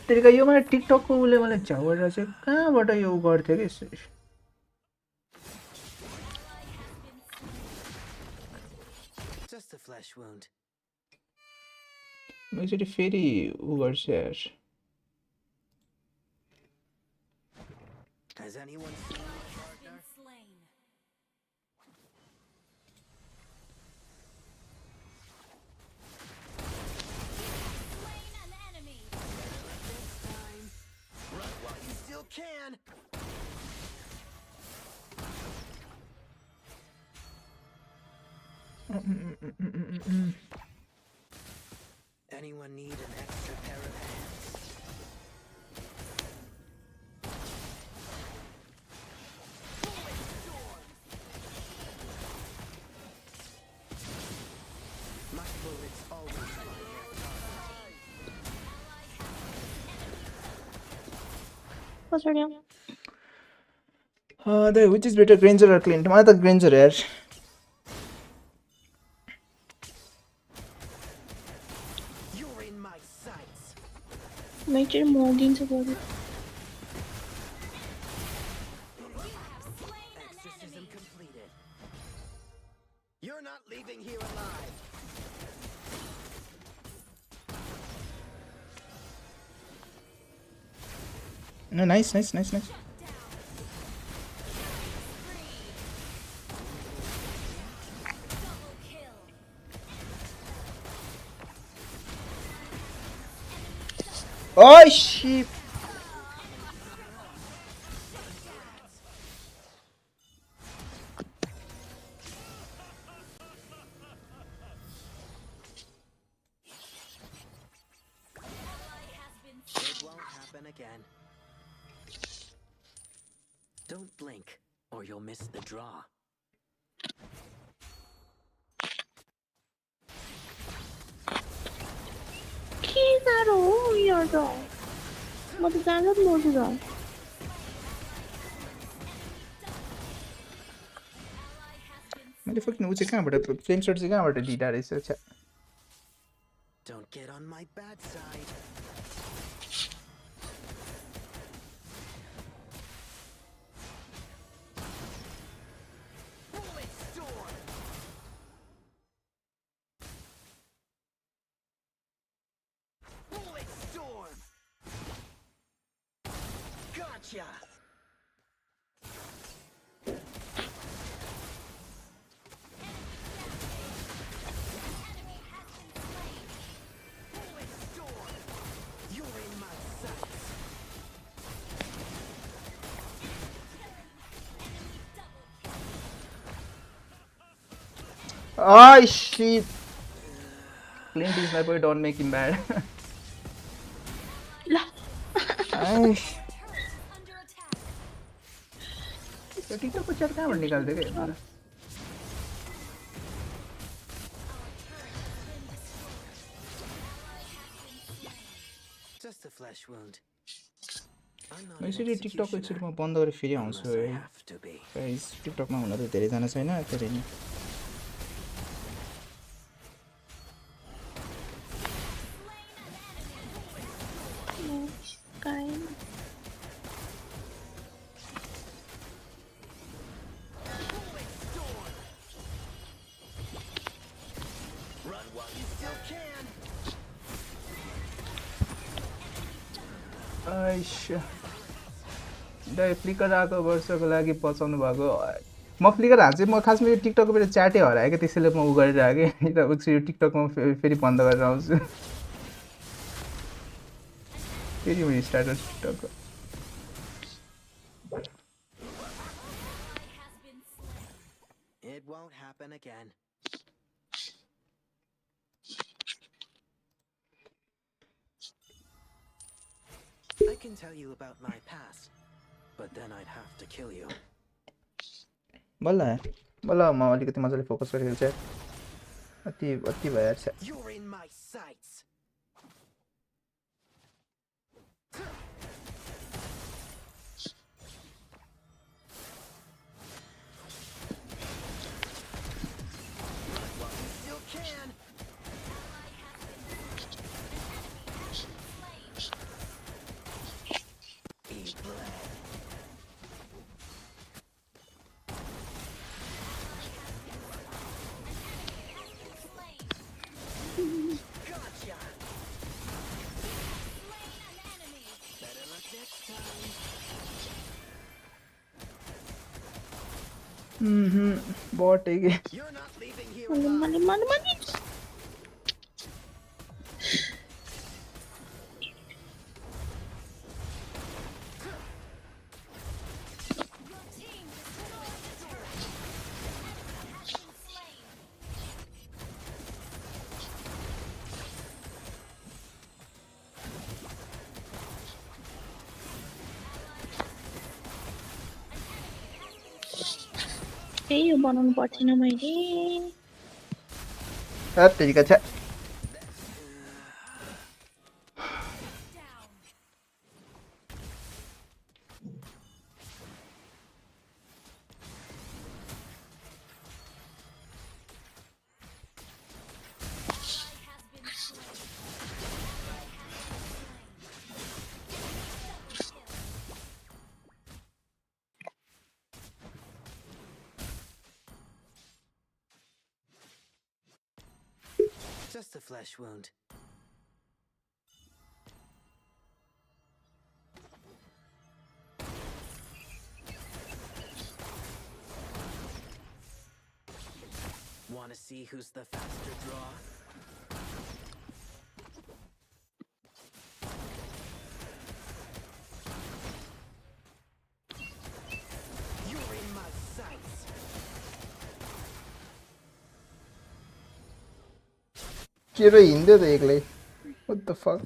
तेरिका यो मलाई टिकटकको उसले मलाई झ्याउएर चाहिँ कहाँबाट यो गर्थ्यो कि यसरी Just a flesh wound. म यसरी फेरि उ गर्छ यार Has anyone seen my partner? Been slain. Slain an enemy. This time, run while you still can. Anyone need an extra pair of hands? My bullets always find their target. कसरी which is better Granger or Clint मलाई त Granger यार You're in my sights. मैले चाहिँ मर्दिन्छु बरु Exorcism completed. You're not leaving here alive. no nice Double kill. oh shit It won't happen again. Don't blink, or you'll miss the draw. के साह्रो हो यो त म त जाँदा त मर्छु त मैले फकिन उ चाहिँ कहाँबाट फ्लेम सर्ट चाहिँ कहाँबाट दिँदा रहेछ छ्या Don't get on my bad side. Bullet storm. Bullet storm. Gotcha. Bullet storm. You're in my sights. oh shit Clint is my boy don't make him bad ल Ay, Under attack. त्यो टिकटकको chat कहाँबाट निकाल्थ्यो कि हेर्नु न Just a flesh wound. I'm not म an यसरी टिकटकको एकचोटि executioner म बन्द गरेर फेरि आउँछु unless I है have to be. गाइस टिकटकमा हुन त धेरैजना छैन फेरि नि Guys. Run while you still can. Ice दाइ फ्लिकर आएको वर्षको लागि पचाउनु भएको म फ्लिकर हाल्छु म खासमा यो टिकटकको बेला च्याटै हराएँ क्या त्यसैले म उ गरेर आएँ कि र यो टिकटकमा फेरि बन्द गरेर आउँछु फेरि म स्टार्ट गर्छु टिकटकको It won't happen again. I can tell you about my past, but then I'd have to kill you. बल्ल बल्ल म अलिकति मजाले फोकस गरेर खेल्छु अति अति भइहाल्छ You're in my sights. Run while you still can. Eat blood. Gotcha. Better luck next time. But You're not leaving here Money, alive. money, money, money. Hey, you बनाउनु पर्थेन मैले त्यतिका छ Just a flesh wound. Want to see who's the faster draw? You're in my sights. के र हिँड्दै त एक्लै what the fuck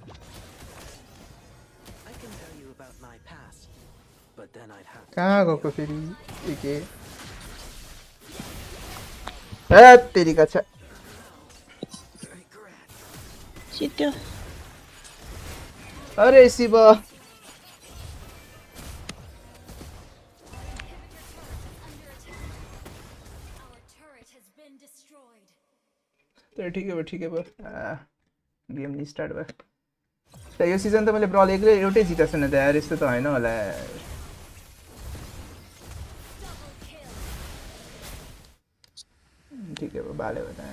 I can tell you about my past, but then I'd have to कहाँ kill गएको you. फेरि के त्यतिका छ Regret. छिट्यो अरे शिव तर ठिकै भयो गेम नि स्टार्ट भयो त यो सिजन त मैले ब्रल एउटै जितेको छैन त यार यस्तो त होइन होला ठिकै भयो बाल्यो त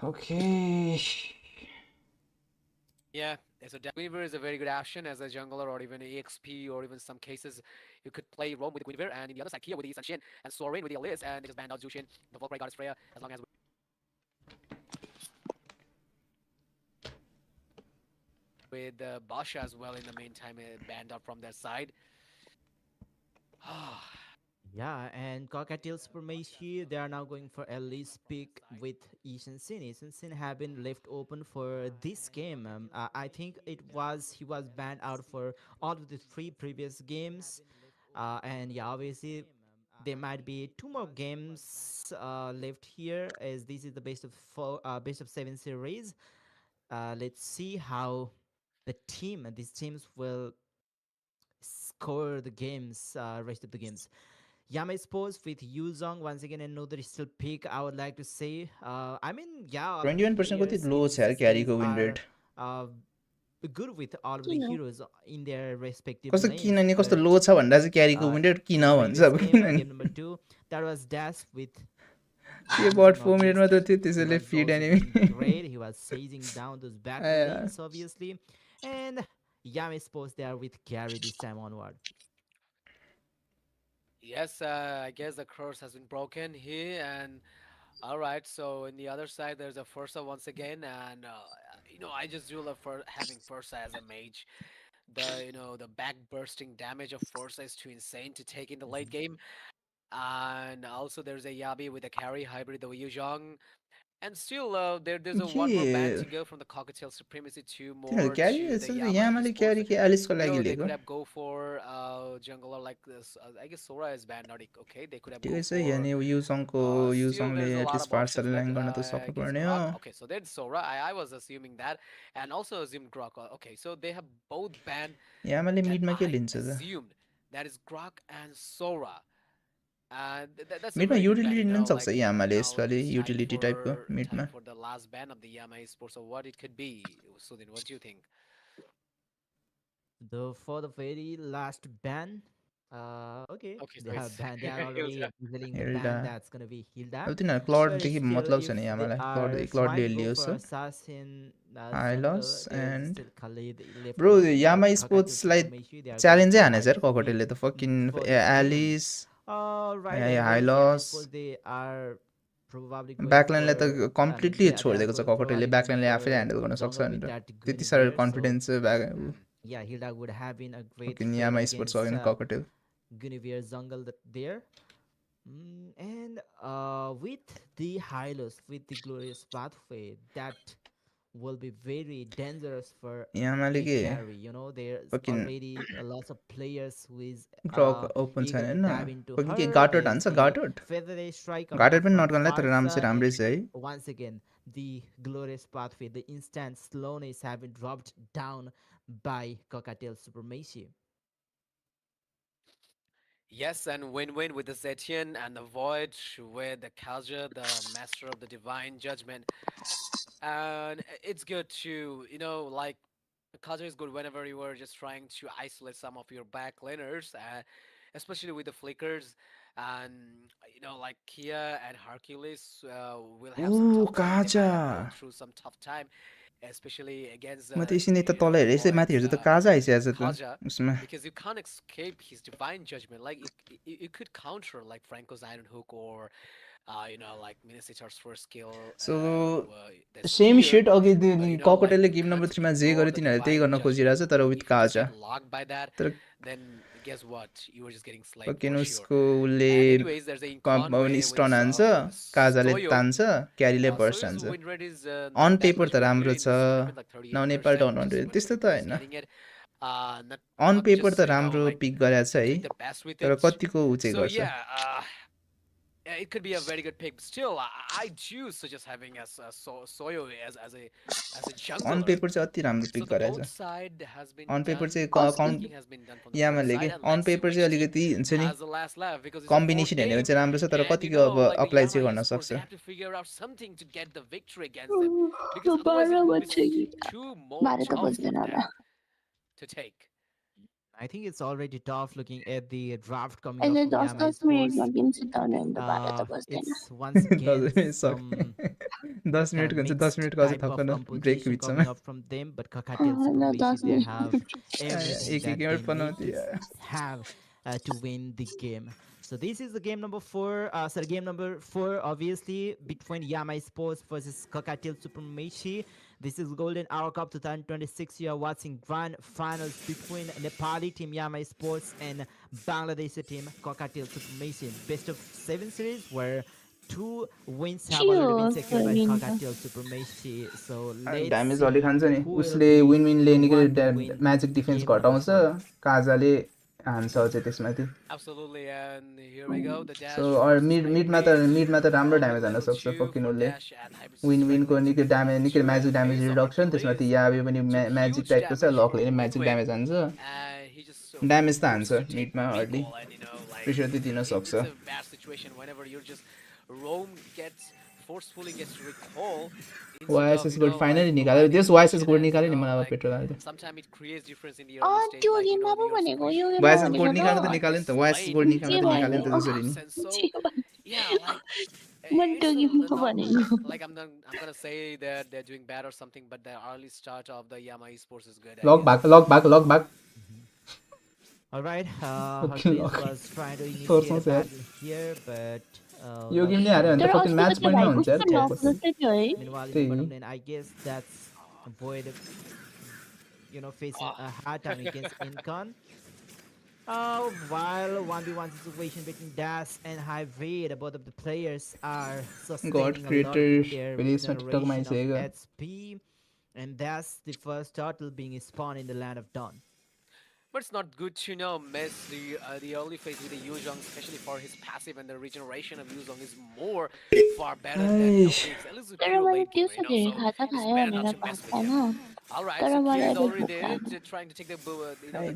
Okay. Yeah, so Guinevere is a very good option as a jungler or even EXP or even some cases you could play Roam with Guinevere and in the other side Kia with the Sanshin and Sorin with the Elias and they just banned out Zushin, the Volkrai Goddess Freya as long as with Basha as well in the meantime banned out from their side. Yeah, and Cockatiel Supremacy, they are now going for a lease pick with Ishan Sin. Ishan Sin have been left open for this game. I think he was banned out for all of the three previous games. And yeah, obviously there might be two more games left here, as this is the best of seven series. Let's see how these teams will score the games, rest of the games. Yama Sports with Yuzong once again another still pick. I would like to say. I mean, yeah, all of the 21% कति players low in छ यार this series क्यारीको win are rate uh, good with all of the किन heroes in their respective कस्तो lanes. किनभने कस्तो But लो छ भन्दा चाहिँ क्यारीको uh, विन रेट किन in the भन्छ previous अब game, किनभने game number two, that was Dash with त्यो बट Yuzong. 4 मिनेटमा त Obviously, थियो he त्यसैले was फिड also doing enemy great. He was chasing down those back lanes, obviously, and Yama Sports there with carry this time onward. Yes, I guess the curse has been broken here, and all right. So in the other side, there's a Fursa once again, and I just do love for having Fursa as a mage. The back bursting damage of Fursa is too insane to take in the late game, and also there's a Yabi with a carry hybrid, the Yuzhong. And still, there's a one more ban के to go from the Cockatiel Supremacy, two तिनीहरू more क्यारी to the Yesso Yama यहाँमाले Esports. क्यारी के एलिसको लागि They लिएको could have go for jungler like this. I guess Sora is banned, not okay. They could have ठिकै go छ यहाँ for. नि युजङको Still, युजङले there's a lot at least of options, parcel but line गर्न त I guess सक्नुपर्ने हो Grok. Okay, so there's Sora. I was assuming that, and also assumed Grok. Okay, so they have both banned, यहाँमाले and मिडमा के I लिन्छ त assumed that is Grok and Sora. That's a मिडमा very good ban, utility लिन सक्छ like यहाँमाले now यसपालि it's utility टाइपको मिडमा time for the last ban of the Yama Esports. So what it could be, Sudin? What do you think? For the very last ban, okay, Okay, they so have it's banned. They are already revealing the Hilda ban that's gonna be Hilda. अब तिनीहरू But क्लडदेखि still, मतलब if छैन they यहाँमालाई are क्लडले trying to go लियोस् for assassin Hylos jungle, there's and still Khalid left bro open. But Yama Cockatiel स्पोर्ट्सलाई Supremacy, they are going च्यालेन्जै for हानेछ यार hybrid pick ककटेलले त fucking for this game. Alice Right, as well as Yama Hylos Sports, they are probably going ब्याकलाइनले for. त I mean, completely they are छोडिदिएको छ ककटेलले probably going ब्याकलाइनले for आफैले handle गर्न सक्छ jungle with भनेर that त्यति साह्रो Guinevere. So confidence yeah, Hilda would have been a great fucking fight Yama sports against again Cocktail Guinevere jungle there. And with the Hylos, with the glorious pathway, that will be very dangerous for यामाले the के carry. There's fucking already a lot of players who is Grok open eager छैन to होइन dive into fucking के her. Gatot As हान्छ the Gatot feather strike Gatot पनि from नटगनलाई तर राम्रो Farsa, चाहिँ राम्रै and छ है once again the glorious pathway, the instant slowness have been dropped down by Cockatiel Supremacy. Yes, and win-win with the Zetian and the Void with the Kaja, the Master of the Divine Judgment. And it's good to, like, Kaja is good whenever you are just trying to isolate some of your back laners, especially with the flickers. And, like Kia and Hercules will have some ऊ tough time. They Kaza might have gone through some tough time, especially against म त एकछिन यता तल हेरेँ यसै माथि हेर्छु त काजा आइसकेको छ Kaja, त उसमा because you can't escape his divine judgment. Like you could counter like Franco's Iron Hook or like Minnesita's first skill. So The same spear, shit अघि but ककटेलले you गेम नम्बर can't 3मा जे ignore गर्यो the तिनीहरूले त्यही divine गर्न खोजिरहेछ judgment. तर with If you just Kaja get locked by that, तर then guess what? You were just getting slayed fucking for sure. उसको उसले And anyways, there's a Incon Ray with stun हान्छ काजाले Soyo. तान्छ क्यारीले बर्स्ट Soyo's हान्छ win rate is on not that paper much त very राम्रो good in छ this tournament, like न Nepal 38%. Down 100 त्यस्तो त He's होइन getting it. Not on not paper just त राम्रो like पिक गरेको छ है doing the best with तर it. कतिको ऊ चाहिँ So गर्छ yeah, yeah, it could be a very good pick. Still, I do suggest having Soyo as a on jungler. Paper चाहिँ अति राम्रो So पिक the गरेछ both side has been on paper done. चाहिँ Cost account Picking has been done from the both यामाले के side, and on let's see paper which चाहिँ team अलिकति हुन्छ नि has the last laugh because it's a fourth combination हेर्ने game. चाहिँ राम्रो छ तर And कतिको अब like the अप्लाई Yama चाहिँ गर्न esports, they सक्छ have to figure out something to get the victory against them because otherwise बाह्र it will बज्छ कि be too more 12 त tough for बज्दैन होला them to take. I think it's already tough looking at the draft coming up अहिले from 10 Yama 10 Esports. मिनटमा game सिद्धाउने भने त 12 त बज्दैन It's once again 10 kind of मिनटको हुन्छ 10 mixed मिनटको अझै type of थप्न ब्रेक composition बिचमा coming up from them, but Cockatiel ल Supremacy, 10 they minute have everything एक एक that they minute need बनाउँथ्यो to have to win the game. So this is the game number 4. Game number 4, obviously between Yama Sports versus Cockatiel Supremacy. This is Golden Hour Cup 2026. You are watching grand finals between Nepali team Yama Sports and Bangladeshi team Cockatiel Supremacy. Best of 7 series where 2 wins have already been secured by Cockatiel Supremacy. So let's damage see अलि खान्छ नि who will उसले be win विनले the निकै one to win magic the defence game number घटाउँछ 4. काजाले हान्छ अझै त्यसमाथि Absolutely, and here we go. The dash so versus मिडमा त राम्रो ड्यामेज हान्न सक्छ फकिन उसले विन विनको निकै ड्यामेज निकै म्याजिक ड्यामेज रिडक्सन त्यसमाथि याबे पनि म्याजिक टाइपको छ लकले पनि म्याजिक ड्यामेज हान्छ ड्यामेज त हान्छ मिडमा हर्डली प्रेसर त दिन सक्छ वाइएसएस गोल्ड फाइनली निकाल्यो त्यस वाइएसएस गोल्ड निकाल्यो नि मलाई अब पेट्रोल हाल्यो त्यो गेममा पो भनेको यो गेममा वाइएसएस भनेको गोल्ड निकाल्नु त निकाल्यो नि त वाइएसएस गोल्ड निकाल्नु त निकाल्यो नि त जसरी नि मैले त्यो गेममा भनेको Like I'm gonna say that they're doing bad or something, but the early start of the Yama Esports is good. Luck back Alright, Okay, Hercules okay. was trying to Source initiate a was there. battle here, but yo game नै हार्यो भने त तर fucking match अस्तिको पनि भाइ हुन्छ कस्तो luck यार जस्तै थियो है meanwhile, in Hey. the bottom lane, I guess that's Void, facing a hard time against Incon. While 1v1 situation between Das and Hybrid, both of the players are sustaining God a lot creator, in their very smart TikTok regeneration of मान्छेको HP, and that's the first turtle being spawned in the land of Dawn. But it's not good to miss the early phase with the Yuzhong, especially for his passive, and the regeneration of Yuzhong is far better than Aish. Elfrix. At least it's तर pure मैले late game, दिउँसोखेरि so खाजा it's खायो better भनेर not to mess भएको with छैन him. Alright, तर so Kia मलाई is अहिले already भोक there, लाग्यो trying to take the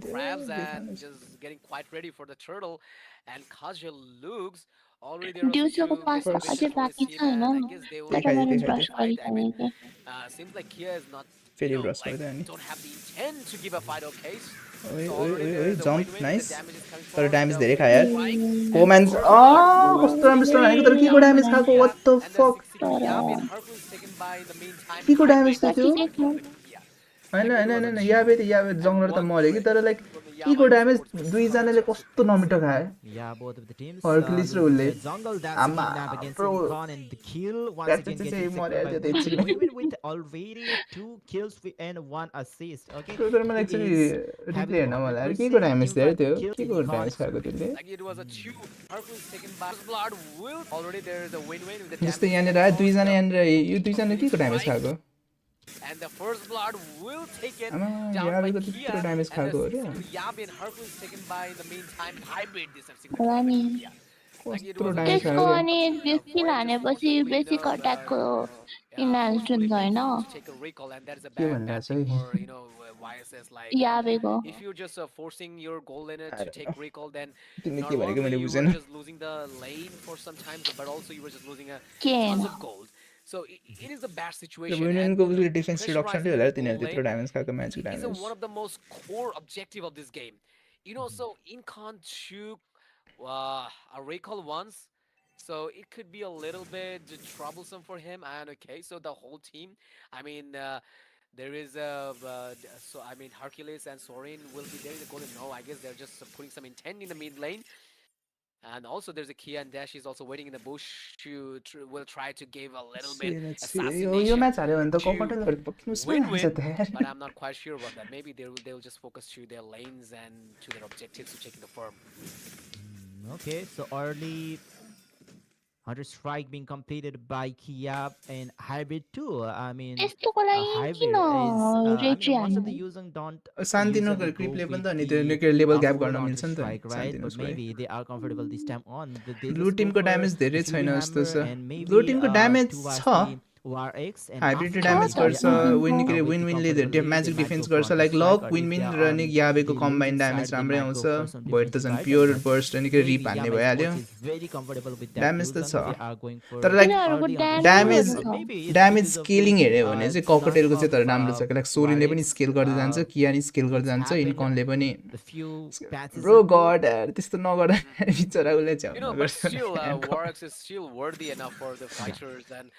crabs and just getting quite ready for the turtle. And Kaja looks already there. दिउँसोको पास्ता अझै बाँकी छ होइन तर मैले ब्रस गरिसकेँ Seems like Kia is not फेरि ब्रस गर्दै अनि don't have the intent to give a fight, okay? ओइ So ओइ already ओइ there ओइ is a jump win-win, nice the damage is coming तर from ड्यामेज the धेरै खायो यार strike. कोमेन्स कस्तो राम्रो स्टोन हानेको तर केको ड्यामेज खाएको what the And the fuck 660 Yabe and Harpoon is taken by in the meantime. केको ड्यामेज त थियो ठिकै थियो हैन हैन हैन याबे जङ्गलर त मर्यो कि तर लाइक केको ड्यामेज दुईजनाले कस्तो नमिठो खायो Yeah, both of the teams Hercules losing उसले the jungle. That's a आमा kidnap against bro Incon, and the kill once That's again just getting more secured by than Void. it's- Even with already 2 kills and 1 assist. Okay, तर मलाई he actually is replay having हेर्न मन लाग्यो 100% केको damage थियो त्यो kills केको in damage Incon. खाएको त्यसले Like it was a 2. Harpoon is taken by Blood will already there is a win-win with the जस्तै damage यहाँनिर आयो दुईजना यहाँनिर यो दुईजना केको ड्यामेज खाएको and the first blood will take it आमा down by याबेको Kia त्यत्रो ड्यामेज and खाएको हो the raw 660 Yabe and Harpoon is taken by in the meantime hybrid this होला नि कस्तो ड्यामेज त्यसको खाएको अनि स्किल हानेपछि बेसिक अट्याकको इन्हान्स हुन्छ होइन के भनिरहेको छ है याबेको if you're just forcing your goal laner to take recall, then तिमीले not के भनेको only मैले you बुझेन were just losing the lane for some time, but also you were just losing a के tons होइन of gold. So it is a bad त्यो situation. विनियनको and उसले defence रिडक्सनले होला pressurizing तिनीहरू the त्यत्रो lane ड्यामेज खाएको magic is damage one of the most core objective of this game. So Incon took a recall once, so it could be a little bit troublesome for him. And okay, so the whole team, I mean, there is so I mean Hercules and Sorin will be there in the golden. No, I guess they're just putting some intent in the mid lane. And also there's a Kia and Dash is also waiting in the bush to will try to give a little bit यो assassination. Match हार्यो भने त कपटलहरू पक्किनु Win-win, छ त यार but I'm not quite sure about that. Maybe they'll just focus to their lanes and to their objectives to taking the farm. Okay, so early Hunter Strike being completed by Kia and Hybrid too. I mean, यस्तोको लागि Hybrid किन रेची most of the हान्नु users don't सान्तिनो usually क्रिपले go पनि त with अनि त्यो the, निकै level gap full गर्न Hunter मिल्छ नि त Strike, right? But सान्तिनोस भाइ maybe they are comfortable this time on. They blue just go टिमको for ड्यामेज धेरै Fury छैन जस्तो Hammer छ and maybe, ब्लू टिमको ड्यामेज towards छ the War X, and hybrid after damage that, गर्छ they are, Win निकै with Win the विनले comfortable lead, magic they might defence go for गर्छ like Hunter lock Strike, or Win if Win they र are नि on याबेको the combine losing damage side, they राम्रै might आउँछ go for some void त different झन् strike, pure but burst र निकै maybe rib हान्ने Yama भइहाल्यो Sports is very comfortable with that damage त Yuuzhan. छ They are going for तर लाइक तिनीहरूको early on damage the damage side. Maybe it's damage because of scaling the, हेऱ्यो भने चाहिँ start ककटेलको चाहिँ तर of, राम्रो छ लाइक सोरिनले पनि War X, स्केल गर्दै जान्छ किया नि स्केल गर्दै जान्छ happened इन्कनले पनि the few patches bro ago. गड यार त्यस्तो नगर बिचरा उसले But still, Warx is still worthy enough for the fighters and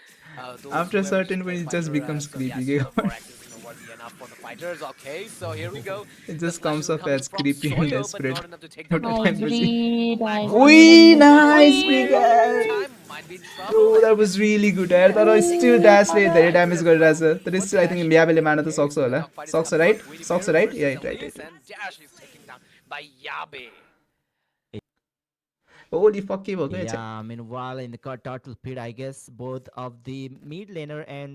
those After who ever certain support point, it fighter, just becomes so creepy, yes, okay? Warx is worthy enough for the fighters. Okay, so here we go. It The just comes slashes are off coming as from creepy and Suyog, but desperate. not enough to take them Not down. time for hybrid Ui, nice, hybrid big guy. Time might be in trouble. Bro, Like, that was really good यार तर still dash ले धेरै damage गरिरहेछ तर still I think याबेले मार्न त सक्छ होला सक्छ right सक्छ right yeah right and Dash is taken down by Yabe. holy fuck के भएको यहाँ Yeah, meanwhile in the turtle pit, I guess both of the mid laner and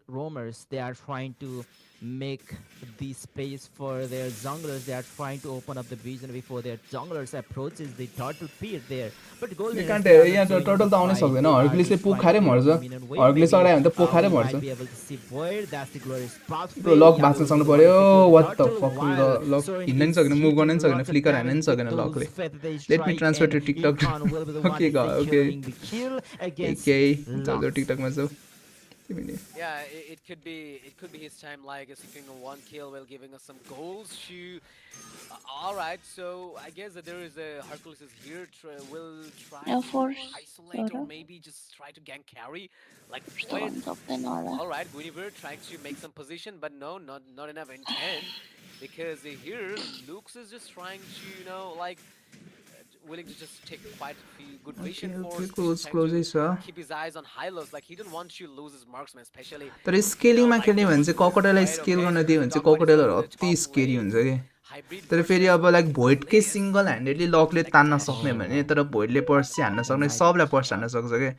roamers, they are trying to make the space for their junglers. They are trying to open up the vision before their junglers approaches the turtle pit there. But golden You can't यहाँ turtle त आउनै सक्दैन हर्कुलिसले पोक खारै मर्छ Hercules अडायो भने त पोक खारै मर्छ ब्रो लक भाँच्न सक्नु पर्यो what the fuck लक हिँड्न नि सकेन मुभ गर्न नि सकेन फ्लिकर हान्न नि सकेन लकले let me transfer to TikTok okay okay okay चलो टिकटकमा जाऊ Yeah, it could be his time, like securing a 1 kill while giving us some goals. All right, so I guess that there is a Hercules is here. Will try to isolate or maybe just try to gank carry. Like all right, Guinevere trying to make some position, but no, not enough intent because here Lux is just trying to like. Willing to just take quite a few good vision for keep his eyes on Hylos. Like he didn't want to lose his marksman, especially. तर स्केलिङमा खेल्ने भने चाहिँ कोकोडेललाई scale गर्न दियो भने चाहिँ कोकोडेलहरु अति scary हुन्छ के तर फेरि अब लाइक भोइडकै सिंगल ह्यान्डेडली लकले तान्न सक्ने भने तर भोइडले पर्स चाहिँ हान्न सक्ने सबलाई पर्स हान्न सक्छ के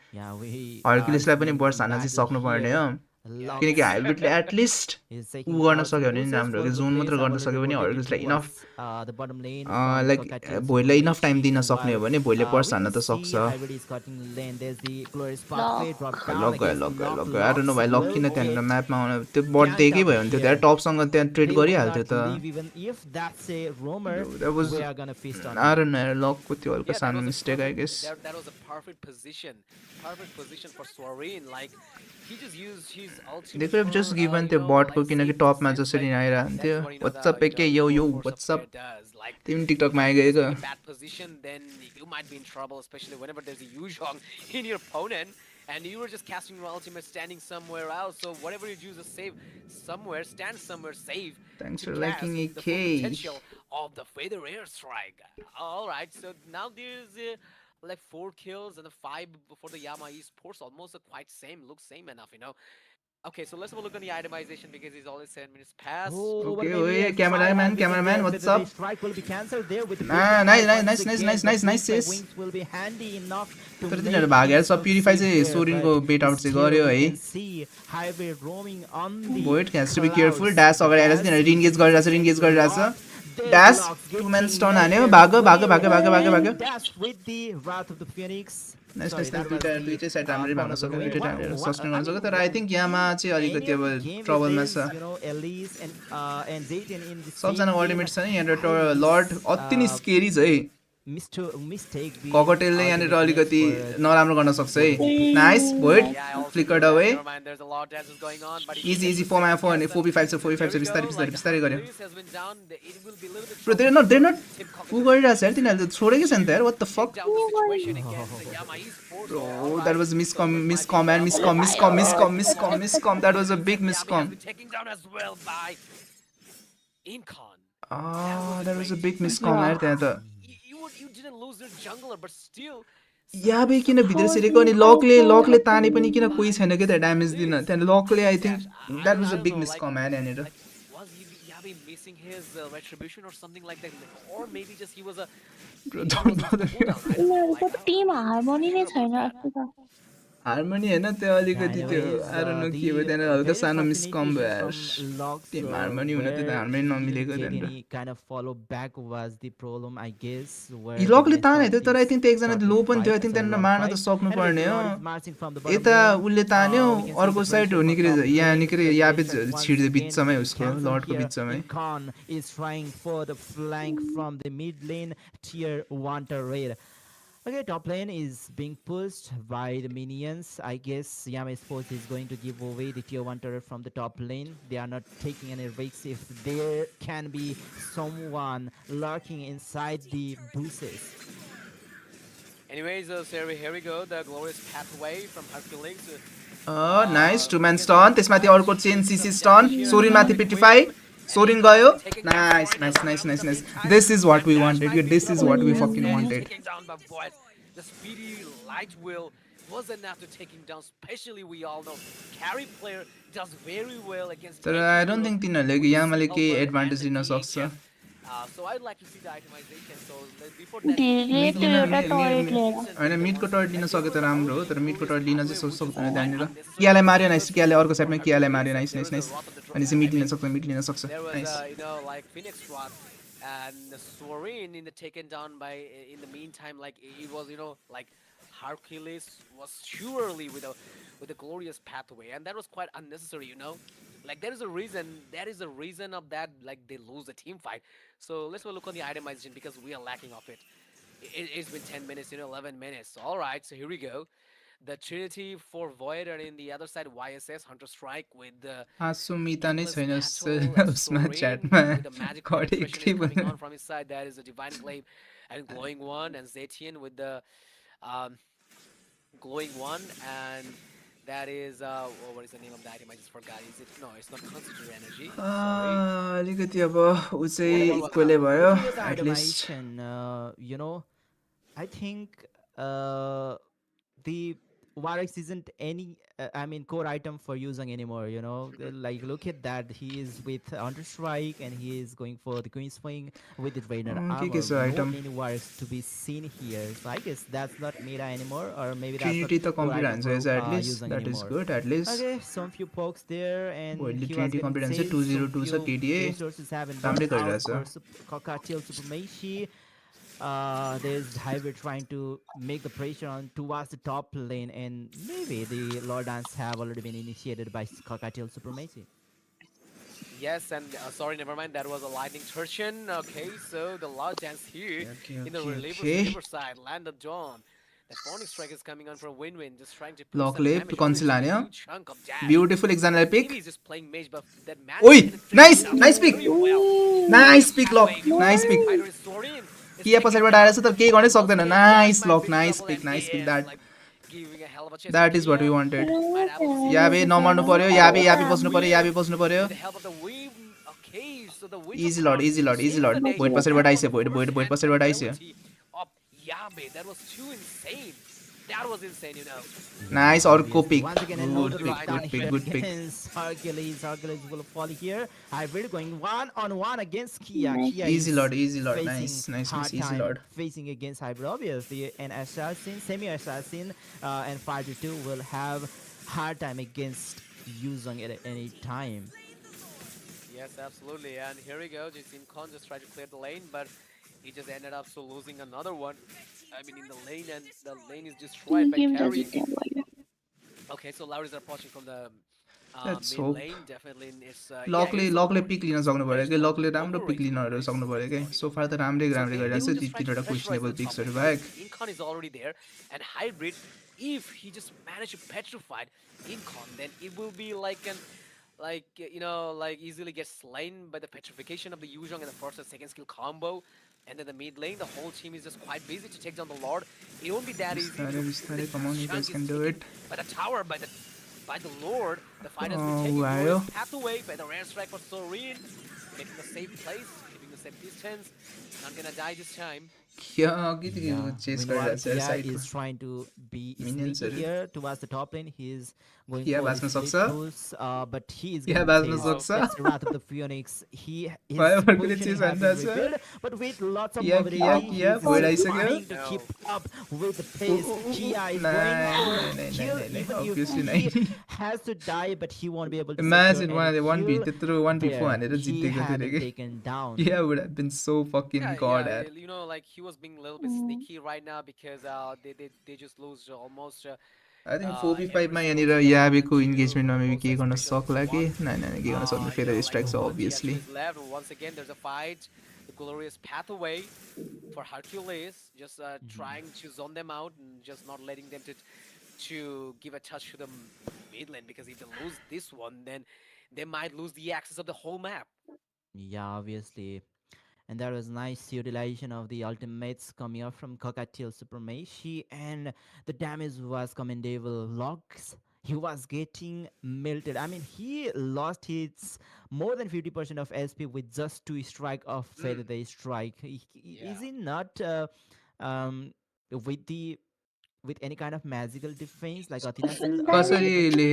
हर्कुलिसलाई पनि पर्स हान्न चाहिँ सक्नु पर्ने हो किनकि हाइब्रिडले एटलिस्ट उ गर्न सक्यो भने राम्रो के जोन मात्र गर्न सक्यो भने हर्कुलिसलाई इनफ लाइक भोइडलाई इनफ टाइम दिन सक्ने हो भने भोइडले पर्स हान्न त सक्छ लक गयो आई डोन्ट नो भाइ लक किन त्यहाँनिर म्यापमा आउन त्यो बट दिएकै भयो भने त्यो टपसँग त्यहाँ ट्रेड गरिहाल्थ्यो त आई डोन्ट नो लकको त्यो हल्का सानो mistake I guess They could have just given the bot को किनकि टपमा जसरी आइरहन्थ्यो व्हाट्सएप के यो व्हाट्सएप तिमी टिकटकमा आइगएको bad position, then you might be in trouble, especially whenever there's a Yuzhong in your opponent and you were just casting your ultimate standing somewhere else. So whatever you do is save somewhere, stand somewhere safe. Thanks for liking the AK. potential of the Feather Airstrike. Alright, so now there's like 4 kills and a 5 for the Yama esports, almost quite same, looks same enough, you know. Okay, so let's have a look on the itemization because he's only 7 minutes past. Okay, cameraman, what's up? Strike will be cancelled there with the nice sis. तर तिनीहरु भागेर सब purify चाहिँ सोरिनको bet out चाहिँ गर्यो है Void has to be careful Dash अगाडि आएर तिनीहरु रिन्गेज गरिरहेछ ड्याश टु म्यान स्टन हान्यो भागो with the wrath of the phoenix. दुईटै साइड राम्ररी भाग्न सक्यो दुईटै टाइमहरु सस्टेन गर्न सक्यो तर आई थिंक यामा चाहिँ अलिकति अब ट्रबलमा छ सबजना अल्टिमेट छ नि यहाँ लर्ड अति नै स्केरी छ है ककटेलले यहाँनिर अलिकति नराम्रो गर्न सक्छ है nice void flickered away easy 4v5 छ बिस्तारै गर्यो ब्रो देयर नट उ गरिरहेछ यार तिनीहरुले छोडेकै छैन त यार what the fuck bro that was miscomm that was a big miscomm that was a big miscomm यार त्यहाँ त याबे किन भित्र सिरेको अनि लकले ताने पनि किन कोही छैन के त ड्यामेज दिन त्यहाँ लकले I think that was a big miscomm man यहाँनिर missing his retribution or something like that, or maybe just he was a team harmony नै छैन अस्ति त हार्मनी हैन त्यो अलिकति त्यो आई डोन्ट नो के भयो त्यहाँ हल्का सानो मिसकम भयो यार टिम हार्मनी हुन त हार्मनी नमिलेको त्यहाँ kind of follow back was the problem I guess where लकले ताने थियो तर आई थिंक त्यो एकजना लो पनि थियो आई थिंक त्यहाँ मार्न त सक्नु पर्ने हो यता उले तान्यो अर्को साइड हो निक्रे याबे छिड्दै बिचमै उसको लर्डको बिचमै Khan is trying for the flank from the mid lane tier 1 turret. Okay, top lane is being pushed by the minions. I guess Yama Sports is going to give away the tier 1 turret from the top lane. They are not taking any risks if there can be someone lurking inside the bushes. Anyways, here we go, the glorious pathway from Hercules. Oh, nice, 2-man stun. त्यसमाथि अर्को chain CC stun Sorin माथि 55 Sorin गयो nice. This is what we wanted. This is what we fucking wanted. the speedy light will was enough to take him down. Especially we all know carry player does very well against तर tanky I don't hero think तिनीहरूले with the यामाले केही Helper and advantage the लिन सक्छ DHF. So I'd like to see the itemization. So before that, धेरै mid त्यो लिन एउटा turret लिएर होइन मिडको टर्ट लिन सके त राम्रो हो तर मिडको टर्ट लिन चाहिँ सक्दैन त्यहाँनिर unnecessary. कियालाई मार्यो नाइस कियाले अर्को साइडमा For कियालाई Hercules, मार्यो and nice there nice was a nice Wrath of the अनि चाहिँ I मिड लिन mean, सक्छ मिड लिन सक्छ there was nice like Phoenix Rod and Sorin in the taken down by in the meantime like it was like Hercules was surely with a glorious pathway and that was quite unnecessary like there is a reason of that like they lose the team fight. So let's go look on the itemization because we are lacking of it. It's been 10 minutes 11 minutes. All right, so here we go. The Trinity for Void and in the other side YSS Hunter Strike with the आसुमिता नै Endless छैन Battle, उसमा Sorin च्याटमा with the magic penetration is coming on from his side. That is a Divine Glaive and Glowing One, and Zetian with the um, Glowing One, and that is what is the name of the item? I just forgot. Is it no? It's not Concentrate Energy. Sorry. अलिकति अब ऊ चाहिँ इक्वेलै भयो Looking at the at least itemization, I think the Warx isn't any, core item for using anymore. Like look at that, he is with Hunter Strike and he is going for the Queen Swing with the Drainer armor. के छ No item? any Warx to be seen here. So I guess that's not meta anymore, or maybe that's Trinity not त core complete item हान्छ for, at least using that is anymore. Good at least Okay, some few pokes there, and Voidly he was Trinity getting confidence saved, 202 some छ few KDA resources have been राम्रै burned out गरिरहेछ for Cockatiel Supremacy. There's Highway trying to make the pressure on towards the top lane, and maybe the Lordans have already been initiated by Cockatiel Supremacy. Yes, and sorry, never mind. That was a lightning torsion. Okay, so the large dance here in the reliever side. Land of Dawn. The Phoenix Strike is coming on for a win-win, just trying to put some Lockle damage. console Only हान्यो a huge chunk of dash. Beautiful एकजनालाई pick Maybe he's just playing mage, but that man. ओइ nice nice pick nice pick Lock nice pick किया पछाडिबाट आएर छ तर केही गर्नै सक्दैन nice Lock nice pick that is what we wanted Yabe नमर्नु पर्यो याबे बस्नु पर्यो याबे बस्नु पर्यो इजी लड इजी लड इजी लड भोइड पछाडिबाट आइसक्यो भोइड पछाडिबाट आइसक्यो That was insane, नाइस अर्को pick Once again, another good lockdown pick here good pick against Hercules. Hercules will fall here. Hybrid going 1-on-1 against Kia. Kia Easy is lord, facing nice, hard easy time lord. facing against Hybrid. Obviously, an assassin, semi-assassin, and fighter 2 will have hard time against Yuzong at any time. Yes, absolutely. And here we go. Jin Khan just tried to clear the lane, but he just ended up losing another one. I mean, in the lane, and the lane is destroyed by carry. Okay, so Lauris are approaching from the Let's mid hope. lane. Definitely, it's लकले pick लिन सक्नु पर्यो कि लकले राम्रो pick लिनहरू सक्नु पर्यो कि सो फार त राम्रै गरिरहेको छ ती तिनवटा क्वेसनेबल पिक्सहरू बाहेक Incon is already there, and Hybrid, if he just managed to petrify Incon, then it will be like easily get slain by the petrification of the Yuzhong and the first and second skill combo. And then the mid lane, the whole team is just quite busy to take down the Lord. It won't be that easy. बिस्तारै come on, you guys can do it. By the tower, by the Lord, the fight has been taken wow. pathway by the rare strike for Sorin, making a safe place, keeping the safe distance. Not gonna die this time. क्या अघिदेखि chess Meanwhile, गरिरहेको छ Kia साइडमा is trying to be Minions sneaky are- here towards the top lane. He is going Kia for बाँच्न the split सक्छ? pulls, but he is Kia getting बाँच्न chased. सक्छ? That's the Wrath of the Phoenix. His भयो भने positioning chase has been हान्दैछ? revealed, but with lots of Kia, mobility, Kia, he's void आइसक्यो? trying to keep up with the pace. Kia is Nah, going for nah, a nah, kill, nah, nah, even obviously if he nah. has to die, but he won't be able to Imagine secure any one kill. beat त्यत्रो 1v4 there. हानेर He जितेको had थियो been कि taken down. Yeah, would have been so fucking god Yeah, at. like he was being a little bit sneaky right now because they just lose almost. I think 4v5 मा every यहाँनिर single याबेको tournament इन्गेजमेन्टमा maybe to केही गर्न most सक्ला कि special नाइ केही गर्न सक्दैन फेदर स्ट्राइक छ obviously left. Once again, there's a fight. The glorious pathway for Hercules, just trying to zone them out and just not letting them to give a touch to the mid lane, because if they lose this one, then they might lose the access of the whole map. Yeah, obviously. And there was nice utilization of the ultimates coming up from Cockatiel Supremacy, and the damage was commendable. Locks, he was getting melted. I mean, he lost his more than 50% of SP with just 2 strike of Feather Day Strike. Is he not with the with any kind of magical defense, like Athena said earlier कसरी in the game. ले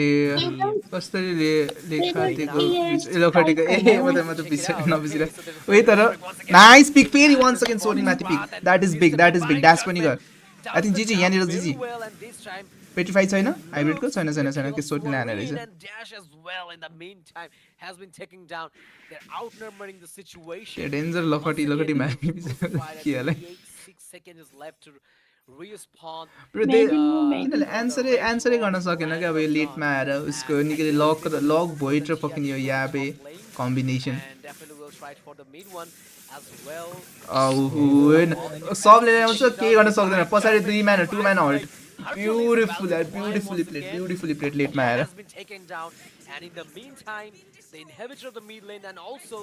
The कसरी ले लेखाटेको Air लोखटेको ए strike म होइन। त Check it out, नबिसिर okay, so there's a उही तर very strike once again. Nice pick फेरि And 1 the सेकेन्ड सोरी माथि pick Watchparty that is big Dash पनि गर आई थिङ्क जिजी यहाँनिर very जिजी well, and this time पेटिफाई छैन it हाइब्रिडको looks छैन the छैन छैन kill के of सोट लाने Florin रहेछ and Dash as well in the meantime has been taking down. They're outnumbering the situation. त्यो डेन्जर Once लखटी again, लखटी in मार्ने the full fight, I के होला think 6 seconds is left to respawn. Bro they Magic moment. यिनीहरूले एन्सरै गर्न सकेन क्या अब यो लेटमा आएर उसको निकै लक भोइट र फकिन यो Yabe combination And definitely will try for the mid one as well. सबले आउँछ केही गर्न सक्दैन पछाडि 2 म्यान 2 म्यान हल्ट ब्युटिफुली प्लेट लेटमा आएर Has been taken down, and in the meantime, the inhibitor of the mid lane and also,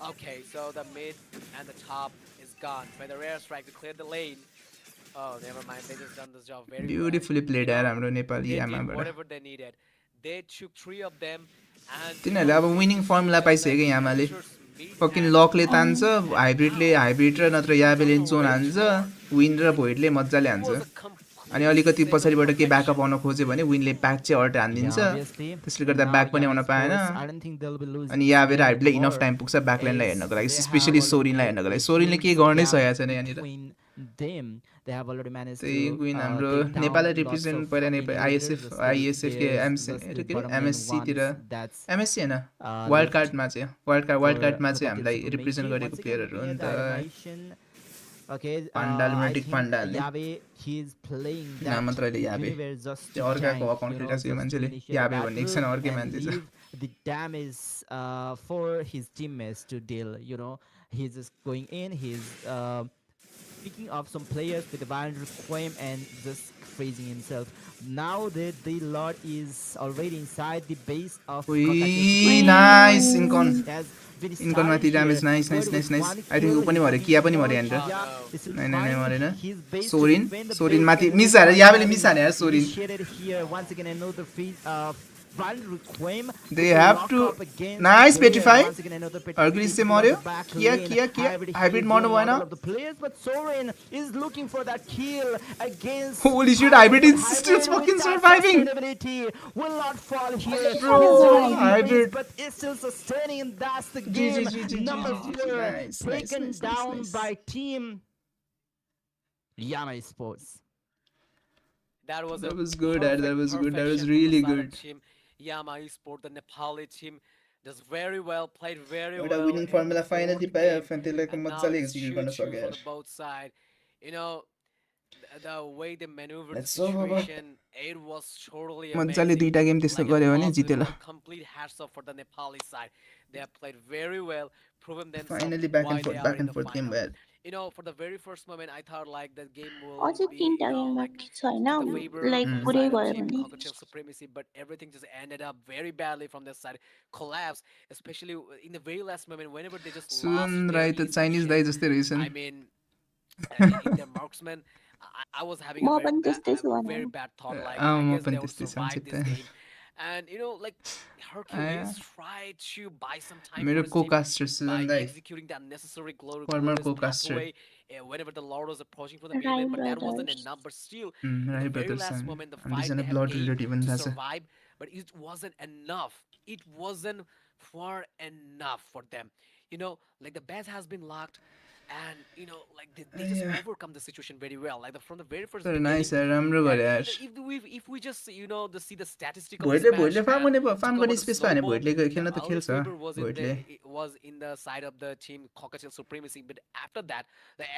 okay, so the mid and the top is gone. By the rare strike to clear the lane. Oh, never mind. They just done this job very well. Beautifully played आएर हाम्रो Nepali They did आमाबाट whatever they needed. They took 3 of them, and तिनीहरूले अब winning formula पाइसक्यो कि यामाले fucking लकले तान्छ hybrid र नत्र याबेले zone हान्छ win र भोइडले मजाले हान्छ अनि अलिकति पछाडिबाट के ब्याकअप आउन खोज्यो भने विनले ब्याक चाहिँ अर्ट हानिदिन्छ त्यसले गर्दा ब्याक पनि आउन पाएन I don't think they'll be losing. अनि याबे र हाइब्रिडले इनफ टाइम पुग्छ ब्याकलाइनलाई हेर्नको लागि स्पेसली सोरिनलाई हेर्नको लागि सोरिनले के गर्नै सकेको छैन यहाँनिर Them, they have already managed त्यही to विन हाम्रो take down नेपाललाई lots रिप्रेजेन्ट of पहिला fucking आइएसएफ leaders, आइएसएफ के players एमसी versus के bottom lane एमएससीतिर ones. That's MSc होइन left वाइल्ड कार्डमा चाहिँ वाइल्ड for कार्डमा the चाहिँ हामीलाई Packers to represent make it. गरेको Once again, प्लेयरहरू हो we नि have the त animation. Okay, Pandal, I Mythic think Pandal, ne? Yabe, he's playing नाम that मात्र अहिले याबे universe just त्यो to अर्काको tank, अकाउन्ट you know, खेलिरहेको छ यो just to मान्छेले initiate याबे the भन्ने एकछिन battle अर्कै and मान्छे छ leave the damage for his teammates to deal. You know, he's just going in, he's picking up some players with the violent requiem and just freezing himself. Now that the Lord is already inside the base of उई nice इन्कन has been इन्कन माथि started damage here, nice but nice with nice nice one I think ऊ kill, पनि he's मऱ्यो looking किया पनि for मऱ्यो यहाँनिर Yeah, this is नाइ नाइ नाइ finally मरेन his base to Sorin defend the Sorin base माथि and मिस हानेर याबेले मिस हाने यार Sorin initiated here once again another violent requiem. They to have lock to- up against Nice the player. petrify. Once again another petrify Arglis is से on मऱ्यो the back किया lane. किया किया Hybrid hybrid is मर्नु doing भएन all of the players, but Sorin is looking for that kill against Holy shit, Hybrid is still with fucking that surviving. sustainability will not fall here. Bro, He's already Hybrid. but it's still sustaining, and that's the G, game. G, G, G, Number G, G, 4 nice, taken nice, down nice. by team Yama Sports. That was That a was good, Ed, that was good, that was perfection from the really side of good. Team Yama Esport, the Nepali team does very well, played very एउटा well. Winning in formula the finally fourth पायो game, फेरि त्यसलाई and now मजाले it's execute गर्न 2-2 सक्यो for यार the both side. You know, the way they maneuvered the Let's hope अब situation, it was totally मजाले amazing. दुईटा गेम त्यस्तो Like a गर्यो भने positive जित्यो ल note, complete hats off for the Nepali side. They have played very well, proven themselves finally back why end they fourth are back in end the fourth game final. भयो You know, for the very first moment, I thought like the game will अझै be, तिनटा you know, game like बाँकी छ होइन to the favor like from the पुरै side of भयो Team भने Cocktail Supremacy, but everything just ended up very badly from their side. Collapse, especially in the very last moment, whenever they just lost soon their राई त Chinese दाइ position. जस्तै रहेछन् I mean, in their marksman, I was having म a very पनि bad, त्यस्तै छु a भने very bad thought. Like, uh, I म guess पनि they will त्यस्तै छु survive this सित game. And you know, like Hercules tried to buy some time मेरो for his team cocaster by Sujan दाइ executing the unnecessary Former glorious co-caster. pathway whenever the Lord was approaching from the main राई lane, but that wasn't brothers enough. But still, in राई the very brothers last moment, the हामी fight दुईजना they have blood gained relative पनि to थाहा छ survive, but it wasn't enough. It wasn't far enough for them. You know, like the base has been locked, and you know, like they just Yeah. overcome the situation very well. Like from the very first तर beginning. Nice यार राम्रो And गरे यार if we just you know see the statistical भोइडले Spanish भोइडले farm fan गर्ने to farm cover गर्ने the space पायो भने snowball, भोइडले खेल्न the त only खेल्छ favor was in भोइडले the side of the team Cocktail Supremacy. But after that,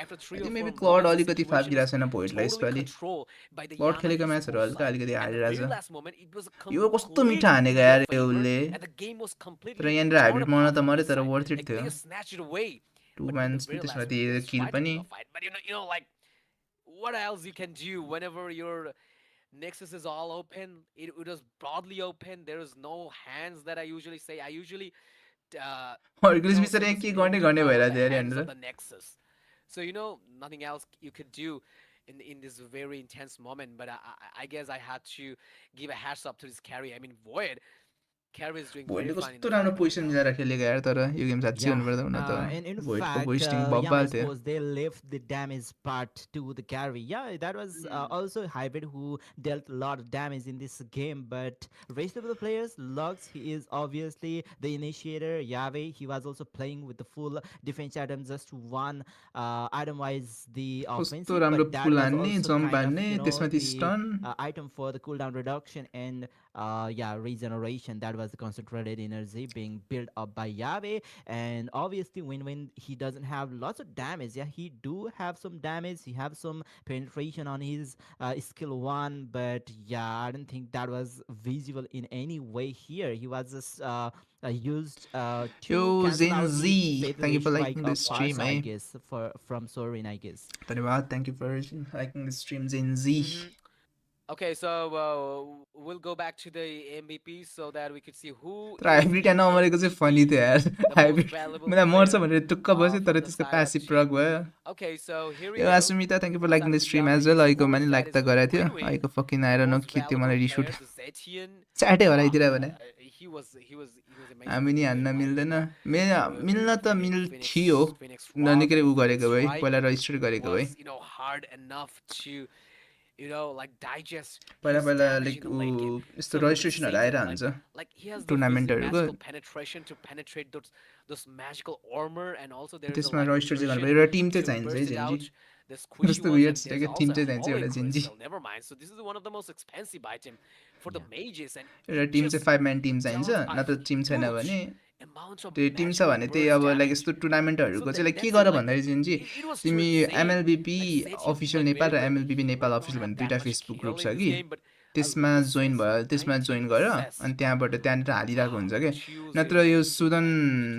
after three I or think maybe four क्लड moments, the अलिकति situation फापिरहेको is छैन भोइडलाई totally यसपालि controlled by the क्लड Yama खेलेको म्याचहरू esports हल्का side. अलिकति At the हारिरहेछ very last moment, it was यो कस्तो मिठो completely हानेको in यार their यो favor, उसले and the game was तर completely यहाँनिर torn हाइब्रिड मर्न apart त from मऱ्यो their तर side. वर्थ इट Like थियो they just snatched it away. Two But in the mans very त्यसमा last त्यो minute, किल fighting पनि the fight. But you know, like what else you can do whenever your Nexus is all open? It is broadly open. There is no hands that I usually say. I usually Hercules बिचरा के गर्ने गर्ने भइरहेको थियो यार hands of यहाँनिर the Nexus. So you know, nothing else you could do in this very intense moment. But I guess I had to give a hats up to this carry. I mean, Void Carry is doing very भोइडले fine in कस्तो the राम्रो fight. Position मिलाएर खेलेको यार तर यो game साँच्चै Yeah, भन्नुपर्दा हुन and in त भोइडको fact, पोजिटिङ yeah, बब्बाल my थियो suppose they left the damage part to the carry. Yeah, that was also Hybrid who dealt a lot of damage in this game. But rest of the players, Lux, he is obviously the initiator. Yave, he was also playing with the full defense item, just one item-wise the कस्तो offensive. राम्रो But that full was हान्ने also jump kind of, हान्ने you know, त्यसमाथि the stun item for the cooldown reduction and yeah, regeneration. That was the concentrated energy being built up by Yave. And obviously when he doesn't have lots of damage, yeah, he do have some damage, he have some penetration on his skill 1, but yeah, I don't think that was visible in any way here. He was just used यो to cancel out Gen the Z fatal thank you for strike लाइकिङ द of stream Parsa, है I guess, from Sorin, I guess. धन्यवाद thank you for liking the stream Gen Z Okay, so we'll go back to the MVP so that we could see who तर is hybrid यहाँ नमरेको चाहिँ funny थियो यार most hybrid valuable मलाई मर्छ player, भनेर टुक्क बस्यो तर from the त्यसको side of प्यासिभ G. प्रग भयो Okay, so here we यो go. आसुमिता thank you for From the liking side the of stream Java, as well his अहिलेको full पनि लाइक stat त is गरेको थियो Winwin. अहिलेको फकिन The आएर न most के थियो मलाई valuable रिस player, उठ्यो the Zetian. च्याटै हराइदिएर भने He was amazing. हामी नि हान्न Like, मिल्दैन uh, मिल्न त Phoenix मिल्थ्यो Phoenix ननिकै ऊ Rob गरेको भए strike पहिला रजिस्टर गरेको भए was, hard enough to, like digest पहिला his पहिला damage लाइक in the ऊ late game. यस्तो So with रजिस्ट्रेसनहरू Satan, आइरहन्छ like he has the टुर्नामेन्टहरूको magical penetration to penetrate those magical armor, and also there's a त्यसमा like register चाहिँ version गर्नु एउटा Tim चाहिँ to चाहिन्छ है burst it Gen Z out. The squishy कस्तो ones, weird and छ there's क्या टिम also चाहिँ a चाहिन्छ holy एउटा Gen Z crystal. Never mind. So this is one of the most expensive item for the mages, and एउटा it Tim just चाहिँ 5 म्यान Tim चाहिन्छ does a नत्र टिम छैन huge भने amount of त्यो टिम छ magical भने त्यही burst अब लाइक damage. यस्तो टुर्नामेन्टहरूको So चाहिँ लाइक के that's गर it, like, भन्दाखेरि जेन्जी it was तिमी true insane. MLBB Like Zetian official played Nepal very र well. MLBB Nepal We official don't भन्ने have दुईवटा that much Facebook skill group in छ this कि game, but a त्यसमा lot of जोइन भयो success, त्यसमा right? जोइन गर Success. अनि त्यहाँनिर हालिरहेको हुन्छ क्या Choose, नत्र यो people सुदन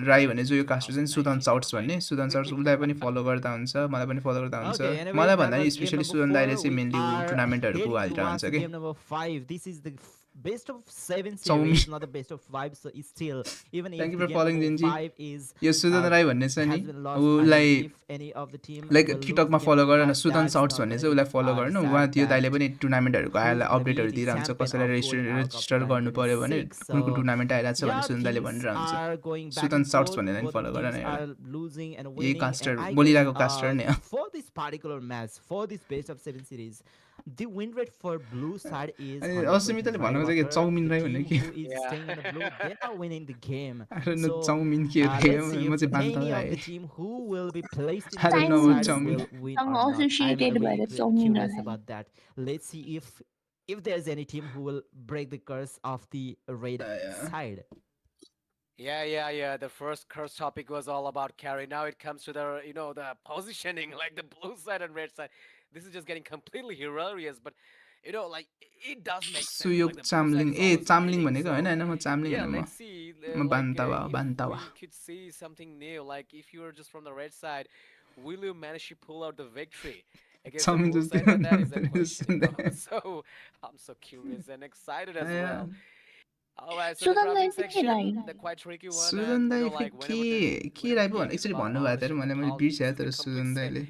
like राई भन्ने जो यो कास्टर चाहिँ सुदन 2019, साउट्स never भन्ने mind. सुदन साउट्स उसलाई पनि फलो गर्दा हुन्छ मलाई पनि फलो गर्दा हुन्छ Okay, anyways, मलाई that भन्दा नि was game स्पेसली number सुदन दाईले 4. चाहिँ We मेनली are टुर्नामेन्टहरूको heading हालिरहेको towards हुन्छ कि game number 5. This is the best of 7 Chowmin. series, not the best of 5. So it's still, even Thank if you the for game following, number Jinji. 5 is यो सुदन राई भन्ने छ नि has been lost, I mean, उसलाई if any of the team like will lose टिकटकमा game follow number गर न 5, सुदन that's साउट्स not भन्ने gonna चाहिँ be उसलाई फलो गर्नु sad उहाँ त्यो that दाइले पनि टुर्नामेन्टहरूको who's आएर gonna be अपडेटहरू the दिइरहन्छ champion कसैलाई of Golden Arrow Cup register गर्नु पर्यो भने 2026. कुन कुन So, टुर्नामेन्ट आइरहेको छ भने yeah, सुदन दाइले teams भनिरहन्छ are going back Sudan and shouts forth. भनेर नि Both फलो the गर teams न एउटा are losing and यही winning. कास्टर And I बोलिरहेको guess, कास्टर नि हो for this particular match, for this best of 7 series, the win rate for blue side is अनि 100%. अस्मिताले भनेको चाहिँ के However, चाउमिन the राई भन्ने team के who is staying in the blue, they are winning the game. I don't know So, chowmein के हो let's see म if चाहिँ बान्ता any of राई the team who will be placed in I the don't blue know about side chowmein will win सँग or not. I'm associated really भएर chowmein curious होला। about that. Let's see if there's any team who will break the curse of the red yeah. side. Yeah. The first curse topic was all about carry. Now it comes to the, the positioning, like the blue side and red side. This is just getting completely hilarious, but like it does make sense. Suyog Like the blue side Chamling is A always Chamling winning, भनेको so होइन होइन म Chamling yeah, होइन म let's see. म Bantawa Bantawa We could see something new. Like if you are just from the red side, will you manage to pull out the victory against the chowmein blue जस्तै side? And that is the question. सुन्दै So I'm so curious and excited as Yeah. well. Alright, so the Sudan Dai crafting के section, राई? the quite tricky one. Sudan And, Dai like खै whenever के राई पो भने एकचोटि भन्नुभएको थियो अरे मैले बिर्सेँ तर सुदन दाईले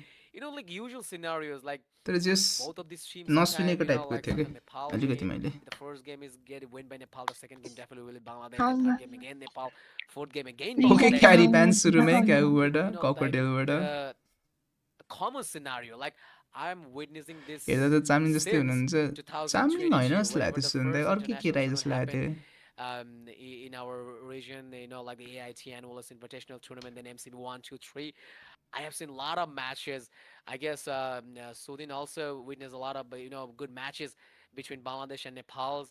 like usual scenarios, like तर जस both of these teams नसुनेको sometime, टाइपको like थियो from कि Nepal, अलिकति मैले the first game is get win by Nepal, the second game definitely will be Bangladesh, the third game again Nepal, fourth game again Please, okay Bangladesh. क्यारी no, प्यान no, सुरुमै no, क्या no. उबाट Like, ककरटेलबाट the common scenario, like I'm witnessing this हेर्दा त चामलिङ जस्तै since हुनुहुन्छ 2022, चामलिङ होइन जस्तो whenever लाग्यो the त्यो सुन्दै first अर्कै के राई international जस्तो लाग्यो tournament थियो happened, in our region, like the AIT Annualist Invitational Tournament, then MCB 1, 2, 3. I have seen a lot of matches. I guess Sudin also witnessed a lot of good matches between Bangladesh and Nepal,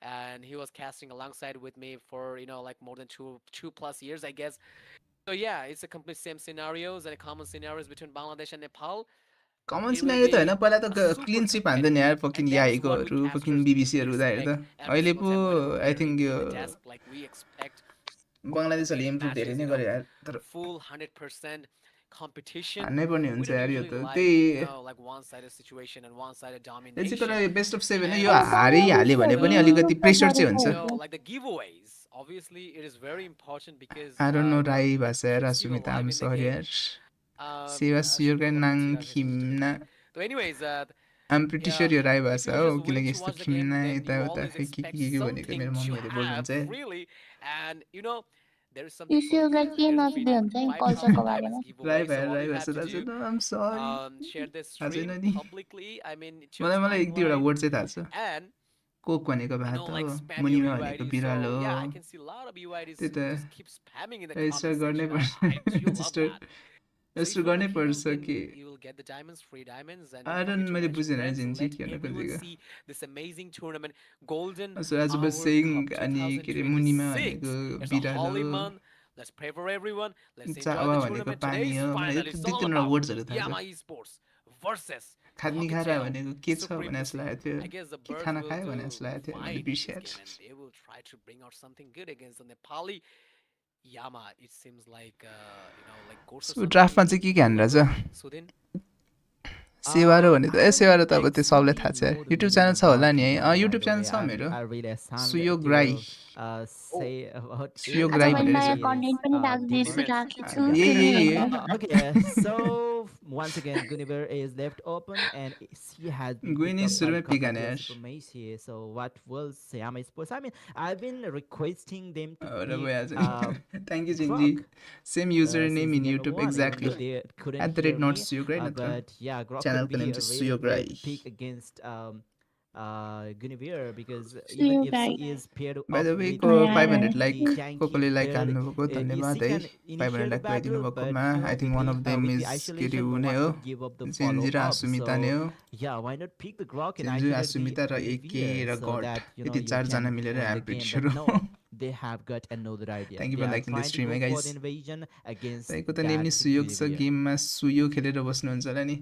and he was casting alongside with me for like more than two plus years, I guess. So yeah, it's a complete same scenarios and common scenarios between Bangladesh and Nepal. Come on It will सिनारी त होइन be पहिला a त super clean sweep हान्दैन यार fucking and that is what we याईकोहरू fucking casters बिबिसीहरू हुँदा हेर्दा expect every अहिले single पो time whenever I we're think in यो the desk, like we expect बङ्गलादेशहरूले इम्प्रुभ धेरै नै गरे यार तर full 100% competition. हान्नै पर्ने We हुन्छ don't यार यो usually त like, त्यही like one-sided situation and one-sided यो चाहिँ domination. तर बेस्ट अफ सेभेन And यो हारिहाल्यो भने पनि अलिकति प्रेसर चाहिँ हुन्छ like the giveaways, obviously it is very important because I don't no राई to भाषा यार see you सुमिता alive आम in the सरी game. यार सेवा सुयोगका नाङ खिम्ना So anyways, I'm pretty sure Yeah, you're right, if Basa. you're just Oh, willing किनकि to यस्तो watch the game, खिम्ना then you यताउता always खै expect भनेको मेरो something to मम्मीहरूले बोल्नुहुन्छ have, है really. And you know, there is yo something called सुयोग राई के there's a free नसुधे diamond, हुन्छ है 5,000 कल्चरको diamonds बारेमा giveaway. So all राई you भएर have to दाजु do, I'm sorry. share this थाहा छैन stream नि publicly. I mean, to your मलाई एक दुईवटा timeline, वर्ड चाहिँ थाहा छ and कोक भनेको you भात know, हो like spam your मुनिमा भनेको UID. बिरालो So हो yeah, I can see a lot of UIDs त्यही who त just keep spamming in the register comment गर्नै section. I do पर्छ love register that. So if register you're गर्नै lucky पर्छ enough, then कि you will get the diamonds, free diamonds, and don't iron forget to मैले invite your बुझेन friends. Gingee Let के भन्नु everyone खोजेको see this amazing tournament, Golden सो आज Hour बस सेइङ Cup अनि के अरे मुनिमा 2026. भनेको It's a holy बिरालो month. Let's pray for everyone. Let's enjoy चावा the भनेको tournament. पानी Today's हो मलाई finalists दुई all तिनवटा about वर्ड्सहरू थाहा छ Yama Esports versus खाद्नी खारा Cocktail भनेको के छ भने जस्तो Supremacy. लागेको थियो I guess the के birds खाना will खायो भने do जस्तो लागेको थियो मैले fine in this बिर्सिएर game, and they will try to bring out something good against the Nepali Yama. It seems like like Ghost or so ड्राफ्टमा something. चाहिँ के हान्नु रहेछ Sudin? सेवारो भने त ए सेवारो त अब त्यो सबलाई थाहा छ know the YouTube meaning channel छ about होला नि है Yama, by YouTube the channel way. छ मेरो I really sound Suyog to, राई say about सुयोग आज राई मैले भनेर नयाँ छ कन्टेन्ट पनि राखिदिएछु Demons. राखेछु ए खेल्नु ए ए हुन्छ Okay, so once again, Guinevere is left open and she has been Gwyn picked is up by सुरुमै पिक हाने Cocktail यार Supremacy. So what will Sayama Sports? I mean, I've been requesting them to र pick भइहाल्छ नि thank you जिन्जी Grok same user since name in game YouTube one, even exactly though they couldn't at the rate hear not me. Suyog Rai नत्र But yeah, Grok could च्यानलको be name a चाहिँ really सुयोग great राई pick against Guinevere because even Suyog if राई she is paired by up the with वेको नयाँ 500 the like को tanky कोले like player, हान्नुभएको धन्यवाद she है can 500 initiate the लाइक पुऱ्याइदिनु battle, भएकोमा but I think one of them with the is के अरे isolation, ऊ no नै one हो could give up the gen Z र follow-up. आसुमिता नै So हो yeah, why not pick the Grok and जेन्जी isolate the आसुमिता र एके Guinevere र so गड that you यति you चारजना can मिलेर win um the pretty game. सुरु But no, they have got another idea. Thank you They for are liking the trying to stream है go for guys the invasion against तपाईँको त name नि that सुयोग छ Guinevere. गेममा सुयो खेलेर बस्नुहुन्छ होला नि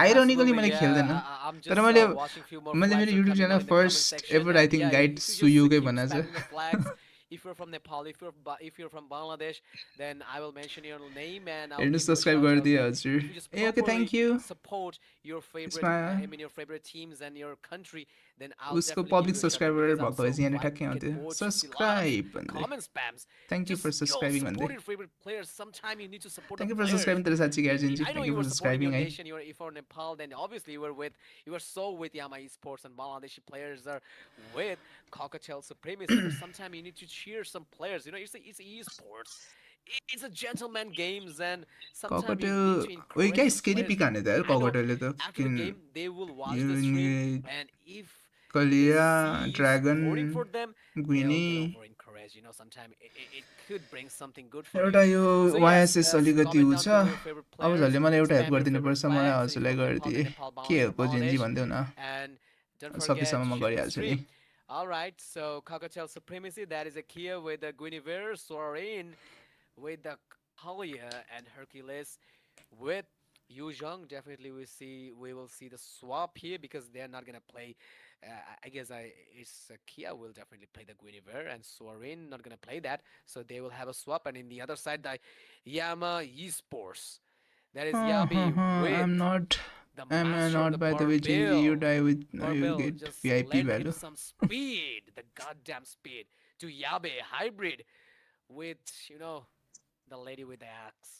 आइरोनिकली Absolutely, मैले yeah. खेल्दैन I'm तर just मैले watching few more मैले flags मेरो are YouTube coming channel on in the comment first section, ever I and think yeah, guide if you just सुयोगै keep भन्न छ spamming the flags, if you're from Nepal, if you're from Bangladesh, then I will mention your name and I'll हेर्नु give you a subscribe shout out. गरिदियो हजुर If you just A okay thank properly you support your favorite, यसमा I mean your favorite teams and your country, then I'll उसको definitely give public you a shout out subscriber because I'm भएको भए so चाहिँ यहाँनिर glad ठ्याक्कै to get आउँथ्यो bored to see a lot of subscribe भन्दै comment spams. Thank you Just for subscribing भन्दै support your favorite players. Sometimes you need to support the thank you for players. Subscribing तर साँच्ची गार्जियनजी I know thank you you were for supporting your subscribing है nation. If you're Nepal, then obviously you were so with Yama Esports, and Bangladeshi players are with Cocktail Supremacy. But sometimes you need to cheer some players. It's esports. It's a gentleman games, and sometimes you cocktail need to ओइ encourage guys the केही players. Pick हाने त यार I know ककटेलले त after the game they will watch yo the stream, नि and if they कलिया see you dragon supporting for them, they'll गुइनी get over encouraged. Sometimes it could bring something good for एउटा you. Yo So yes, वाइएसएस अलिकति comment उ down छ below your favorite अब players, झन् मलाई एउटा हेल्प spam your गरिदिनु favorite पर्छ मलाई flags, and if हजुरलाई you're Nepal, गरिदिए then Nepal, के Bangladesh, हेल्प हो जेन्जी Bangladesh, भनिदेऊ न and don't forget सकेसम्म म share the गरिहाल्छु नि stream. All right, so Cocktail Supremacy, that is a Kia with the Guinevere, Sorin with the Kalia, and Hercules with Yu Zhang. Definitely we will see the swap here because they're not gonna play. I guess it's Kia will definitely play the Guinevere, and Sorin not gonna play that, so they will have a swap. And in the other side, the Yama Esports, that is Yabi with I'm not the I'm master of not the by the way Genji you Barbell. die with you Barbell, get just VIP lend him value some speed, the goddamn speed, to Yabe hybrid with the lady with the axe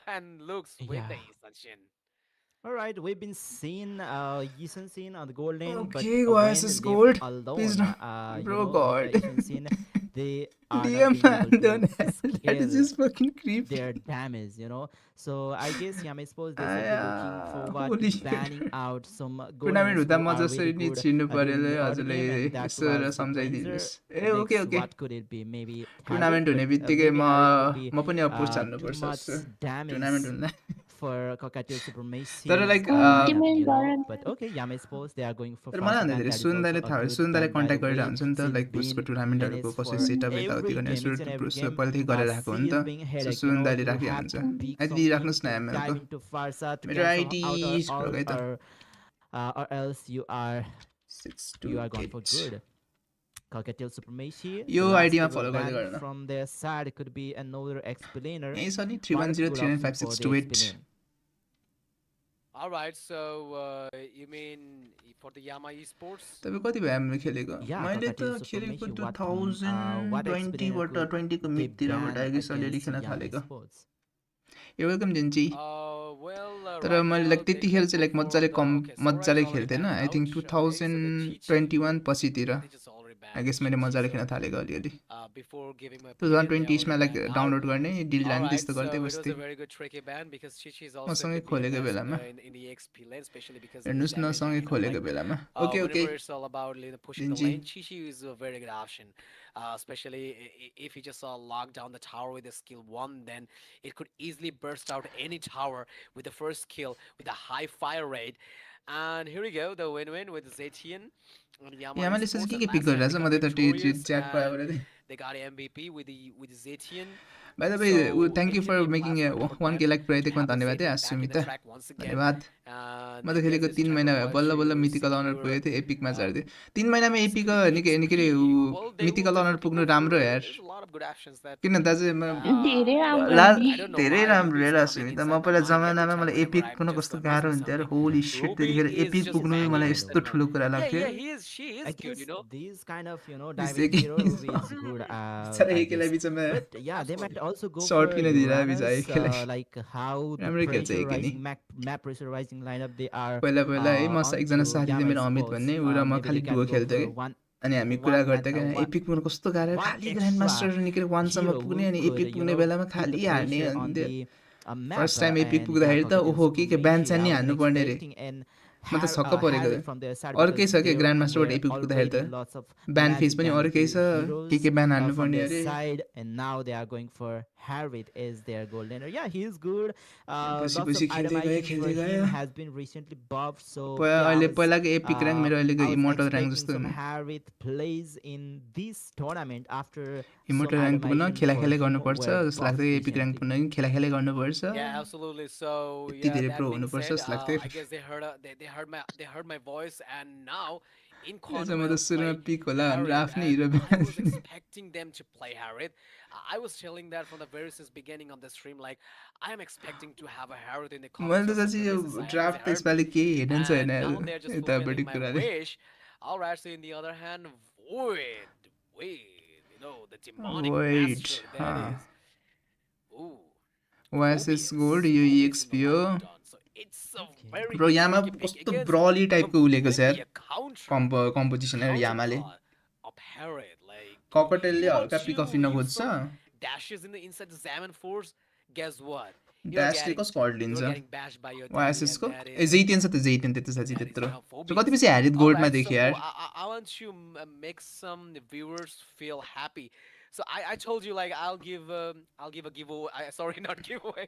and looks with the Yeah. Isanshin. All right, we've been seeing Yisun Sin on the gold lane, but Okay, why is when this left gold? alone, Please don't. Bro, God. Yisun Sin, they are DM not being man, able don't to have that is scale just fucking creepy. their damage. So I guess Yama suppose they should be Holy looking forward shit. banning out some gold tournament lanes हुँदा who म are जसरी really नि good छिर्नु पर्यो during the early हजुरले game, and that यसो र was the सम्झाइदिनुहोस् cleanser. ए okay Next, okay what could it be? Maybe tournament Harriet, हुने but बित्तिकै maybe Harriet could be म पनि अब पुस too हान्नुपर्छ much जस्तो damage टुर्नामेन्ट हुँदा for Cocktail Supremacy. तर like But okay, Yama suppose they are going for तर मलाई fast भन्दा and धेरै that is सुन्दाले also थाहा a भयो good सुन्दाले plan, by contact the गरेर way. हुन्छ नि त She's लाइक been उसको टुर्नामेन्टहरूको managed कसरी for सेटअप every यताउति गर्ने game, each and every उसको game. पहिलेदेखि गरेर राखेको हो नि She is त being so headache, सुन्दाले you राखिहाल्नु have हुन्छ to pick आइदिदी something राख्नुहोस् न to एमएलको dive into Farsa to मेरो cancel आइडी out लगाइ त or else you are 628 gone for good. Cocktail Supremacy. Yo Last आइडीमा ever फलो गर्दै ban गर्न from their side could be another explainer. यही छ नि What a good option for the 31039562 explainer. All right, so you mean for the Yama Esports? तपाईँ कति भयो हामीले खेलेको Yeah, मैले त Cocktail खेलेको Supremacy, what explainer 2020 बाट could 20 को they मिडतिरबाट ban आएपछि अलिअलि against खेल्न Yama थालेको Esports? You're welcome, Jinji. Well, तर right मैले now लाइक they त्यतिखेर can चाहिँ go लाइक for मजाले the okay. Sora is मजाले already खेल्थेन banned I think out. Okay, so the Chi-Chi. 2021 पछितिर They just already I banned guess मैले Chi-Chi, मजाले so खेल्न थालेको अलिअलि before giving my opinion, they 2020 मा already like banned out. Download गर्ने डिल लाने Alright, त्यस्तो गर्दै so it was बस्थेँ a very good tricky ban because Chi-Chi is also a मसँगै good खोलेको DPS बेलामा in the XP lane, especially because of his हेर्नुहोस् न damage. सँगै And खोलेको बेलामा okay okay whenever it's all about pushing the Gingee lane, Chi-Chi is a very good option. Especially if he just lock down the tower with the skill 1, then it could easily burst out any tower with the first kill with a high fire rate. And here we go, the win-win with Zetian and Yamal यामाले Esports. चाहिँ And के last time गरिरहेछ they म got त्यही त victorious chat पाएबाट and चाहिँ they got MVP with Zetian. By the way So thank you it can for be a making plus for Nepal 1K like to पुऱ्याइदिएकोमा have the धन्यवाद है Zetian back in Ashmita the track once again. धन्यवाद And म I त खेलेको guess this 3 महिना भयो strategy बल्ल was बल्ल to मिथिकल अनर secure पुगेको थिएँ एपिकमा झर्थेँ 3 महिनामा एपिक निकै well, they will mythical owner definitely पुग्नु go राम्रो for यार there's a lot of good options that किन दाजु धेरै राम्रो लाल नि I don't know धेरै why राम्रो Ruby रे is coming सुमिता म inside my पहिला mind every जमानामा time मलाई whenever एपिक I'm पुग्न just कस्तो गाह्रो missing हुन्थ्यो यार something. होली शिट Ruby त्यतिखेर is एपिक just पुग्नु banging मलाई it, यस्तो man. ठुलो कुरा Yeah, लाग्थ्यो yeah, she I is good, guess you know. these kind of He's diamond taking hero his Ruby is good. बिचरा I एकेलाई guess. बिचमा But yeah, they might also go सर्ट for किन दिइरह बिचरा Uranus, एकेलाई like how the राम्रै खेल्छ एके नि pressurizing map pressurizing lineup they are पहिला पहिला है मसँग एकजना onto साथी थियो Yama मेरो अमित Sports. भन्ने ऊ र म Maybe खालि they Duo can go खेल्थ्यो for कि अनि हामी कुरा गर्थ्यो क्या एपिक पुग्नु कस्तो गाह्रो one खालि ग्रान्ड extra मास्टर निकै 1 सम्म hero पुग्ने who अनि could, एपिक पुग्ने बेलामा keep the खालि हार्ने pressure on अन्त्य the map. First time epic And yeah, पुग्दाखेरि त Cocktail ओहो के ब्यान Supermachi, चाहिँ नि I wasn't हान्नुपर्ने रे expecting an म त छक्क परेको Harry from their side because अर्कै छ कि there ग्रान्ड मास्टरबाट were एपिक पुग्दाखेरि already त lots of ब्यान फेस magic पनि damage अर्कै छ heroes के ब्यान from हान्नुपर्ने their अरे side, and now they are going for Harriet as their gold laner. Yeah, he is good. पछि Lots of पछि खेल्दै गयो itemizing for खेल्दै गयो him has been recently buffed. So yeah, अहिले पहिलाको एपिक ऱ्याङ्क मेरो अहिलेको I was immortal rank expecting जस्तो some Harriet plays in this tournament after immortal some rank पुग्न itemization खेला for खेलै him गर्नुपर्छ were जस्तो buffed लाग्थ्यो एपिक ऱ्याङ्क recently. पुग्न पनि खेला खेलै गर्नुपर्छ Yeah, absolutely. So यति yeah, धेरै that प्रो being हुनुपर्छ said, जस्तो लाग्थ्यो I guess they heard my voice, and now in एज म त Conwell सुरुमा play पिक होला भनेर Harriet, आफ्नै and hero I was expecting them to play Harriet. I was telling that from the very since beginning of the stream, like I am expecting to have a Harriet in the मैले त Cocktail साँच्चै यो Supremacy side as draft a त यसपालि heartbeat, केही हेर्नु नि छैन and now they're just यतापट्टि fulfilling my कुराले wish. All right, so in the other hand, Void, you know, the demonic Void, master that is. Ooh. YSS gold यो Phobius in EXP the हो line done. So it's a very bro Yama tricky pick कस्तो against ब्रली टाइपको उलेको छ maybe यार a composition यार यामाले counterpart of Harriet. Like ककटेलले once हल्का पिक अफ you लिन use खोज्छ some dashes inside the Zaman Force, guess what? ड्यासले कसको हल्ट लिन्छ You're getting bashed by your team, वाएसएस को and that ए is जेइटिएन छ त जेइटिएन त्यस्तो छ that is त्यत्रो now सो Phobius. कति पछि ह्यारित All गोल्डमा right, देखेँ so यार I want to make some viewers feel happy. So I told you like I'll give a giveaway. Sorry, not giveaway.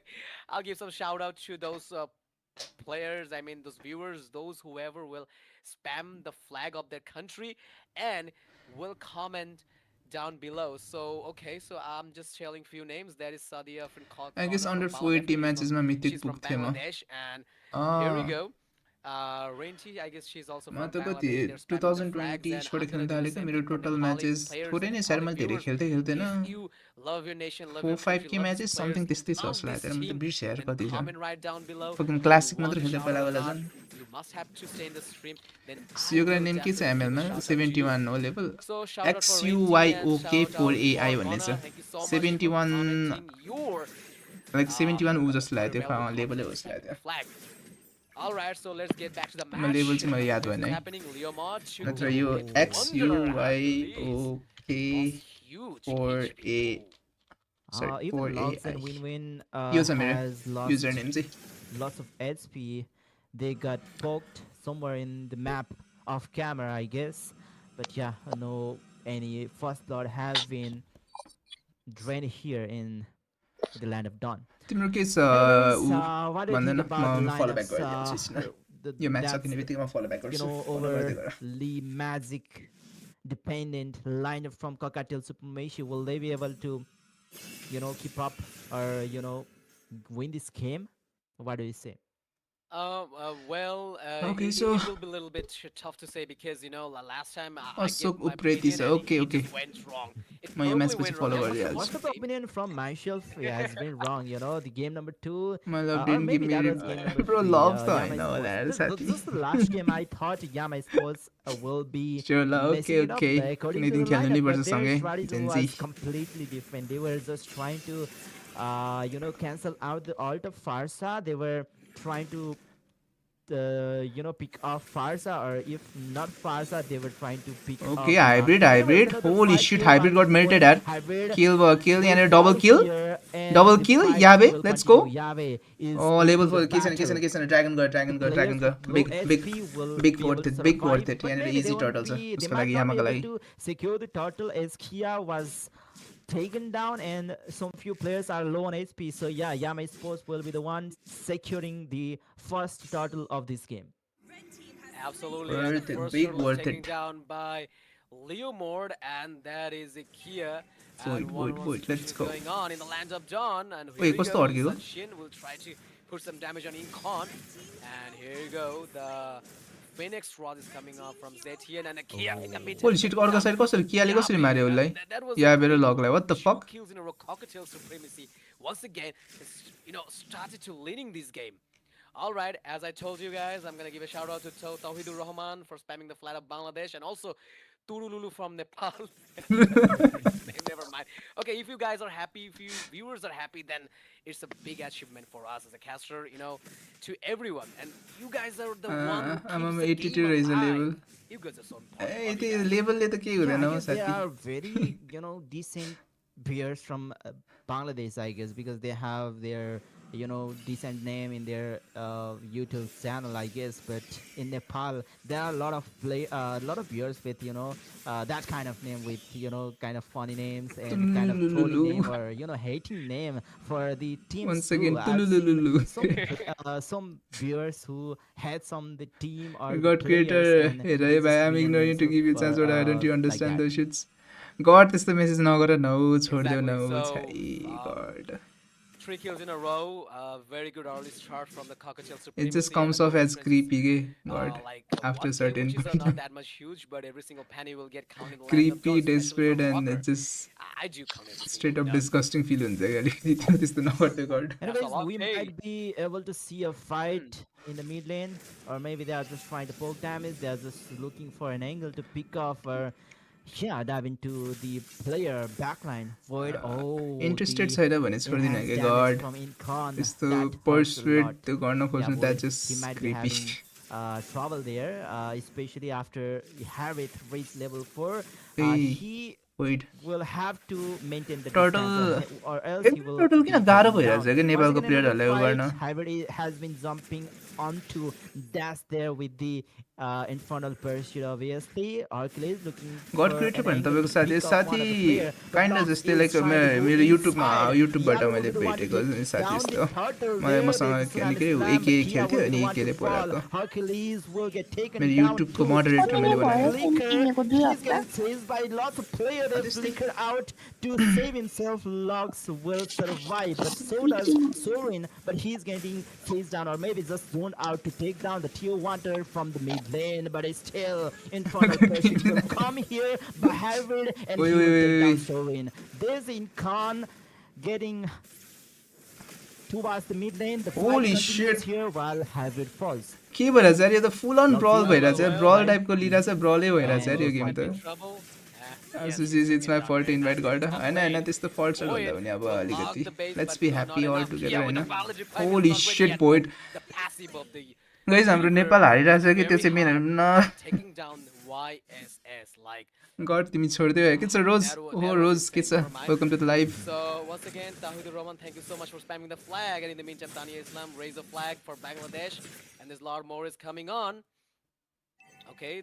I'll give some shout out to those players. I mean those viewers, those whoever will spam the flag of their country and will comment down below. So okay, so I'm just sharing few names. That is Sadia from I guess Connor under from 480 Bangladesh. म्याचेसमा mythic She's from पुग्थेँ म Bangladesh, and here we go. Renti, I guess she's also म from त कति Bangladesh. They're spamming the flags, 2020 and बाट I'm खेल्न gonna do the थालेको same मेरो thing for total Nepali matches players थोरै and नै साह्रो Nepali मैले धेरै viewers. खेल्दै खेल्दैन If you love your nation, love 4 your country, 5k love matches these something players त्यस्तै छ on जस्तो this लाग्दैन म त team, बिर्सेँ यार then कति छ comment right down below. Fucking If classic you want मात्र a खेल्थेँ shout पहिला out or बेला not, झन् you must have to stay in the stream. Then I सुयोग राई will नेम के छ definitely give a एमएलमा shout out to you. 71 हो level So shout out for Renti and XUYOK shout out 4AI for भन्ने Connor. छ Thank you so much for 71 commenting your like 71 ऊ जस्तो your लाग्यो valuable त्यो लेभलै comments जस्तो inside the लाग्यो flag. All right, so let's get back to the म level match. चाहिँ मलाई याद This भएन is है happening. Leomod should नत्र take yo it under XUYOK huge 4A HP. sorry Even Logs 4AI and Win-Win यो छ मेरो has lost युजर नेम चाहिँ lots of HP. They got poked somewhere in the map off camera, I guess. But yeah, no any first blood has been drained here in the land of Dawn. तिम्रो के छ Anyways, ऊ what do you भन्दैन think about the म फलो back lineups? गरिदिन्छु एकछिन यो match सकिने बित्तिकै म फलो ब्याक You गर्छु know, फलो गर्दै गर overly magic dependent lineup from Cockatiel Supermashi. Will they be able to, keep up or, win this game? What do you say? Well, Okay, it so- will be a little bit tough to say because last time I Ashok gave my Upreti opinion छ and okay it okay just went wrong. It म यो match totally पछि went follow wrong. गरिहाल्छु What's the opinion from myself? Yeah, has been wrong. The game number 2, My love or didn't give maybe me that was game number bro 3. love त Yama होइन होला यार Sports. साथी This is the last game I thought Yama Sports will be Sure ल messing okay it up okay according कुनै to दिन the खेल्नु नै lineup, पर्छ but their सँगै strategy Gen Z was completely different. They were just trying to cancel out the ult of Farsa. They were trying to pick off Farsa, or if not Farsa, they were trying to pick Okay, off hybrid. Anyways, another Holy fight shit, here hybrid got unfolds. melted at. Hybrid Kill, will and double fall kill. here, and Double the kill, fight Yabe, will let's continue. go. Yabe is Oh, level into the 4. Kiss battle. and Dragon The Girl. players with low HP will Big be able worth to it, big survive, worth it. but Yeah, maybe easy they won't turtles. be- they Usko might लागि not be Yamaka able लागि. to secure the turtle, as Kia was taken down and some few players are low on HP. So yeah, Yama Sports will be the one securing the first turtle of this game. Absolutely. Worth And it, the first big turtle is worth taken it. down by Leo Mord, and that is a Kia. Wait, And one let's situation go. going on in the lands of John. And here Wait, we what's the go. audio? Shin will try to put some damage on Incon. And here you go. The Phoenix Rod is coming off from Zetian, and a Kia in the mid. Holy shit, अर्को side कसरी कियाले कसरी मार्यो उसलाई That was या a मेरो pretty लगलाई what the two fuck kills in a row. Cocktail supremacy once again is, started to leading this game. All right, as I told you guys, I'm gonna give a shout out to Tawhidur Rahman for spamming the flag of Bangladesh, and also Turululu from Nepal. Never mind. Okay, if you guys are happy, if you viewers are happy, then it's a big achievement for us as a caster, to everyone. And you guys are the one who I'm keeps a the 82 game रहेछ alive. Level You guys are so A important. त्यो लेभलले त केही Yeah, हुँदैन I हो guess they साथी are very, decent viewers from Bangladesh, I guess, because they have their, decent name in their YouTube channel, I guess. But in Nepal, there are a lot of viewers with, that kind of name, with, kind of funny names and kind of trolling name, or, hating name for the teams Once too. again, I've seen tululululu. some viewers who had some the team or the God players, creator and hey they Rai bhai just I'm renamed ignoring to themselves give you for, chance but I don't you like understand that. those shits God त्यस्तो message नगर न छोड्देऊ न Exactly. So, God 3 kills in a row. Very good early start from the Cockatiel it Supremacy. just comes and off no as differences, creepy के God like after a 1K, certain which is point not that much huge, but every single penny will get counted in the land of creepy God, especially desperate from and Walker. it just I do count every straight single up done. disgusting feel हुन्छ क्या अलिकति त्यस्तो नगर्दै God Anyways, a lot. we Hey. might be able to see a fight in the mid lane, or maybe they are just trying to poke damage. They are just looking for an angle to pick off, or dive into the player backline. Void. interested छैन भने छोड्दिन के God त्यस्तो persuade त्यो गर्न खोज्नु that he just might be creepy having trouble there, especially after Harith reached level 4. Hey, He wait will have to maintain the Turtle- distance, or else he will Turtle be किन गाह्रो taken भइरहेछ down. क्या नेपालको Once again, प्लेयरहरूलाई उ another गर्न fight. Hybrid has been jumping onto dash there with the infernal pursuit, obviously. Hercules looking God for creator an पनि angle तपाईँको to साथी pick off one of the साथी player, but kind Nox जस्तै is like trying to go मेरो inside. युट्युबबाट Yellow मैले will be the one to भेटेको take साथी down यस्तो the turtle मलाई there. मसँग They just के ran के slam, एके but Kia खेल्थ्यो will be अनि the one एकेले to fall. पढाएको Hercules will get taken मेरो down युट्युबको too. मोडरेटर मैले बनाएको किनेको 2 He's हप्ता getting chased by lots of players. They flicker out to save himself. Lux will survive, but so does Sorin. But he's getting chased down, or maybe just zoned out to take down the tier 1 turret from the mid lane. But it's still Infernal Pursuit will come here by Harvard, and he will take down Sorin. There's Incon getting towards the mid lane. The fight Holy continues shit. here while Harvard falls. के भइरहेछ यार यो त full on ब्रल भइरहेछ well, ब्रल टाइपको लिइरहेछ ब्रलै भइरहेछ यार यो गेम Might be त in trouble. It's my fault invite गर्दा होइन होइन त्यस्तो फल्ट्सहरू भन्दा पनि अब अलिकति let's be happy all together होइन holy shit point The passive of the guys हाम्रो नेपाल हारिरहेछ कि त्यो चाहिँ मेन न taking down YSS like गड तिमी छोड्दै हो के छ रोज ओहो रोज के छ welcome to the live so once again Tahidur Rahman, thank you so much for spamming the flag, and in the meantime Tania Islam raise a flag for Bangladesh, and there's a lot more is coming on. Okay,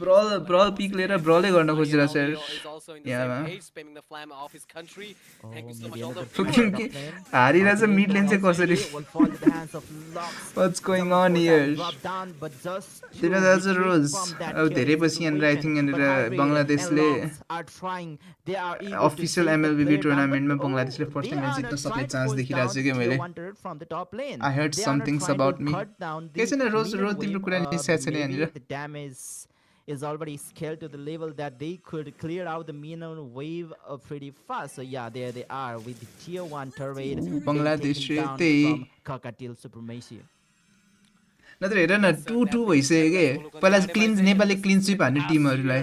ब्रल pick लिएर ब्रलै गर्न खोजिरहेछ यार is also in the Yeah, same man. page, spamming the flag of his country. Thank you so much maybe all the another viewers. के हारिरहेछ mid लेन चाहिँ कसरी Will fall into the hands of Lux. What's going on here? Drop down, but just to Then that's a retreat rose. from that अब killing धेरै पछि यहाँनिर I situation. think But यहाँनिर Hybrid बङ्गलादेशले and Lux are trying. They are eager to official take the MLBB player down, टुर्नामेन्टमा but, बङ्गलादेशले oh, first they match are जित्न not सक्ने trying to chance push देखिरहेको छु down क्या tier मैले 1 turret from the top lane. I heard They are some not things trying to about me. cut down के the छैन रोज minion रोज तिम्रो wave, कुरा निस्किएको छैन maybe यहाँनिर the damage is already scaled to the level that they could clear out the minion wave pretty fast. So yeah, there they are with the tier 1 turret being Bangladesh taken down त्यही from Cockatiel Supremacy. नत्र हेर न 2-2 भइसक्यो के पहिला clean नेपालले clean sweep हान्ने टिमहरूलाई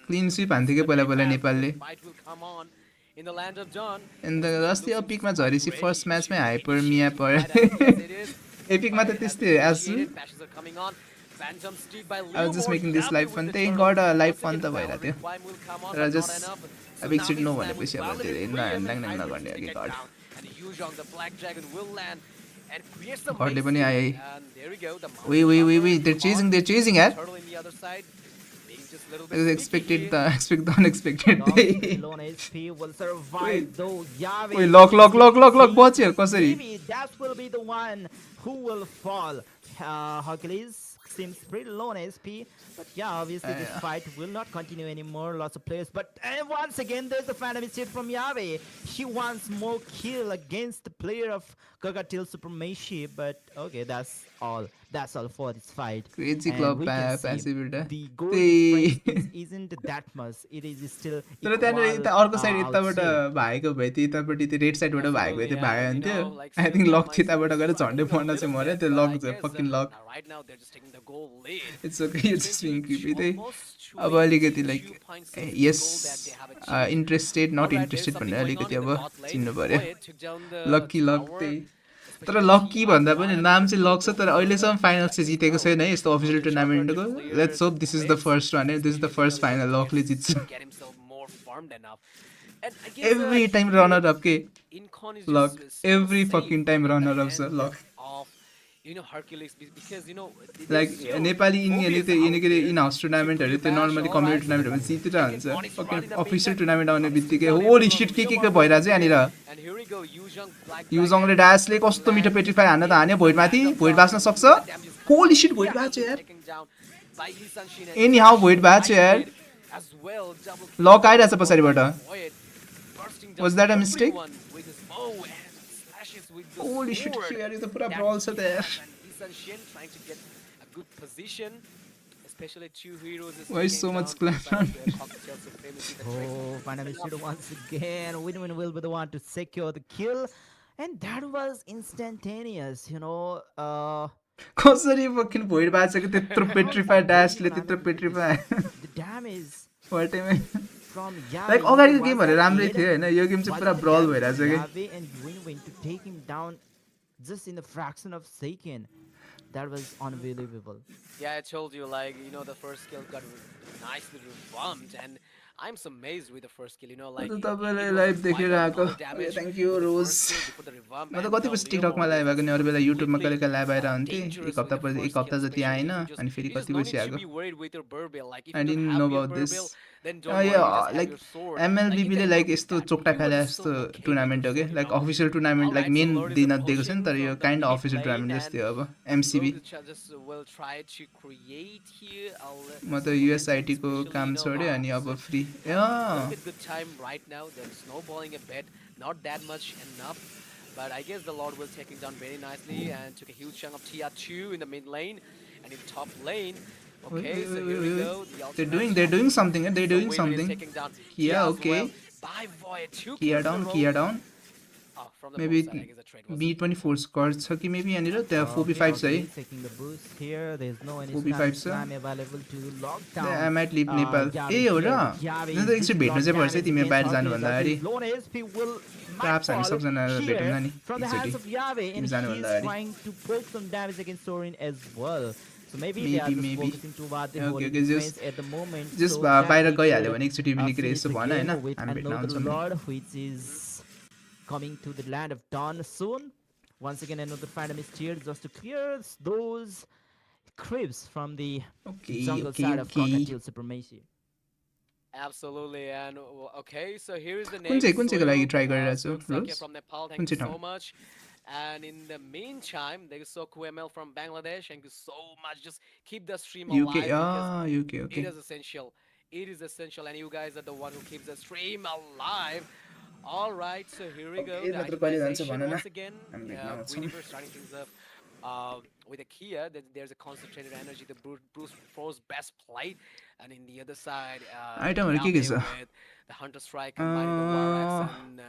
clean sweep हान्थ्यो क्या पहिला नेपालले Fight will come on in the land of Dawn. And the अस्ति अब पिकमा झरेपछि फर्स्ट म्याचमै हाइपर मिया Right, पर्यो yes, it is. एपिकमा त Fight has त्यस्तै been आजु initiated, Bashes are coming on. Phantom Streak by I was Leo just Moore, making this Yavi live with fun. the Thank turtle. God live Once fun again, त Valor भइरहेको थियो Requiem will come on, तर but not just enough. अब Tsunami एकचोटि no Slam भनेपछि with अब Valor धेरै Requiem hang and नगर्ने Iris अघि take गड down. And Yuzhong, the Black Dragon, will land and create some गडले big पनि scene. आए And there we go, the wait they're chasing यार turtle in the other side. Being just a little I bit sneaky expected here. the unexpected Lone HP will survive though. Yavi. Wait, lock बच्यो कसरी Maybe that will be the one who will fall. Hercules seems pretty low on SP, but yeah, obviously this fight will not continue anymore. Lots of players, but once again, there's the Phantom Steed from Yavi. He wants more kill against the player of Cockatiel Supremacy, but okay, that's all. That's all for this fight. Crazy And club we can see passive builder. the goal difference isn't that much. It is still तर त्यहाँनिर equal, यता अर्को side I would यताबाट say. भागेको भए त्यो यतापट्टि त्यो red साइडबाट भागेको भए त्यो भागयो You हुन्थ्यो know, like I think Suyog luck Rai त्यताबाट गएर is झन्डै struggling a पर्न चाहिँ little मऱ्यो bit, त्यो but I lock guess, fucking lock now right now they're just taking the goal lead. It's okay you just being creepy त्यही Almost अब अलिकति like 22.6 yes goal that they have achieved. Interested not Alright, interested there's भनेर something अलिकति going अब on in the bot lane. चिन्नु पऱ्यो Void took down the Lucky Luck tower, त्यही तर especially लक्की T भन्दा was पनि one नाम of चाहिँ लक छ तर अहिलेसम्म फाइनल चाहिँ जितेको छैन है यस्तो अफिसियल टुर्नामेन्टको let's hope this is the first one this is the first final लकले जित्छ get himself more formed enough. And I guess, every time runner up के Incon is Luck. just Every safe fucking time in the runner up, hands sir. Luck. of, Hercules because there's like still Nepali obvious के out there. In house टुर्नामेन्टहरू त्यो normally community टुर्नामेन्टहरू जितिरहन्छ Onyx fucking running the official main tournament आउने बित्तिकै down holy in shit front के of भइरहेको छ यहाँनिर And here we go, Yuzhong, Black युजङले Dragon, ड्यासले कस्तो मिठो पेट्रिफाई हान्न त हान्यो भोइडमाथि भोइड बाँच्न सक्छ होली सिट भोइड भएको छ यार taken down by Lee Sanshin and any how void भएको छ यार as well, double kill luck आइरहेछ पछाडिबाट Void, bursting down Was that a mistake? everyone with his bow and slashes with the holy shit sword. के यार यो त पुरा That ब्रल छ त यार and Lee Sanshin trying to get a good position, especially two heroes. is Why taking so much down clap by run? the Cocktail Supremacy, the trick. Oh, Phantom Steed once again. Win-win will be the one to secure the kill. And that was instantaneous, कसरी fucking void भएको छ कि त्यत्रो पेट्रिफाई ड्यासले त्यत्रो पेट्रिफाई the damage वाटेमै from Yavi. Like अगाडिको was गेमहरू राम्रै ahead. थियो होइन यो गेम चाहिँ पुरा Wasn't ब्रल enough भइरहेछ for कि Yavi and win to take him down just in a fraction of a second. That was unbelievable. Yeah, I told you, the first kill got nicely revamped, and I'm so amazed with the first kill, like... त तपाईँले live देखेर आएको thank you रोज म त कति पछि टिकटकमा live आएको नि अरू बेला युट्युबमा कहिले काहीँ लाइभ आएर हुन्थेँ एक हप्ता जति आएन अनि फेरि कति पछि आएको I didn't know about this. Like एमएलबीबीले लाइक यस्तो चोक्टा खाले जस्तो टुर्नामेन्ट हो कि like official tournament like main दिन दिएको छ नि तर यो काइन्ड अफ अफिसियल टुर्नामेन्ट जस्तै हो अब एमसिबी म त युएसआइटीको काम छोडेँ अनि अब free Good time right now. They're snowballing a bit, not that much enough, but I guess the Lord will take him down very nicely and took a huge chunk of TR2 in the mid lane and in top lane. Okay, so here we go. The they're doing something they're doing Waver is something taking down Kia, Kia as okay. well by Void. Two Kia kills in a down row. Kia down From the maybe both side, I guess the trade was B24 score छ कि maybe यहाँनिर त्यहाँ 4v5 छ है Taking the boost here. There's no any 4v5 slam available to lock down. I might leave Nepal. Yavi ए हो र Yavi न त एकचोटि भेट्नु चाहिँ पर्छ है तिमी बाहिर जानुभन्दा अगाडि Lone SP will Perhaps हामी सबजना here भेटौँला नि from the hands एकचोटि of Yavi, and तिमी जानुभन्दा he's अगाडि trying to poke some damage against Sorin as well. So maybe they are Maybe, just maybe. focusing toward the Okay, holy okay, just- defense at the moment. just so that बाहिर we गइहाल्यो could, भने एकचोटि पनि निक्रे finish Yesso the भन होइन game with हामी भेट्न another आउँछौँ नि lord which is coming to the land of dawn soon. Once again, another Phantom is tiered just to clear those creeps from the Okay, jungle okay, side of okay. Cockatiel Supremacy. Absolutely, and okay, so here is the कुन name. चाहिँ को लागि Suyog, try गरिरहेको छु, Suyog Sakia Rose? from Nepal, कुन thank you चाहिँ so ठाउँ? much. And in the meantime, there is Soku ML from Bangladesh. Thank you so much. Just keep the stream alive UK because UK it okay is essential. It is essential, and you guys are the one who keeps the stream alive. All right, so here we go. Okay, The नत्र कहिले जान्छ activation भन न once again. हामी भेट्न आउँछौँ Guinevere starting things up with a Kia. There's a concentrated energy. The Bruce Force best played, and in the other side, आइटमहरू के छ Yame with the Hunter Strike combining the War Axe and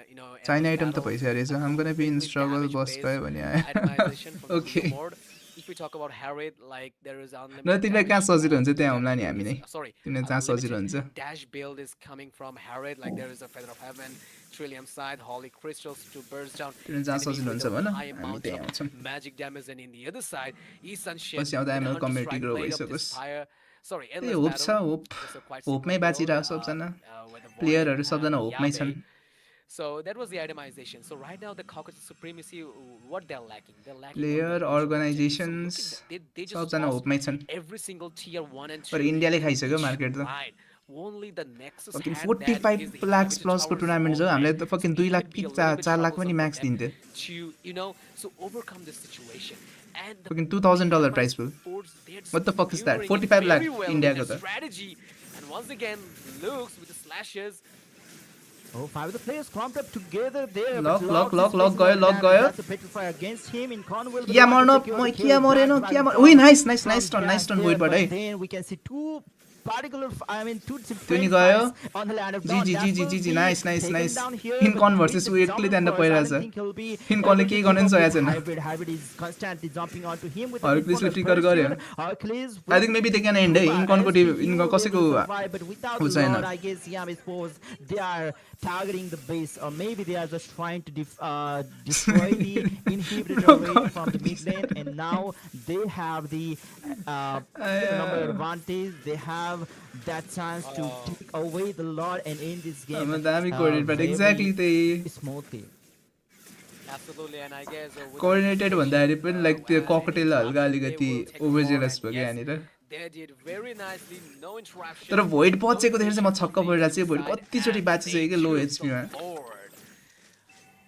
चाहिने endless item त battle. भइसकेको रहेछ A I'm gonna be in completely struggle damage boss based भयो भने आयो itemization from the Okay. Lord. if we talk about Harriet, like there is raw unlimited तिमीलाई कहाँ damage, सजिलो हुन्छ त्यहाँ damage हुम्ला नि is- हामी नै sorry, तिमीलाई जहाँ सजिलो unlimited हुन्छ dash build is coming from Harriet. Like there is a Feather of Heaven, Trillium Scythe, Holy Crystals to burst down तिमीलाई जहाँ enemies सजिलो with हुन्छ a भन high हामी amount त्यहीँ of आउँछौँ magic damage, and in the other side, Isan Shen पछि आउँदा with ML Hunter community Strike grow Blade of भइसकोस् Despair. Sorry, त्यही Endless होप छ Battle. Hope Just a quite होपमै simple बाँचिरहेको build, सबजना with the Void प्लेयरहरू सबजना and होपमै Yabe. छन् So that was the itemization. So right now the Cockroach Supremacy, what they're lacking? They're lacking player on the neutral organisations objectives. So look at that. They just सबजना lost होपमै छन् every single tier 1 and 2. पर इन्डियाले खाइसक्यो market त Right. Only the Nexus fucking hand that is 45 the lakh inhibitor प्लसको tower is tournament छ all हामीलाई red. त fucking So 2 it lakh might कि be a little bit 4 lakh पनि troublesome for Max them दिन्थ्यो to, so overcome this situation. And the fucking $2,000 prize pool Force, they're just What the fuck is that? maneuvering it 45 lakh very well India with ko their ta. strategy. And once again, Lux with the slashes. Oh, 5 of the players clumped up together there. Lock, but lock, Lux is lock, lock facing गयो, one lock man, गयो। That's a better fire against him in Cornwall. but किया they want मर्न to secure the किया kill. मरेन Black किया Dragon ओइ from- nice from nice turn Gas there, वुडबाट but है then we can see two particular, two त्यो नि different गयो fights on the land of जी Dawn. जी That जी जी will जी be nice nice taken nice down here, हिनकन but versus with wait the क्ले त्यहाँ Dominant पहिरहेछ Force, I don't think he'll be हिनकनले able to केही keep गर्न up with सकेको छैन Hybrid is constantly jumping onto him with the Hercules Inferno ले ट्रिगर First गर्यो Shield. Hercules I think maybe they can end है हिनकनको हिनकन कसैको but without उ the छैन Lord, I guess yeah, I suppose they are targeting the base, or maybe they are just trying to destroy the inhibitor array from the mid lane, and now they have the number advantage. They have that chance to take away the Lord and end this game. दामी coordinate exactly त्यही Smoothly. Absolutely, and I guess with कोर्डिनेटेड भन्दाखेरि पनि like त्यो cocktail हल्का अलिकति ओभरजेलस भयो कि यहाँनिर they did very nicely, no interruption. तर भोइड बचेको देखेर चाहिँ म छक्क परिरहेको छु भोइड कतिचोटि बाँचिसक्यो कि लो एचपीमा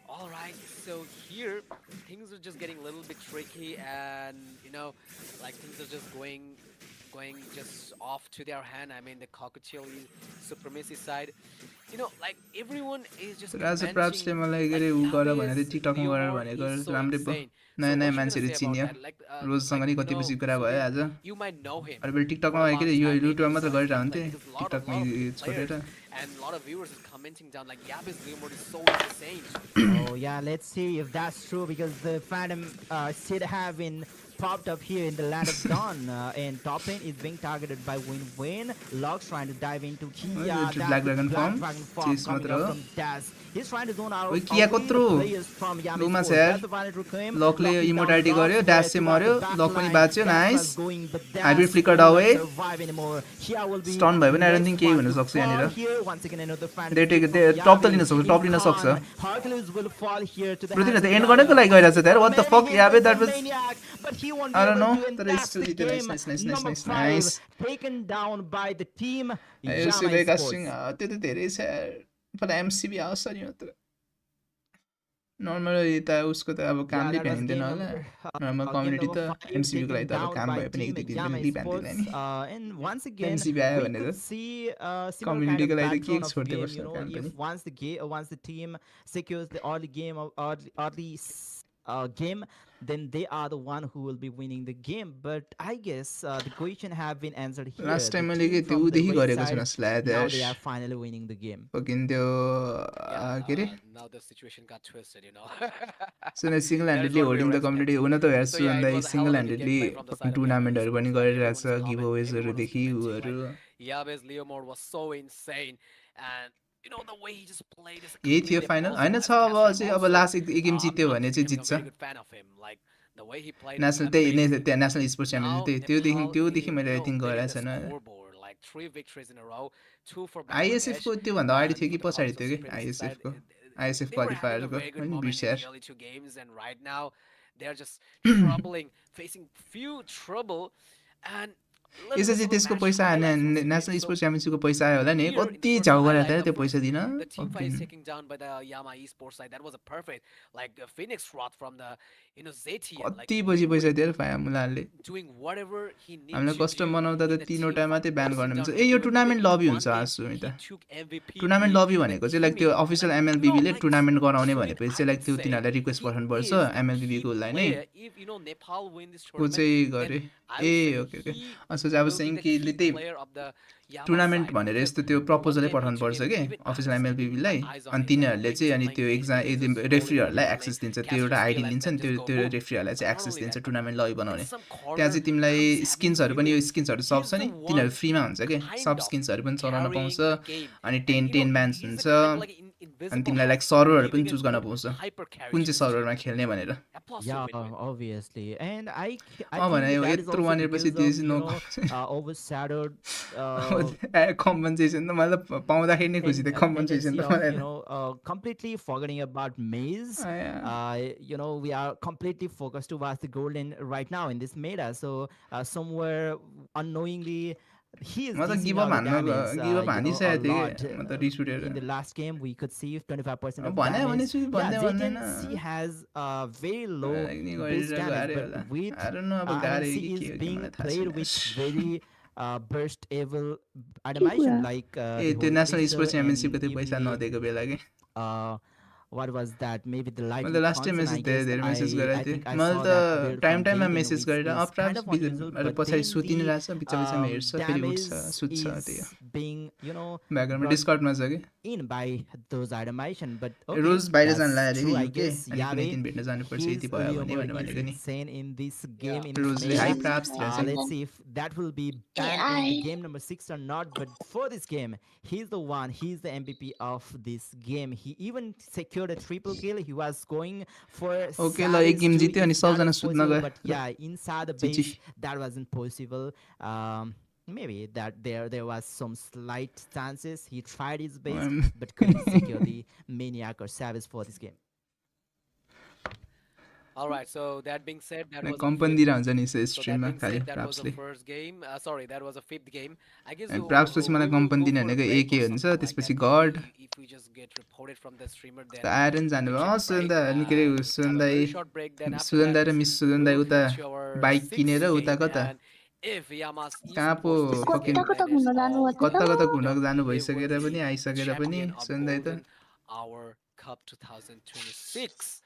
All right, so here things are just getting a little bit tricky, and like things are just going just off to their hand. I mean, the cockatiel supremacy side, like everyone is just राजा प्राप्सले मलाई के अरे उ गर भनेर टिकटकमा गरेर भनेको राम्रै भयो नयाँ नयाँ मान्छेहरू चिन्यो रोजसँग नि कति बेसी कुरा भयो आज You might know him. अरू बेला टिकटकमा के अरे यो युट्युबमा मात्र गरिरहन्थे टिकटकमा युज गरेर And a lot of viewers are commenting down like Yabe's game mode is so insane. Oh yeah, let's see if that's true, because the Phantom should have been popped up here in the land of Dawn, and top lane is being targeted by Win. Locks trying to dive into Kia. Oh, Black Dragon form. Chase coming matra up ho. from Daz. He's trying to zone out Oi, Kia away the kotro. players from Yami's Luma force. sir. That's the violent reclaim. लकले Locking down immortality Locks, गर्यो where ड्यास चाहिँ to मर्यो the back lock पनि line. बाँच्यो Daz nice was going, but Daz hybrid flicker will not डाउए survive anymore. Kia will be stun भयो भने आई डोन्ट थिंक केही next हुन one to सक्छ यहाँनिर fall here. Once again, another Phantom They take kill it, from top त Yabe. लिन सक्छ टप लिन सक्छ Khan, Hercules will fall here to the Prithvi hands त of एन्ड Yabe. गर्नको लागि गइरहेछ त यार what the fuck Many याबे hits that from was Maniac, but he won't I be don't able know. to, and That that's is still the it. Nice, game. nice, nice, Number nice, 5 nice. taken down by the team यसले Yama casting Sports. त्यो त धेरै छ पहिला MCB आउँछ नि मात्र normal यता उसको त अब कामले that was भ्याइँदैन game होला number- normal game community number त 5 एमसीबीको लागि taken त अब down काम by भए पनि team एक दुई Yama दिन Sports. भ्यान्दैन नि And once again, MCB आयो we भनेर could see similar kind Community of को लागि त के pattern of छोड्दै game, बस्छ you know, काम पनि। if once the team secures the early game of early game, then they are the one who will be winning the game. But I guess the question have been answered here. Last time The मैले के team त्यो from the उदेखि right गरेको side, छु जस्तो लाग्यो now dash they are finally winning the game. Fucking त्यो के अरे Now the situation got twisted, soon single That is handedly what we holding were the community expecting. हुन त हेर्छु So, yeah, it भन्दा was a hell single of a good handedly gameplay from the side of टुर्नामेन्टहरू Yami पनि Sports. गरिरहेछ Everyone was give comment- अवेजहरू everyone was देखि commenting, उहरू like, Yabe's Leo mode was so insane, and the way he just played is यही थियो completely final impossible. होइन As छ a अब caster चाहिँ अब also, लास्ट एक गेम I'm जित्यो not भने चाहिँ becoming a जित्छ very good fan of him. Like, the way he played was national त्यही amazing. त्यहाँ नेसनल स्पोर्ट्स Now, च्याम्पियनसिप त्योदेखि Nepal त्योदेखि is, मैले आई थिङ्क leading गरेको the छैन scoreboard, like 3 victories in a row, 2 for आइएसएफको Bangladesh, त्योभन्दा अगाडि and थियो कि for the पछाडि Cocktail थियो कि Supremacy side, आइएसएफको they ISF were having a क्वालिफायरको very good अनि moment in बिर्स्यार the early 2 games, and right now they're just troubling, facing few trouble, and little यसपछि bit of a त्यसको match पैसा highlights once again. National So sports च्याम्पियनसिपको पैसा आयो होला नि here in the कति first झाउ गरेर highlight, थियो the त्यो पैसा दिन the team fight is taken down by the Yama Esports side. That was a perfect, like a Phoenix Rod from the ZTN. Like कति बजी पैसा दिएर फाया मुलाले doing whatever he needs हामीलाई to कस्टम do बनाउँदा in त the तीनवटा team मात्रै fight, ब्यान forcing गर्नु down मिल्छ the A yo Leo tournament into लबी one हुन्छ game. आसु He त took MVP. टुर्नामेन्ट लबी The भनेको चाहिँ लाइक team त्यो is official like, एमएलबिबीले like, tournament गराउने so भनेपछि I चाहिँ लाइक would त्यो say तिनीहरूलाई रिक्वेस्ट he गर्नुपर्छ is the एमएलबिबीको key उसलाई नै player. If Nepal win this को tournament, चाहिँ then गरे I would A say okay okay he So I was saying कि त्यही टुर्नामेन्ट भनेर यस्तो त्यो प्रपोजलै पठाउनु पर्छ कि अफिसियल एमएलबीबीलाई अनि तिनीहरूले चाहिँ अनि त्यो एक्जाम रेफ्रीहरूलाई एक्सेस दिन्छ त्यो एउटा आइडी लिन्छ नि त्यो रेफ्रीहरूलाई चाहिँ एक्सेस दिन्छ टुर्नामेन्ट लगि बनाउने त्यहाँ चाहिँ तिमीलाई स्किन्सहरू पनि यो स्किन्सहरू सब छ नि तिनीहरू फ्रीमा हुन्छ कि सब स्किन्सहरू पनि चलाउन पाउँछ अनि 10 ब्यान्स हुन्छ अनि तिमीलाई लाइक सर्भरहरू पनि चुज गर्न पाउँछ कुन चाहिँ सर्भरमा खेल्ने भनेर obviously, and I भने think that is यत्रो also भनेर पछि because दिएपछि of, नो overshadowed कम्पन्सेसन त मतलब पाउँदाखेरि नै खुसी थियो कम्पन्सेसन त मलाई completely forgetting about Maze. We are completely focused towards the golden right now in this meta. So somewhere unknowingly he is मतलब dishing give up out damage, give up a हानिसकेको थिएँ lot. मतलब रिस उठेर In the last game, we could see 25% of भने damage. भनेछु भन्दै भन्दैन He has very low base गरिरहेको damage, गाह्रै होला but with I don't know अब गाह्रै he कि is के हो कि being मलाई थाहा played छैन with very burst able animation like a the त्यो whole नेसनल pixel स्पोर्ट्स च्याम्पियनसिपको and त्यो पैसा maybe, नदिएको बेला कि what was that? Maybe the light. मैले लास्ट टाइम मेसेज धेरै मेसेज गरेको थिएँ मैले त टाइममा मेसेज गरेर प्राप्त पछाडि सुतिनु रहेछ बिच बिचमा हेर्छ फेरि उठ्छ सुत्छ त्यो being ब्याकग्राउन्डमा डिस्कर्डमा छ कि in by those animation, but रोज बाहिर जानु that's लाग्यो true, I अरे के guess. अनि कुनै दिन भेट्न जानुपर्छ His यति भयो भने Ultimate भनेको is नि insane in this game. In Rose this high meta. props to us. Let's see if that will be banned in the game number 6 or not. But for this game, he's the one. He's the MVP of this game. He even secured a triple kill. He was going for Okay, ल एक game जित्यो अनि सबजना सुत्न गयो but yeah, inside the Chichi. base that wasn't possible. Maybe that there was some slight chances. He tried his best, but couldn't secure the maniac or savage for this game. All right, so that being said, that was company दिएर हुन्छ नि स्ट्रिममा खालि that was प्राप्सले the first game. Sorry, that was the fifth game. I guess अनि प्राप्सपछि मलाई company दिने भनेको एके हुन्छ त्यसपछि गड if we just get reported from the streamer then आएर जानुभयो सुगन्धा अनि के अरे सुगन्धा र मिस सुगन्धा उता बाइक किनेर उता कता कहाँ पो कता कता घुम्न जानुभएको थियो कता त? कता घुम्न जानु भइसकेर पनि आइसकेर पनि सुगन्धा त our Cup 2026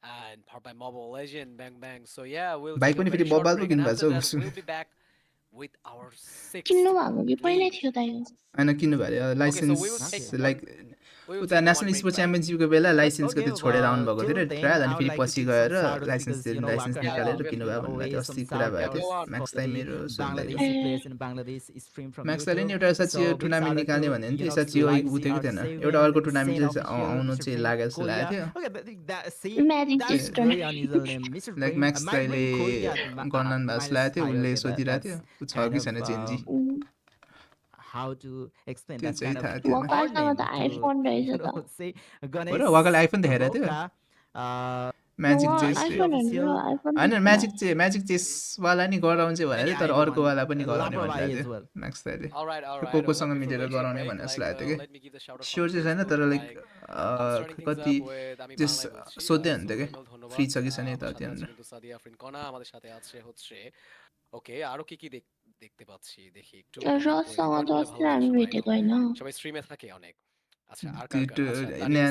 and powered by Mobile Legend Bang Bang. So yeah, we'll bike take a पनि very फेरि short बबाल break पो and किन्नु after भएको that छ we'll be back with our sixth किन्नु भएको कि पहिल्यै थियो त यो होइन किन्नु भयो लाइसेन्स लाइक उता नेसनल स्पोर्ट्स च्याम्पियनसिपको बेला लाइसेन्सको त्यो छोडेर आउनुभएको थियो र ट्रायल अनि फेरि पछि गएर लाइसेन्स निकालेर किन्नुभयो भन्नुभएको थियो अस्ति कुरा भएको थियो म्याक्स टाइम मेरो म्याक्सले नि एउटा साँच्ची यो टुर्नामेन्ट निकाल्ने भन्यो भने त्यो साँच्ची यो उ थियो कि थिएन एउटा अर्को टुर्नामेन्ट चाहिँ आउनु चाहिँ लागेको जस्तो लागेको थियो म्याजिक टेस्टर लाइक म्याक्स दाइले गर्न भएको जस्तो लागेको थियो उसले सोधिरहेको थियो ऊ छ कि छैन चेन्जी How to explain त्यो that चाहिँ kind थाहा of थिएन वकालसँग त आइफोन रहेछ त हो र वाकाले आइफोन देखाएर थियो म्याजिक चेस होइन म्याजिक चेसवाला नि गराउँछ भनेर तर अर्कोवाला पनि गराउने भनिरहेको थियो म्याक्स दाइले कोसँग मिलेर गराउने भन्ने जस्तो लागेको थियो कि स्योर चाहिँ छैन तर लाइक कति चेस सोध्दै हुन्थ्यो कि फ्री छ कि छैन यता त्यहाँनिर ওকে আরো কি কি দেখতে পাচ্ছি দেখি একটু रससँग त अस्ति हामी भेटेको होइन সবাই স্ট্রিমে থাকে অনেক আচ্ছা আর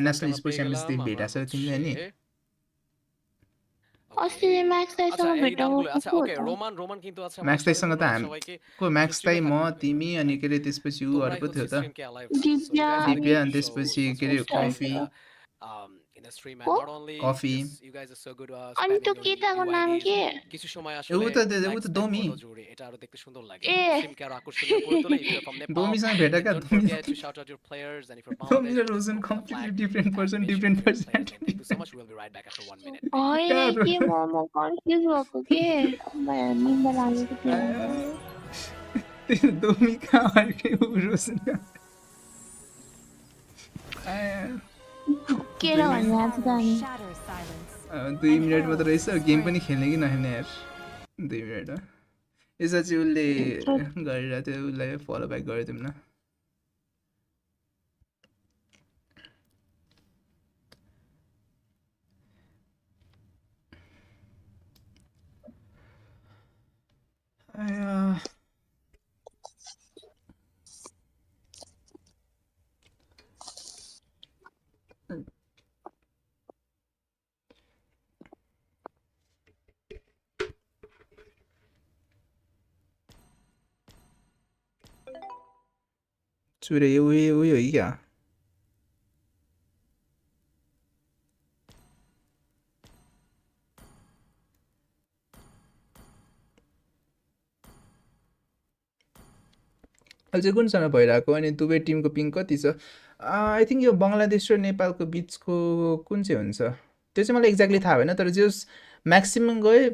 नेसनल स्पोर्ट्स च्याम्पियनसिप भेटाएको छ तिमीले नि अस्ति म्याक्स दाइसँग भेटेको আচ্ছা ওকে রোমান রোমান কিন্তু আছে म्याक्स दाइसँग त को म्याक्स दाइ म तिमी अनि के अरे त्यसपछि उहरू पो थियो त दिव्या अनि त्यसपछि के अरे coffee in the stream and not only Coffee. you guys are so good अनि त्यो केटाको नाम के কিছু সময় ऊ আসলে त दोमी এটা আরো দেখতে সুন্দর লাগে এ। স্ট্রিমকে আরো আকর্ষণীয় করে তোলে if you're from Nepal दोमीसँग भेटेका don't दोमी forget to shout out your players and if you're दोमी र Bangladesh रोजन put the completely flag different person and different mention your person players name. Thank you so much, we'll be right back after 1 minute. होइन के म confuse भएको के निन्दा लागेको थियो त्यो दोमी कहाँ अर्कै ऊ रोजन कहाँ के र भन्ने आज त हामी Shatter silence. 2 मिनट मात्र रहेछ गेम पनि खेल्ने कि नखेल्ने यार 2 मिनट यसो चाहिँ उसले गरिरहेको थियो उसलाई फलो ब्याक गरेको थियौँ न चुरे उयो उयो हो कि क्या अहिले चाहिँ कुनसँग भइरहेको अनि दुवै टिमको पिङ कति छ आई थिङ्क यो बङ्गलादेश र नेपालको बिचको कुन चाहिँ हुन्छ त्यो चाहिँ मलाई एक्ज्याक्टली थाहा भएन तर जस म्याक्सिमम् गए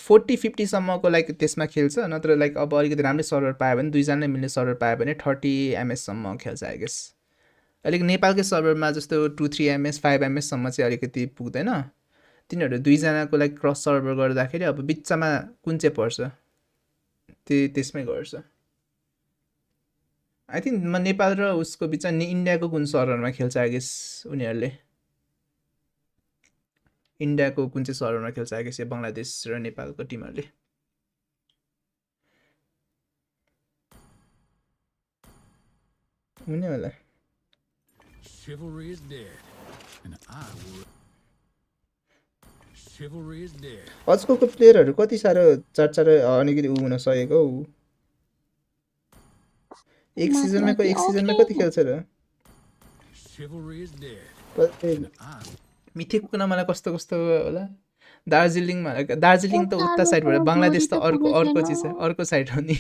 40-50सम्मको लाइक त्यसमा खेल्छ नत्र लाइक अब अलिकति राम्रै सर्भर पायो भने दुईजनाले मिल्ने सर्भर पायो भने 30 MS सम्म खेल्छ आई गेस अलिक नेपालकै सर्भरमा जस्तो 2-3 MS 5 MS सम्म चाहिँ अलिकति पुग्दैन तिनीहरू दुईजनाको लाइक क्रस सर्भर गर्दाखेरि अब बिचमा कुन चाहिँ पर्छ त्यसमै गर्छ आई थिङ्क नेपाल र उसको बिचमा इन्डियाको कुन सर्भरमा खेल्छ आई गेस उनीहरूले इन्डियाको कुन चाहिँ सर्भरमा खेल्छ आई गेस यो बङ्गलादेश र नेपालको टिमहरूले हुने होला Chivalry is dead, and I would. Chivalry is dead. आजकलको प्लेयरहरू कति साह्रो चार अलिकति ऊ हुन सकेको हौ एक सिजनमा कति खेल्छ र Chivalry is dead. मिठेको कुरा मलाई कस्तो होला दार्जिलिङमा दार्जिलिङ त उता साइडबाट बङ्गलादेश त अर्को चिज अर्को साइड हो नि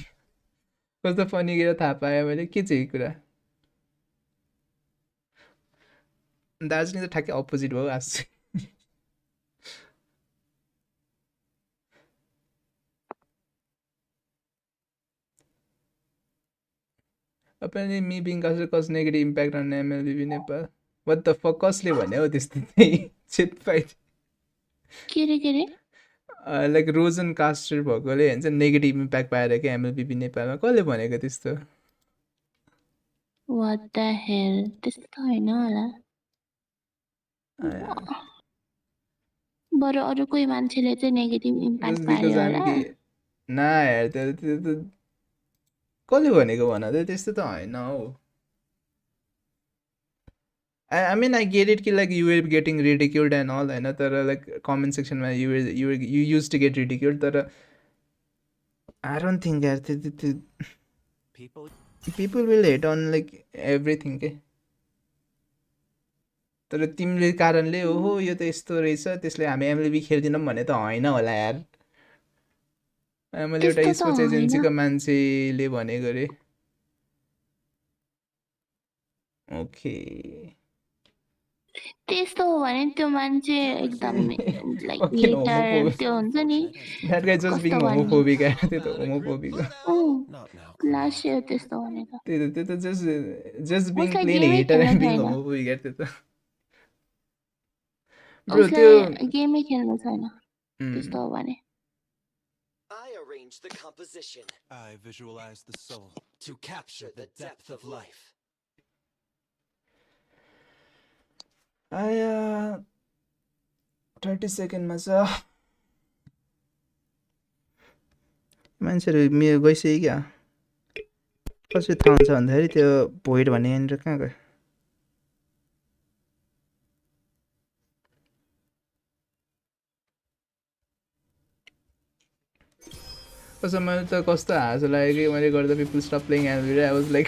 कस्तो फनी गरेर थाहा पाएँ मैले के चाहिँ कुरा दार्जिलिङ त ठ्याक्कै अपोजिट भयो आज Apparently me being cause negative impact on MLBB Nepal. What the fuck कसले भन्यो हो त्यस्तो चाहिँ चिट फाइट के लाइक रोजन कास्टर भएकोले भन्छ नेगेटिभ इम्प्याक्ट पाएर के एमएलबीबी नेपालमा कसले भनेको त्यस्तो What the hell त्यस्तो हैन होला बरु अरु कोही मान्छेले चाहिँ नेगेटिभ इम्प्याक्ट पार्यो होला ना यार त्यो कसले भनेको भन त त्यस्तो त हैन हौ I mean I get it कि like you were getting ridiculed and all हैन तर like comment section मा you used to get ridiculed तर I don't think यार people will hate on like everything के तर तिमीले कारणले ओहो यो त यस्तो रहेछ त्यसले हामी एमएलबी खेल्दिनौँ भने त हैन होला यार मैले एउटा स्पोर्ट्स एजेन्सीको मान्छेले भनेको रे ओके त्यस्तो हो भने त्यो मान्छे एकदम लाइक हेटर त्यो हुन्छ नि that guy just being homophobic त्यो त homophobic लास्ट इयर त्यस्तो भनेको त्यो त just being plain hater and being homophobic त्यो त ब्रो त्यो गेमै खेल्नु छैन त्यस्तो हो भने I arrange the composition. I visualize the soul to capture the depth of life. I 30 सेकेन्डमा छ मान्छेहरू मेरो गइसक्यो क्या कसरी थाहा हुन्छ भन्दाखेरि त्यो भोइड भन्ने यहाँनिर कहाँ गयो कसो मैले त कस्तो हाँसो लाग्यो कि मैले गर्दा पिपल स्टप playing MLB I was like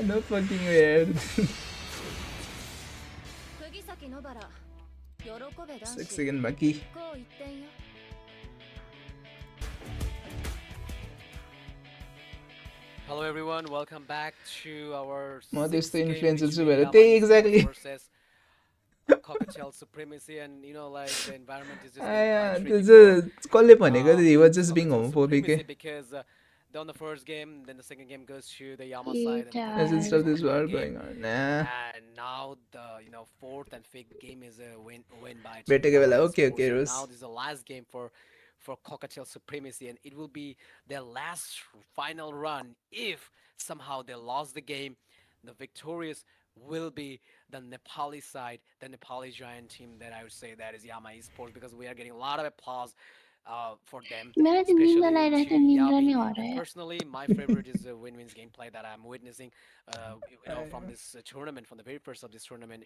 no fucking weird 6 second बाँकी Hello everyone, welcome back to our म त्यस्तो इन्फ्लुएन्सर छु भएर त्यही exactly cocktail supremacy and you know like the environment is just कसले भनेको he was just being homophobic because on the first game then the second game goes to the Yama side and stuff this war going on and now the fourth and fifth game is a win by बेटेको Bela okay Rose now this is the last game for cocktail supremacy and it will be their last final run if somehow they lost the game the victorious will be the Nepali side, the Nepali giant team that I would say that is Yama Esports because we are getting a lot of applause for them, मेरो त निन्द्रा especially लागिरहेको to थियो निन्द्रा Yabi. नै And हरायो personally, my favorite is Win-Win's gameplay that I'm witnessing, from this tournament, from the very first of this tournament.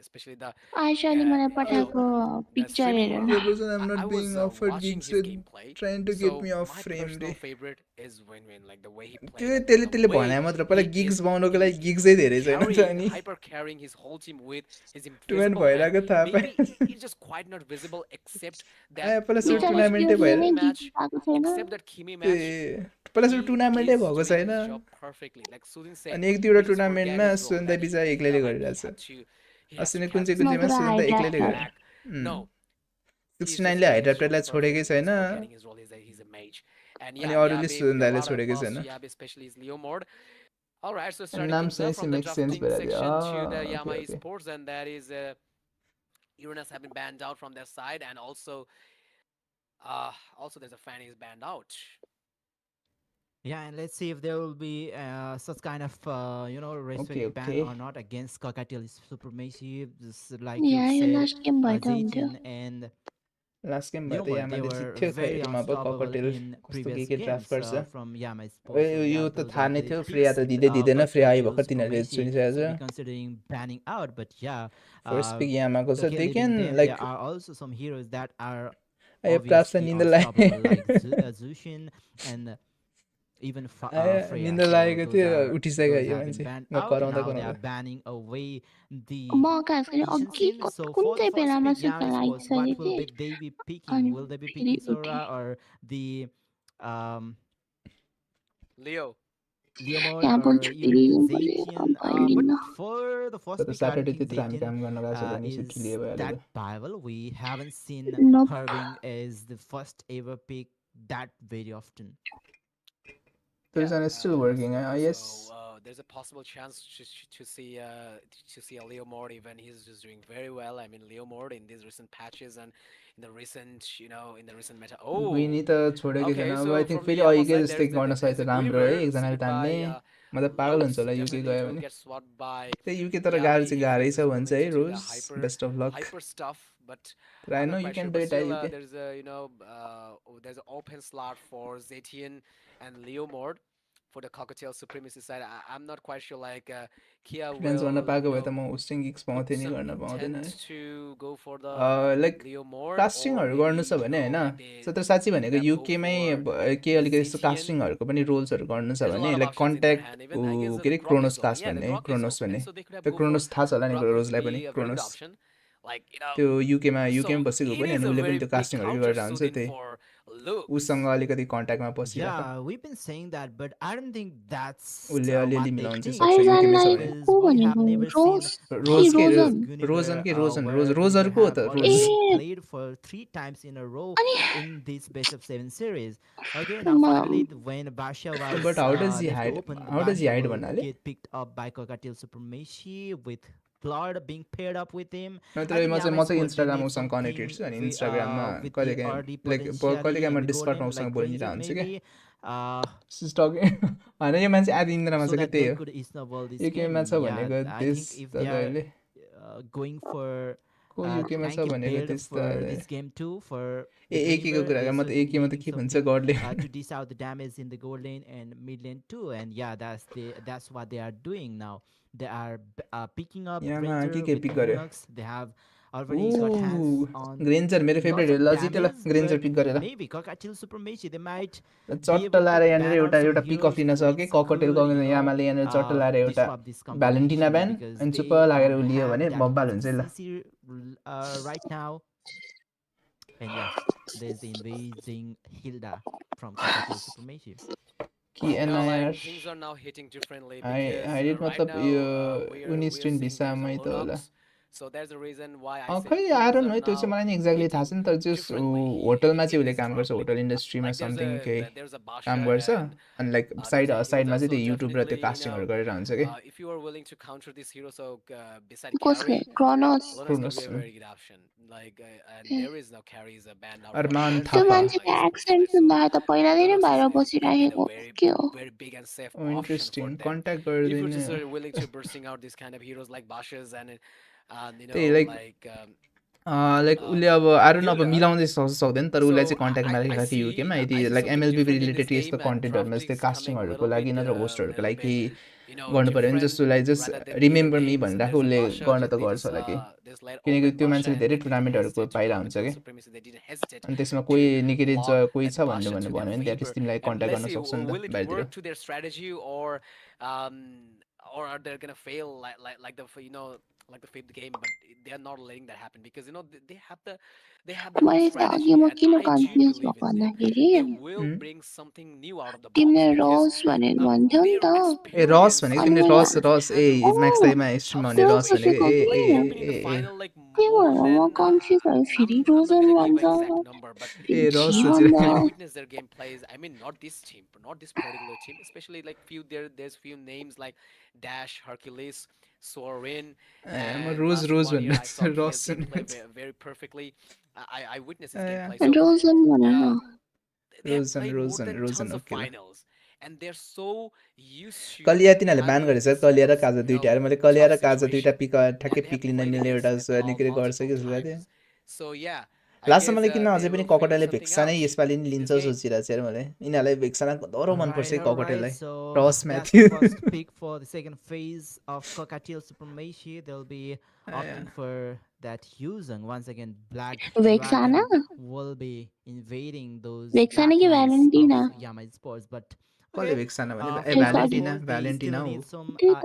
Especially Ayush अहिले मलाई you know, पठाएको the पिक्चर streaming हेर mode. न The reason I'm I not being was offered watching gigs his with gameplay. trying to get So me off my frame personal रे favorite is Win-Win, like the way he त्यो plays, त्यसले the त्यसले way भने मात्र पहिला he gigs is बनाउनको लागि he's गिग्सै धेरै छैन त अनि hyper carrying his whole team with his tournament invisible hand. भइरहेको थाहा Maybe पाएँ it's just quite not visible, except that आयो पहिला सुरु बिचरा टुर्नामेन्टै स्पियरले भएर नै Kimi गिफ्ट match, पाएको छैन except that Kimi त्यो match, पहिला सुरु he टुर्नामेन्टै is भएको doing छैन his job perfectly. Like Sudin said, अनि एक दुईवटा he just forget टुर्नामेन्टमा his role सुन्दा that बिचरा he एक्लैले like गरिरहेछ he has अस्ति to नै कुन चाहिँ carry कुन his चाहिँमा नत्र team सुन्दा हाइड्रा एक्लैले गरे back. No, he's 69 just ले doing his हाइड्राप्टरलाई job छोडेकै perfectly. छैन He's forgetting his role. He's a mage. And अनि yeah, अरूले Yabe with a सुन्दाले lot of छोडेकै buffs. छैन Yabe especially his Leo mode. All right, so starting नाम things up सुनेपछि from the make sense drafting भइरहेको section to the okay Yama okay Esports, and that is Uranus have been banned out from their side, and also there's a fan is banned out. Yeah, and let's see if there will be such kind of okay respect ban okay or not against Cockatiel supremacy. Just like you यहाँ यो said, last game भए त हुन्थ्यो Zaytian and last game भयो त Leomord, they यामाले were जित्थ्यो very Khairma अब unstoppable cocktail in कस्तो previous के draft games गर्छ from Yama Sports. So yo yeah, त those थाहा are नै the थियो फ्रिया picks त दिँदै of दिँदैन फ्रिया आयो Cockatiel भर्खर तिनीहरूले supremacy सुनिसकेको to छ be considering banning out. But yeah, first pick यामाको छ okay, they leaving can them, लाइक there are also some heroes that are आयो प्राप्त obviously निन्द unstoppable, लाग्यो like Zushin and even Freya. निन्द So लागेको थियो उठिसक्यो those यो have been मान्छे banned म out. कराउँदा Now they are कराउँदा banning away the म खास गरी Asian अघि scene. So कुन for the चाहिँ first बेलामा pick, सुत्न Yami Sports, what लागिसकेको will थिएँ they be picking? अनि Will they be फेरि picking उठेँ Sora or the um Leo. Leo mode यहाँ or बोल्छु even फेरि Zaytian? But भइदिन्न for the first तर pick, I don't Saturday think त्यत्र हामी Zaytian काम गर्न गएको छ भने छुट्टी is लिए भइहाल्यो that त viable. We haven't seen नप Harbing as the first ever pick that very often. Those are still working yes So there's a possible chance to see a Leo Mord even. He's just doing very well. I mean, Leo Mord in these recent patches and in the recent meta. गुइनी Oh, त छोडेकै छैन okay. अब आई So think from the फेरि Yama अघिकै side, जस्तै गर्न सके there's त a राम्रो है Glimmer एकजनाले split तान्ने by म त पागल हुन्छ Lux. होला युके Definitely गयो it will भने get swapped by त्यही युके तर गाह्रो Yabi चाहिँ if गाह्रै he's छ just भन्छ willing है to do the रोज best of luck hyper stuff. But तर I I'm no not you quite क्यान sure. Do But it still, UK there's there's an open slot for Zetian and Leo Mord for the Cocktail Supremacy side. I'm not quite sure. Like Kia फ्रिडेन्स गर्न will, पाएको भए त म hosting gigs put पाउँथेँ नि some गर्न पाउँदैन intent है to go for the like Leo Mord, or कास्टिङहरू गर्नु maybe छ भने होइन like they तर साँच्ची भनेको rather go युकेमै for के अलिकति यस्तो Zetian. कास्टिङहरूको पनि रोल्सहरू गर्नु छ There's a भने lot of like options in their contact hand. Even I guess के the अरे Grok is Kronos open. Cast Yeah, the भन्ने Grok is क्रोनोस open, भन्ने so they could have त्यो go for क्रोनोस थाहा छ होला नि Grok, which रोजलाई would पनि be a very good Kronos option. Like त्यो युकेमा so बसेको it पनि is अनि a उसले very पनि त्यो big कास्टिङहरू counter गरेर हुन्छ suiting त्यही for Lux. उसँग अलिकति कन्ट्याक्टमा बसिरहेको Yeah, we've been saying that, but I don't think that's उसले अलिअलि what they मिलाउन चाहिँ think. सक्छ युकेमै छ आइजनलाई भने Because को we have भनेको never seen रोज कि रोज के रोजन रोजन के रोजन where रोजर Guniver को हो have त रोज already A played for 3 times in a row अनि in this best of 7 series. Okay, now finally when Basha was but how does हि left hide open, how does हि Basha hide will भन्नाले get picked up by Cockatiel Supremacy with Claude being paired up with him. नत्र I think म Yama चाहिँ Sports, they Instagram need उसँग connected छु something अनि इन्स्टाग्राममा with the कहिलेकाहीँ RD लाइक potentially कहिलेकाहीँ म in the gold डिस्कर्डमा lane उसँग like बोलिरहेको crazy हुन्छु क्या maybe. Uh, होइन यो मान्छे आदि इन्द्रमा so छ क्या that त्यही they हो could snowball this युकेमा game. छ Yeah, भनेको I त्यस think if त they are अहिले going for को युकेमा छ tanky भनेको build त्यस त for अहिले this game too for A the एकीको Guniver, कुरा they म त should be एकीमा त needing के भन्छ something गडले to dish out the damage in the gold lane and mid lane too. And yeah, that's what they are doing now. They are picking up यहाँमा Granger के with pick गर्यो Linux. They have already got hands on ग्रेन्जर मेरो favourite lots हो of ल जित्यो ल damage, ग्रेन्जर but pick गरेर maybe Cockatiel Supremacy, they might be चट्ट able लाएर to यहाँनिर ban out एउटा some एउटा पिक अफ heroes लिन सक्यो which ककटेल could, यामाले यहाँनिर चट्ट लाएर एउटा disrupt this भ्यालेन्टिना competition ब्यान because अनि चुप they लागेर don't उलियो have भने that बब्बाल much हुन्छ है ल CC right now. And yeah, there's the invading Hilda from Cockatiel Supremacy. कि एनआइआर Things are now hitting differently hide because right मतलब now yo we are उनिस्ट्रिन seeing there's a भिसामै त होला Lunox. So there's the reason why I say खै things आएर are है त्यो चाहिँ now मलाई नि एक्ज्याक्टली थाहा hitting छैन तर जस differently होटलमा in चाहिँ उसले this काम गर्छ draft pick. होटल इन्डस्ट्रीमा Like समथिङ केही there's a Basha काम गर्छ and अनि लाइक there's a साइडमा Hilda. चाहिँ So त्यो युट्युब र त्यो definitely, कास्टिङहरू गरेर हुन्छ कि if you are willing to counter this hero, so beside कसले carry, Kronos Lunox could Kronos be a very good option. Like and there is no carries a banned out for Arman players त्यो on Thapa मान्छेको Yama Esports accent side. So सुन्दा त पहिलादेखि Lunox भएर could be the बसिरहेको very के हो very big and safe option for interesting them contact if you're गरिदिने just willing to bursting out these kind of heroes like Bashas and you त्यही know like like like उसले अब आएर अब मिलाउँदै सक्दैन तर उसलाई चाहिँ कन्ट्याक्टमा राखेको थियो युकेमा यदि लाइक एमएलबीबी रिलेटेड यस्तो कन्टेन्टहरूमा जस्तै कास्टिङहरूको लागि नत्र होस्टहरूको लागि केही गर्नु पऱ्यो भने जस्ट उसलाई जस्ट रिमेम्बर मी भनिरहेको उसले गर्न त गर्छ होला कि किनकि त्यो मान्छेले धेरै टुर्नामेन्टहरूको पाइरहेको हुन्छ कि अनि त्यसमा कोही निकै कोही छ भन्यो भने एटलिस्ट तिमीलाई कन्ट्याक्ट गर्न सक्छ नि त बाहिरतिर or are they gonna fail like the like the fifth game, but they are not letting that happen because they have the मैले त strategy, अघि म and किन I do कन्फ्युज believe भएको in them. भन्दाखेरि They will bring something new out of the box तिमीले because रस भनेर भन्थ्यौ नि their त ए रस experience भनेको अनि तिमीले मैले रस ए म्याक्स दाइमा स्ट्रिममा हुने त्यो रस भनेको सोचेको ए कि ए they've been in A the A final like त्यही more भएर म than कन्फ्युज भएँ फेरि I'm not Rojan gonna give भन्छ exact number, but ए रस के सोचेर भन्छ I witnessed their gameplays. I mean, not this team, not this particular team, especially like there's few names like Dash, Hercules, Sorin, म and rose last rose one here भन्नु I saw रस Kia's gameplay सुन्नु very perfectly. I witnessed his gameplay. So रोजन भनेर uh, they have Rojan played more Rojan than Rojan tons of okay ल finals, and they're so used to कलिया तिनीहरूले ब्यान handling गरेछ this कलिया sort raw of Kaza दुइटा मैले कलिया tough र काजा दुइटा situation, पिक ठ्याक्कै and they have पिक लिन played मिल्ने against एउटा Nepal निकै गर्छ कि multiple जस्तो लाग्यो times. So yeah, I लास्टमा guess मैले किन they अझै पनि will figure ककटेलले something भेक्सा नै out यसपालि नि in लिन्छ this game. सोचिरहेको छु यार मैले यिनीहरूलाई भेक्साना डह्रो मनपर्छ है Alright, ककटेललाई so रस that's Matthew the first pick for the second phase of Cockatiel Supremacy. They'll be opting for that Yuzong. Once again, Black भेक्साना Dragon will be invading those भेक्साना कि backlands Valentina of Yama Sports. But कसले okay, भेक्साना भने ए for Yama Valentina Sports, they Valentina still हो need some त्यही त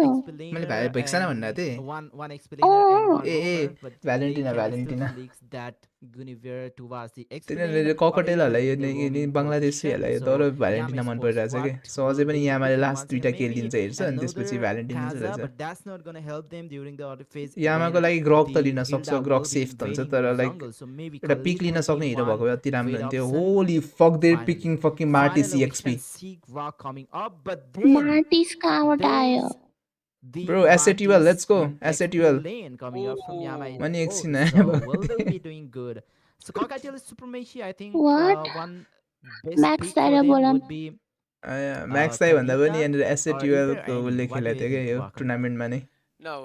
मैले explainer भेक्साना भन्नु and थिएँ one explainer and one A A roamer, but they Valentina can still Valentina flex that Guinevere towards the explainer तिनीहरूले or ककटेलहरूलाई even the yo roaming बङ्गलादेशीहरूलाई position. डह्रो So Valentina Yama मन Sports, परिरहेछ कि what सो अझै will पनि they be यामाले picking? Last Once again, दुइटा किल maybe लिन्छ हेर्छ अनि त्यसपछि another भ्यालेन्टिन लिन्छ Kaza, रहेछ but that's not going to help them during the auto phase. यामाको When लागि ग्रक त the लिन सक्छ Hilda Grok will be safe त हुन्छ invading तर the like jungle, so maybe एउटा पिक Khalid लिन will be सक्ने हिरो भएको one भए अति राम्रो great हुन्थ्यो option. Holy fuck there Finally, picking fucking Martis finally we XP can see Rock coming up, but then Martis कहाँबाट आयो there's the ब्रो एसएटिएल Martis let's go in XP एसएटिएल lane coming up from Yama Oh, मैले एकछिन Sports. आयो So will they be doing good? So Cockatiel Supremacy, I think what one best Max pick for दाइले them बोला would be Max दाइ भन्दा पनि Kadita यहाँनिर or either एसएटिएलको Annie. उसले What do खेलेको you थियो क्या think, यो Wakam? टुर्नामेन्टमा नै no,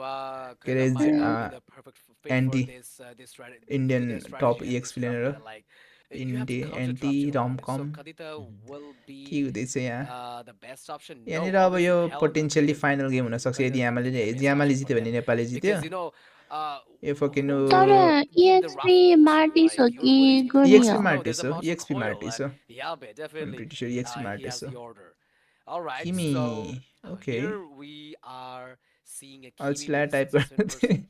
के अरे Kadita might not be the perfect fit for anti this strategy. Indian Their tub strategy and this explainer हो meta. Like you have to इन्डी counter anti drop chip opponents. रमकम So Kadita will के be हुँदैछ यहाँ the best option. No, यहाँनिर अब यो obviously, hell no, potentially because final game हुनसक्छ यदि Kadita is the best यामाले option for जित्यो भने them. नेपालले जित्यो Because यो फकिनु who तर did the rough EXP work? Martin's हो Like कि what is he gonna गुनी do? हो EXP No, there's Martis a हो Martin EXP Coil. मार्टिस हो Yeah, but I'm definitely pretty sure EXP he Martis has हो the order. All right, Kimi so ओके here we are seeing a Kimi अल्छला with type 67%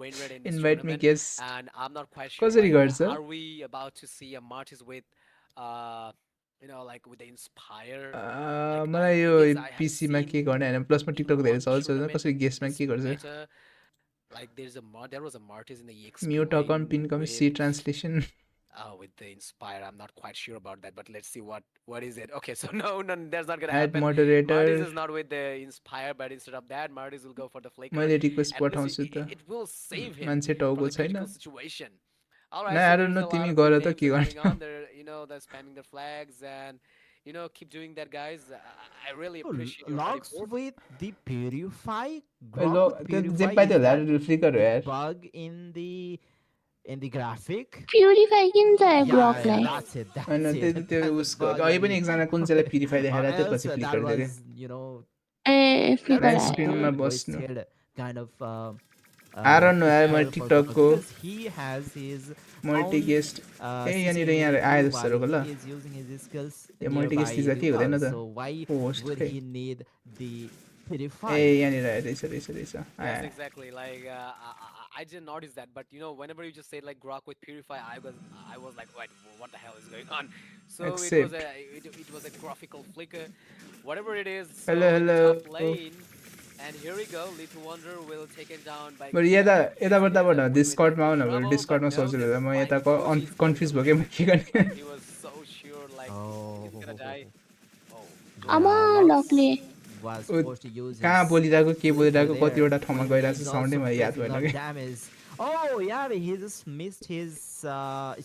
win rate in this invite me tournament, guess and I'm not quite sure. कसरी Like, गर्छ are we about to see a Martis with, like with the Inspire? Like, मलाई यो because I have पिसीमा seen के गर्ने होइन प्लसमा in TikTok धेरै one चल्छ tournament कसरी गेसमा this के गर्छ meta, like there was a Martis in the EXP mute account lane pin come see translation with the Inspire. I'm not quite sure about that, but let's see what is it. Okay, so no, that's not gonna एड happen. Martis moderator is not with the Inspire, but instead of that, Martis will go for the Flicker. मैले request At least पठाउँछु त it will save him मान्छे from टाउको the छैन critical situation. All right, न so I don't there's know a lot तिमी of गर good त names के are गर्ने going on. They're spamming their flags and keep doing that, guys. I really appreciate your hard Logs effort. with the Purify, ल Grok with त्यो जे Purify, पाइदियो is होला that flicker हो the यार bug in the graphic? Purify किन चाहियो Yeah, ग्रकलाई that's it. होइन That's त्यो it. त्यो That's the उसको bug अहिले that पनि he- एकजना कुन चाहिँलाई प्युरिफाई or देखाएर त्यो else पछि that फ्लिकर दियो was, ए that flicker was Red a screen आयो मा very बस्नु wasted kind of I don't know यार मैले feature for टिकटक Coco को because he has his multi own guest ए यहाँनिर यहाँ CCNA आयो while जस्तो ल he is using his skills yo nearby multi-guest visa के Lethal, हुँदैन त? so why Host would खै। he need the A Purify? यहाँनिर आयो रहेछ Yes, आयो exactly. Like I didn't notice that, but whenever you just say like Grok with Purify, I was like, wait, what the hell is going on? So Accept. it was a graphical flicker, whatever it is. So Hello, in the hello. top lane, and here we go. Little Wonder will take it down by. बरु यताबाट डिस्कर्डमा आउन बरु Trouble, डिस्कर्डमा but no, सोचेर they're म finding यताको Fujis confuse going भयो कि म के गर्ने He was so sure, like he's gonna die. Oh, आमा Logs लकले was उ forced to use कहाँ his बोलिरहेको के flicker बोलिरहेको there कतिवटा ठाउँमा when गइरहेको he's छ साउन्डै also मलाई याद facing a भएन lot of कि damage. Oh yeah, he just missed his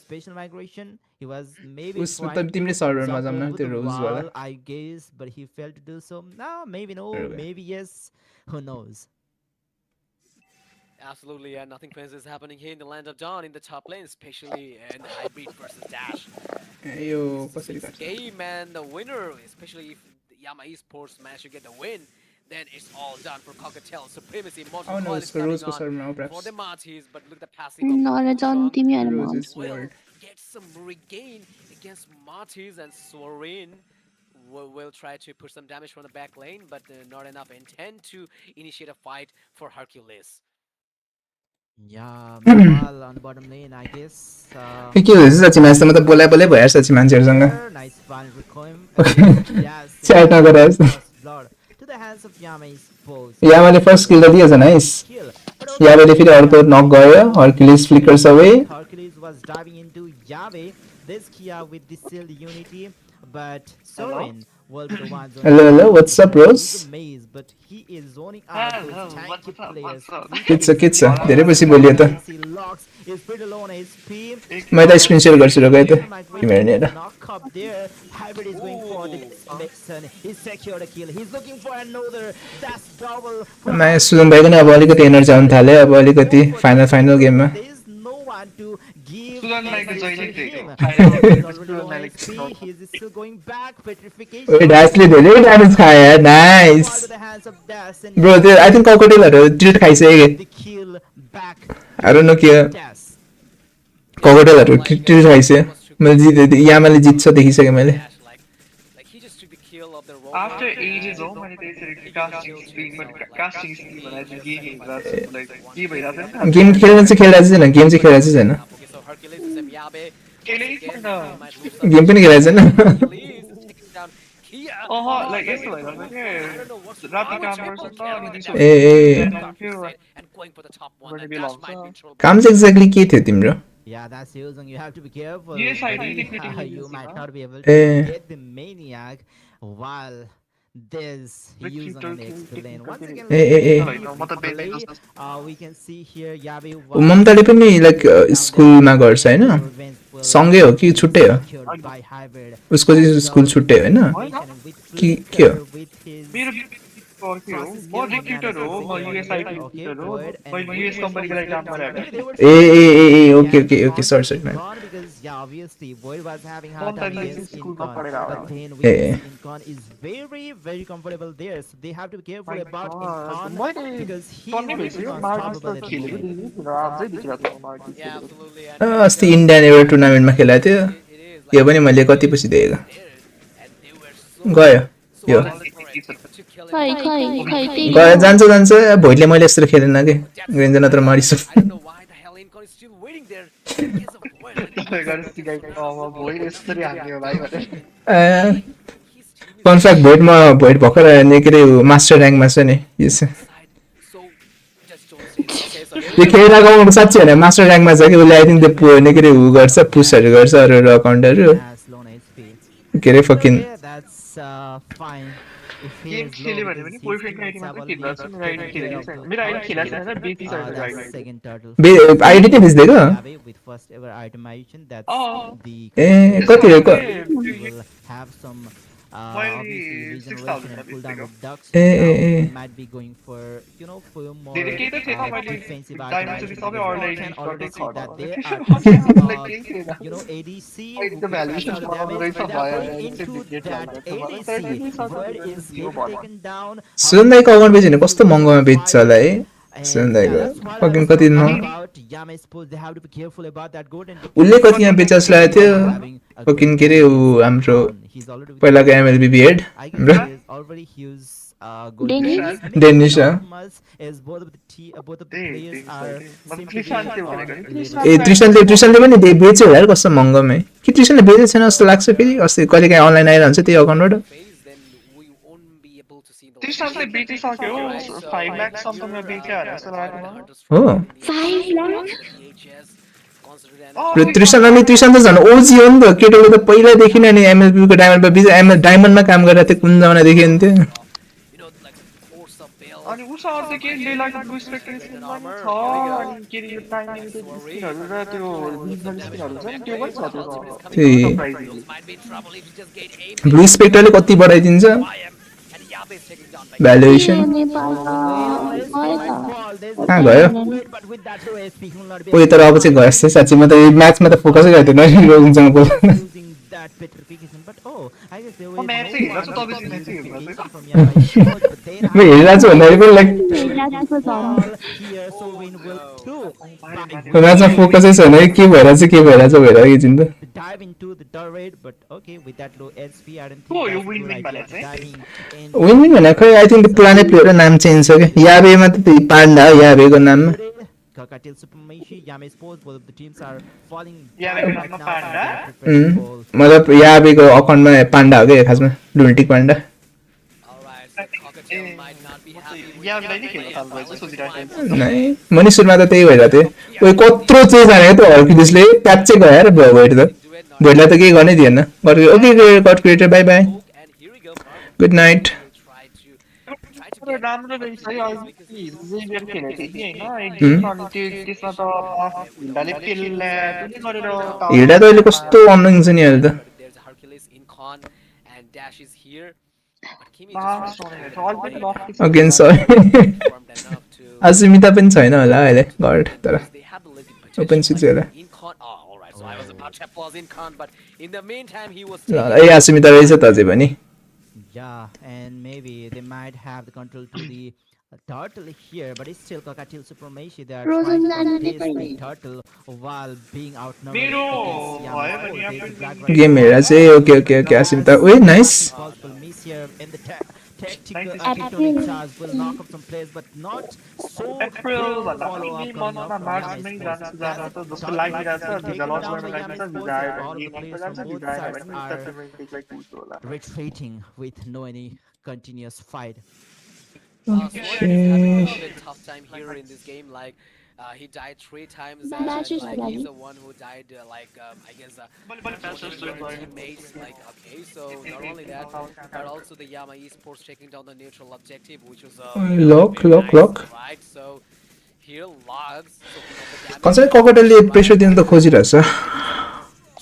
special migration. He was maybe उस trying मतलब तिमीले to सर्भरमा jump जाऊ न over त्यो the रोज वाला wall, I guess, but he failed to do so. No, maybe no, Okay. maybe yes. Who knows? Absolutely, and nothing fancy is happening here in the land of Dawn in the top lane, especially in hybrid versus dash. Yo This कसरी is काट्छ game and the winner, especially if Yama Esports manage to get the win, then it's all done for Cocktail Supremacy. Multiple आउन coils उसको coming रोजको on सर्भमा हो for perhaps the Martis, but look at the passive of नर जान Wukong. तिमीहरुमा Roses Will World. get some regain against Martis, and Sorin will try to push some damage from the back lane, but not enough intent to initiate a fight for Hercules. Yeah, Nepal on the bottom lane, I guess. के हुँदैछ साँच्ची match त म त बोलाइ बोलाइ भइहाल्छ साँच्ची मान्छेहरुसँग Nice fun recoil. Yes. Chat नगर First blood to the hands of Yama's pose. यामाले फर्स्ट किल त दिएछ नाइस Kill. यामाले फेरि अर्को नक गयो Hercules flickers away Hercules was diving into Yahweh. This Kia with the Shield Unity, but Sorin will be the one zoning Hello, out. what's up, Rose? He's a maze, but he is zoning out those tanky players. के छ धेरै पछि बोलियो त Locks is pretty low on HP. म त screen share गर्छु र गए त तिमीहरु नि हेर Knock up there. Hybrid is going for the disconnection. He's secured a kill. He's looking for another. That's double. म सुजन भाइको नि अब अलिकति एनर्जी आउन थाल्यो अब अलिकति फाइनल गेममा There is no one to give. Sudan like the him. Zoilet He's Tato. already low on HP. He's still going back. Petrification. ओइ ड्यासले धेरै ड्यामेज खायो यार nice Into the hands of Das and bro त्यो I think क्रोकोडाइलहरु treat खाइसक्यो the kill back. I don't know के Das. क्रोकोडाइलहरु treat खाइसक्यो मैले जिते यामाले जित्छ देखिसके मैले Like he just took the kill of the rover. After ages, oh my casting stream when I just game that's like game खेल्न चाहिँ खेलिरहेको छैन गेम चाहिँ खेलिरहेको छैन Okay, so Hercules is Yabe. Game पनि खेलिरहेको छैन Hercules is taking down Kia. Oh, like it's like I don't know what's Rapid wrong cam with versus Japan, no, but these now are- and going for the top one. Gonna And be Dash long, might so- be in trouble. काम चाहिँ exactly के थियो तिम्रो Yeah, that's using. You have to be careful. Yes, I buddy. did it. You might not be able Eh. to get the maniac while there's Like using Twitter, an extra lane. Once again, Eh, eh, eh. Like, no, what the bait is this? we can see here Yabe ममताले पनि like स्कुलमा गर्छ हैन सँगै हो कि छुट्टै हो उसको चाहिँ स्कुल छुट्टै हो हैन के हो मेरो Scorpio, म recruiter हो, म USI recruiter हो, मैले US company को लागि काम गरेको। ए okay okay okay sorry ma'am because yeah, obviously Void was having hard Don't time tell me against this school Incon, not पढेर but आयो। then we Eh. see Incon is very comfortable there, so they have to be careful My about God, Incon मैले because he टन्नै is भइसक्यो, unstoppable Martin's at त the खेलेको moment. थिएँ, तर अझै भित्र छ मार्टिस। Yeah, absolutely. And अस्ति इन्डियन एउटा टुर्नामेन्टमा खेलेको थियो it is यो पनि मैले कति पछि देखेको there, and they were so गयो यो desperate to kill him. खै त्यही गयो जान्छ भोइटले मैले यस्तो खेलेन कि गइन्छ नत्र मरिस I don't know why the hell Incon is still waiting there. Because of Void. तपाईँ गरेर सिकाइको अब भोइड यसरी हान्ने हो भाइ भनेर। His team is fun fact Void भर्खर के अरे मास्टर ऱ्याङ्कमा छ नि यो side, so just don't say this. Okay, so here त्यो खेलिरहेको साँच्चै होइन मास्टर ऱ्याङ्कमा छ कि उसले आई थिङ्क त्यो के अरे ऊ गर्छ पुसहरू गर्छ अरू अरू अकाउन्टहरू Has low on HP. के अरे fucking Yeah, that's fine. If he game is खेल्यो low, भने because पनि his बोयफ्रेन्डको teammates आइडी have मात्रै already खेलिरहेको taken छु, मेरो आइडी खेलेको छैन। care of मेरो आइडी खेलेको छैन तर बेसी छ मेरो that's ID. second turtle. ID नै बेच्दिएको Yabe with first ever itemization, that's Oh. the ए कति हो will have some Well, obviously 6,000 regeneration and cooldown reduction. Eh, Now eh, eh. he might be going for for more धेरै केही त थिएन मैले defensive diamond चाहिँ itemization सबै because अरूलाई we can युज already गर्दै see that they खर्च are केही थिएन ADC Like who the can valuation cause of damage, the but they are race of going into Syndicate that like that. ADC. Bird is Zero getting bottom. taken down. Soon दाइको account बेच्यो भने कस्तो महँगोमा बेच्छ होला है सुन दाइको fucking कति about Yame's post. They have to be careful about that goat and उसले कति यहाँ बेच्छ जस्तो लागेको थियो फकिङ के अरे ऊ हाम्रो he's already with पहिलाको एमएलबीबी हेड I guess हाम्रो he is already huge gold Danish? players. Danish, Not much, as both of the They- players they- are but simply Trishan चाहिँ on भनेको नि, level. ए त्रिसनले पनि बेच्यो होला यार कस्तो महँगोमै कि त्रिसनले बेचेको छैन जस्तो लाग्छ फेरि अस्ति कहिले काहीँ अनलाइन आइरहन्छ त्यही अकाउन्टबाट phase, then we won't be able to see those. त्रिसनले बेचिसक्यो 5 lakh समथिङमा बेच्यो होला जस्तो लाग्यो मलाई। हो 5 लाख र त्रिसन अनि त्रिसन त झन् ओजी हो नि त केटोले त पहिल्यैदेखि नै अनि एमएलबीको डायमन्डमा काम गरेर थियो कुन जमानादेखि नि त्यो अनि उसँग चाहिँ के लेलाको ब्लू स्पेक्टेसन पनि छ अनि के अरे यो टाइम लिमिटेड स्किनहरू र त्यो रिजनल स्किनहरू छ नि त्यो पनि छ त्यो ब्लु स्पेक्टरले कति बढाइदिन्छ Yabe is taken down by valuation Nepal गयो त कहाँ गयो But with that low SP, he will not be कोही तर अब चाहिँ गयो जस्तै साँच्ची म त यो म्याचमा त फोकसै गरेको थिएन रोजनसँग बोल्न using that petrification. But oh, I guess there म was म्याच no चाहिँ हेर्न छु one तपाईँ म्याच चाहिँ हेर्न petrification from Yamai Sports, but then म हेरिरहेको छु भन्दाखेरि पनि लाइक रातिको झरम ball here, so Win will two by म्याचमा फोकसै छैन है के भइरहेछ भइरहेको एकछिन त dive into the turret, but okay, with that low SP, I don't को think yo that's the win-win right idea भनेको of चाहिँ? diving in. विन भने खै आई थिङ्क पुरानै प्लेयर नाम चेन्ज छ क्या याबेमा त त्यही पाण्डा हो याबेको नाममा Today, Kakatil Supremacy, Yamai Sports, both of the teams are falling Yeah, down like right now. Panda. They are preparing for मतलब याबेको अकाउन्टमा पाण्डा हो क्या खासमा लुल्टिक Panda Alright, so Cockatiel might not be happy with याबेलाई नै Yabe, खेल्न but थाल्नुभएछ yeah, सोचिरहेको Five थिएँ। नै मैले सुरुमा त त्यही भइरहेको थिएँ ओइ कत्रो चेन्ज हानेको त हर्किलिसले प्याचै गयो यार भोइट त भोइटलाई त केही गर्नै दिएन okay got creator bye bye poke, and here we go, Mark. Good night Will try to तर get राम्रो रहेछ है because अस्ति this is जेभियर खेलेको थिएँ कि होइन Hmm. अनि त्यसमा त हिन्दाले पेलले पनि गरेर हिँड्दा त अहिले कस्तो अनलाइन छ नि अहिले त but there's a Hercules in con and Dash is here. But Kimi just tries to again सरी formed enough to अस्मिता पनि छैन होला अहिले गड तर because they have the living potential. Open six होला In con, oh, all right. So I was about to applause in con, but in the meantime he was ल taking ए अस्मिता रहेछ त अझै पनि Yeah, and maybe they might have the control to the turtle here, but it's still Cockatiel Supremacy. They are Frozen trying to Land contest the Nepali. turtle while being outnumbered मेरो against भयो Yamaha. भने यहाँ There's a पनि black right game now. हेरेर चाहिँ okay okay okay अस्मिता ओए nice Possible miss here in the tactical April. Tony charge will knock up some players, but not so April good भन्दा follow पनि up coming मनमा up from मार्चमै Yamai जान्छ Sports. जान त जस्तो लागिरहेछ Taken भिजा लस down गर्न by Yamai लागिरहेछ Sports, भिजा आयो all भने the गेम players जान्छ from both भिजा आयो sides भने are सेटलमेन्टलाई पुग्छ होला retreating with no any continuous fight. Suyog is having a little bit tough time here in this game. Like he died 3 times, and Match is like he's ready. the one who died. I guess teammates. Like okay, so not only that, but also the Yama Esports taking down the neutral objective, which was Lock, very lock, nice, lock. right? So here logs. So कसै ककटलले pressure दिन त खोजिरहेछ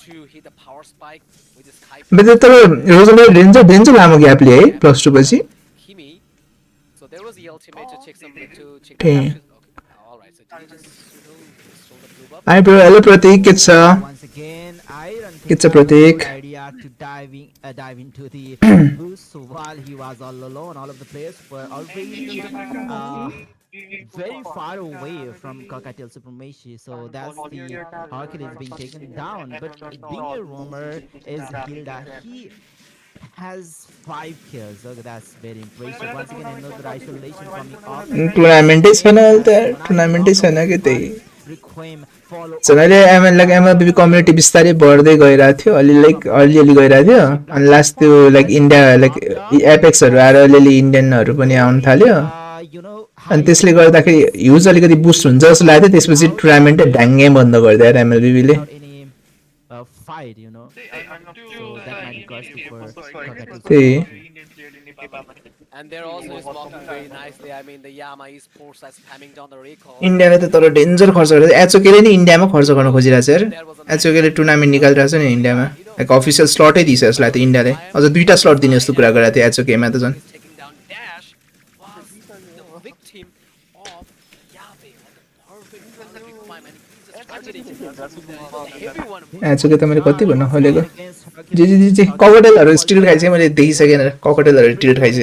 to hit the power spike with the sky. बेला तर रोजनले range लामो ग्यापले है plus 2 पछि Kimi. So there was the ultimate to check some to check the Okay. dashes. Okay. All right. So did he just stole the blue buff? Hi bro hello Prateek के छ Once again, I don't think It's a that was a Pratik. good idea to dive into the boost while he was all alone. All of the players were already very far away from Cockatiel Supremacy, so that's the Hercules being taken down. But being a roamer is Hilda. He has 5 kills. Okay, that's very impressive. Once again, another isolation coming off. टुर्नामेन्टै छैन अहिले त टुर्नामेन्टै छैन कि त्यही Requiem follow जनाले MLB community बिस्तारै बढ्दै गइरहेको थियो अलिअलि गइरहेको थियो अनि लास्ट त्यो लाइक इन्डिया लाइक एपेक्सहरू आएर अलिअलि इन्डियनहरू पनि आउनु थाल्यो you know, अनि त्यसले गर्दाखेरि ह्युज अलिकति बुस्ट हुन्छ जस्तो लाग्थ्यो त्यसपछि टुर्नामेन्टै ढ्याङ्गै बन्द गरिदियो यार एमएलबीले without any fight, you know. So that might be costly for Cockatiel. त्यही And they're also smoking very nicely. I mean, the Yama Esports are spamming down the recall. इन्डियाले त तर डेन्जर खर्च गरेर एचओकेले नि इन्डियामा खर्च गर्न खोजिरहेको छ यार एचओकेले टुर्नामेन्ट निकालिरहेको छ नि इन्डियामा लाइक अफिसियल स्लटै दिइछ यसलाई त इन्डियाले अझ 2टा स्लट दिने जस्तो कुरा गरेको थियो एचओकेमा त झन् Is taking down Dash was the victim of Yabe, like a perfect climb, and he's just targeting everyone. एचओके त मैले कति भन्न खोलेको जी ककटेलहरू स्टिल खाइछ मैले देखिसकेन ककटेलहरू tilt खाइछ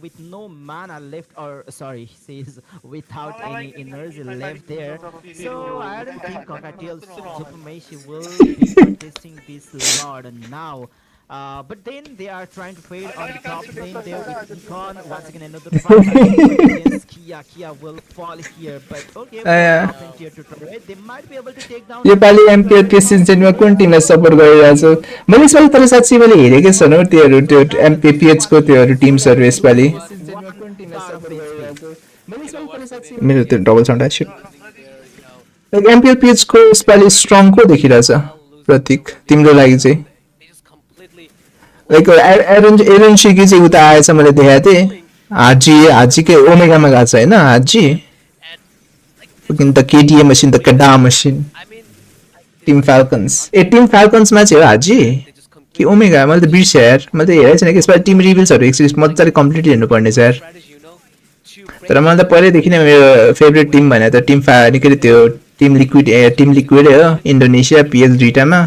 With no mana left, or sorry, says without any energy left there. So I don't think Cockatiel Supremacy will be contesting this Lord now. But then they are trying to fade on the top lane there with Econ. Once again, another fight against Kia. Kia will fall here, but okay, top lane tier 2 turret. They might be able to take down. योपालि MPL सिजनमा कुन टिमलाई support गरिरहेको छु मैले यसपालि तर साँच्चै मैले हेरेकै छैन हौ त्योहरू त्यो एमपिपिएचको त्योहरू टिम्सहरू यसपालि मेरो त्यो डबल साउन्ड आयो लाइक एमपिएल पिएचको यसपालि स्ट्रङ को देखिरहेछ प्रतीक तिम्रो लागि चाहिँ लाइक एरन सिकी चाहिँ उता आएछ मैले देखाएको थिएँ हाजीकै ओमेगामा गएको छ होइन हाजी Fucking the KTM machine, the Kada machine. Team Falcons. Team Falcons match है हाजी कि ओमेगा मैले त बिर्सेँ यार, मैले त हेरेको छैन कि यसपालि टिम रिभिल्सहरू एकचोटि मजाले कम्प्लिटली हेर्नुपर्ने छ यार। तर मलाई त पहिल्यैदेखि नै मेरो फेभरेट टिम भने त टिम निकै त्यो टिम लिक्विड हो, इन्डोनेसिया पिएस दुईटामा।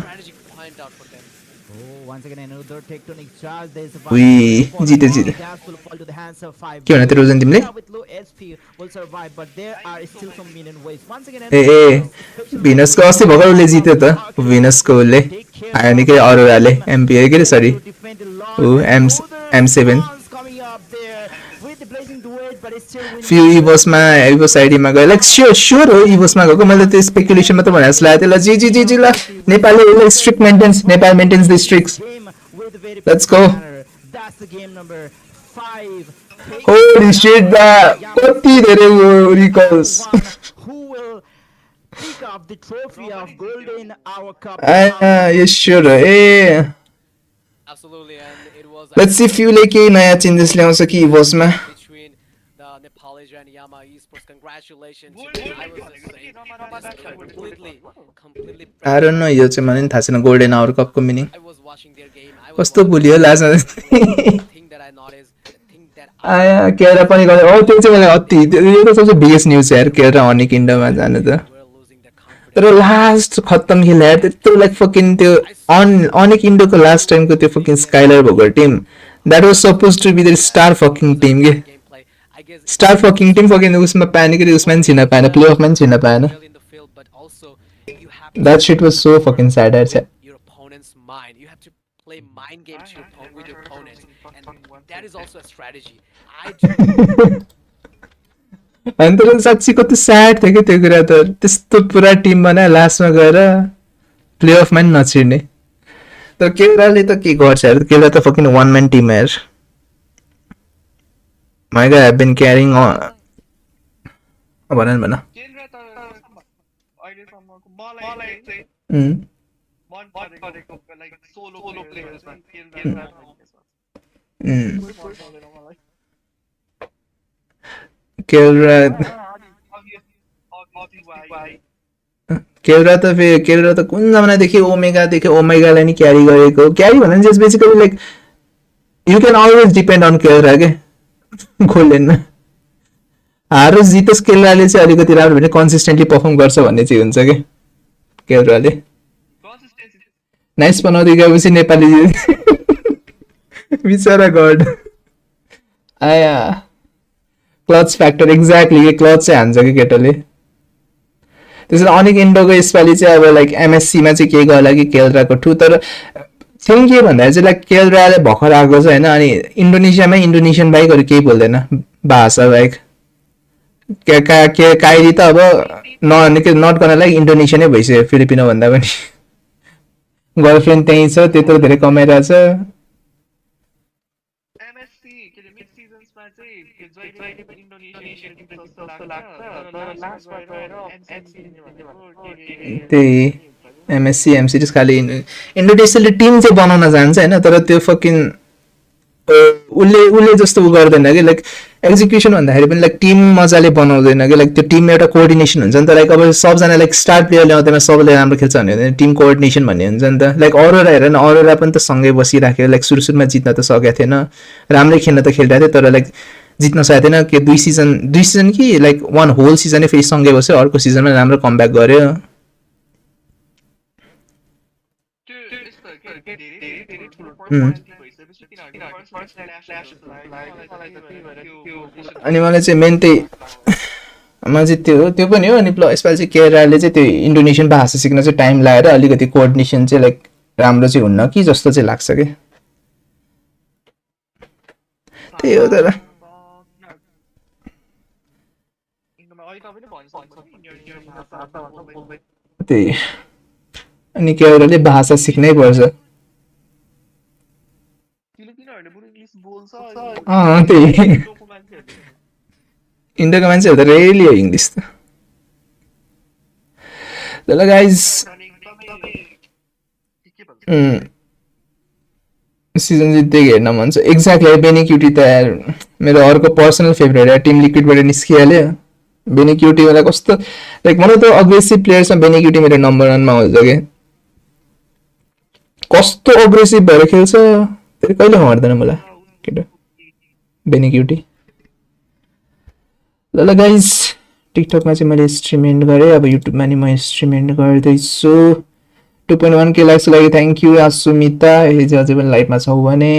जिते जिते के भन तेरो रोजन तिमीले? ए भिनसको अस्ति भर्खर उसले जित्यो त, भिनसको उसले आयो निकै अरोराले एमपी के अरे सरी M7 फ्यु इभोसमा इभोस आइडीमा गयो लाइक स्योर हो इभोसमा गएको। मैले त्यो स्पेकुलेसन मात्र भनेर जस्तो लागेको थियो। ल जी ल नेपालले streak maintains, Nepal maintains the streaks. Let's go. Holy shit दा कति धेरै रिकल्स। यस स्योर हो ए। लेट्स सी फ्युले केही नयाँ चेन्जेस ल्याउँछ कि इभोसमा। I don't know यो चाहिँ मलाई पनि थाहा छैन गोल्डन आवर कपको मिनिङ कस्तो भुलियो लास्टमा। आया केरा पनि गयो। हो त्यो चाहिँ मलाई अति यो त सबसे बिगेस्ट न्युज यार केरा हनी किंगडममा जानु त। तर लास्ट खत्तम खेल यार त्यस्तो लाइक फकिङ त्यो अनिक इन्डोको लास्ट टाइमको त्यो फकिङ स्काइलर भएको team that was suppose to be the star fucking team के। स्टार फकिङ टिम फकिङ उसमा प्यानिकली उसमा पनि छिर्न पाएन, प्लेअफमा पनि छिर्न पाएन। That shit was so fucking sad. Your opponent's mind. You have to play mind games with your opponent, and that is also a strategy. I do. अनि तर साँच्ची कति स्याड थियो कि त्यो कुरा त। त्यस्तो पुरा टिम बनायो लास्टमा गएर प्लेअफमा पनि नछिर्ने। तर केराले त के गर्छ यार, केरा त फकिङ वान म्यान टिम यार। My guy have been carrying on. भन केरा त कुन जमानादेखि ओमेगादेखि ओमेगालाई नि क्यारी गरेको। क्यारी भन्दा just basically like you can always depend on केरा के गोल्डेनमा। हारोस् जितोस् केराले चाहिँ अलिकति राम्रो भने कन्सिस्टेन्टली पर्फर्म गर्छ भन्ने चाहिँ हुन्छ कि केराले। नाइस बनाउँदै गएपछि नेपाली बिचरा गड आया क्लच फ्याक्टर एक्ज्याक्टली के क्लच चाहिँ हान्छ कि केटाले। त्यसैले अनिक इन्डोको यसपालि चाहिँ अब लाइक एमएससीमा चाहिँ के गर्ला कि केलराको ठु। तर थिङ के भन्दा चाहिँ लाइक केलराले भर्खर आएको छ होइन, अनि इन्डोनेसियामै इन्डोनेसियन बाइकहरू केही बोल्दैन भाषा बाइक। काइरी त अब नट गर्न लाइक इन्डोनेसियनै भइसक्यो फिलिपिनो भन्दा पनि। गर्लफ्रेन्ड त्यहीँ छ, त्यत्रो धेरै कमाइरहेछ। त्यही एमएससी एमसिडिज खालि इन्डोनेसियाले टिम चाहिँ बनाउन जान्छ होइन, तर त्यो फकिङ उसले जस्तो उ गर्दैन कि लाइक एक्जिक्युसन भन्दाखेरि पनि लाइक टिम मजाले बनाउँदैन कि लाइक त्यो टिममा एउटा कोअर्डिनेसन हुन्छ नि त। लाइक अब सबजना लाइक स्टार प्लेयर ल्याउँदैमा सबैले राम्रो खेल्छ भन्ने हुँदैन, टिम कोअर्डिनेसन भन्ने हुन्छ नि त। लाइक अरोरा हेर न, अरोरा पनि त सँगै बसिराख्यो लाइक सुरुमा जित्न त सकेको थिएन, राम्रै खेल्न त खेलिरहेको थियो तर लाइक जित्न सकेको थिएन। के दुई सिजन कि लाइक वान होल सिजनै फेरि सँगै बस्यो, अर्को सिजनमा राम्रो कमब्याक गर्यो। अनि मलाई चाहिँ मेन त्यही मलाई चाहिँ त्यो पनि हो। अनि यसपालि चाहिँ केराले चाहिँ त्यो इन्डोनेसियन भाषा सिक्न चाहिँ टाइम लगाएर अलिकति कोअर्डिनेसन चाहिँ लाइक राम्रो चाहिँ हुन्न कि जस्तो चाहिँ लाग्छ कि। त्यही हो तर त्यही अनि केराले भाषा सिक्नै पर्छ। त्यही इन्डियाको मान्छेहरू त रेली हो इङ्ग्लिस त। ल गाइज सिजन जित्दै हेर्न मन छ एक्ज्याक्टली। बेनिक्युटी त मेरो अर्को पर्सनल फेभरेट टिम लिक्विडबाट निस्किहाल्यो। बेनिक्युटी मलाई कस्तो लाइक मलाई त अग्रेसिभ प्लेयर्समा बेनिक्युटी मेरो नम्बर 1मा हुन्छ कि कस्तो अग्रेसिभ भएर खेल्छ त्यो कहिले हर्दैन मलाई केटा बेनी क्युटी ल गाइज टिकटकमा चाहिँ मैले स्ट्रिम एन्ड गरेँ अब युट्युबमा नि म स्ट्रिम एन्ड गर्दैछु 2.1k लाइक्सको लागि थ्याङ्क यू सुमिता हिजो अझै पनि लाइभमा छौ भने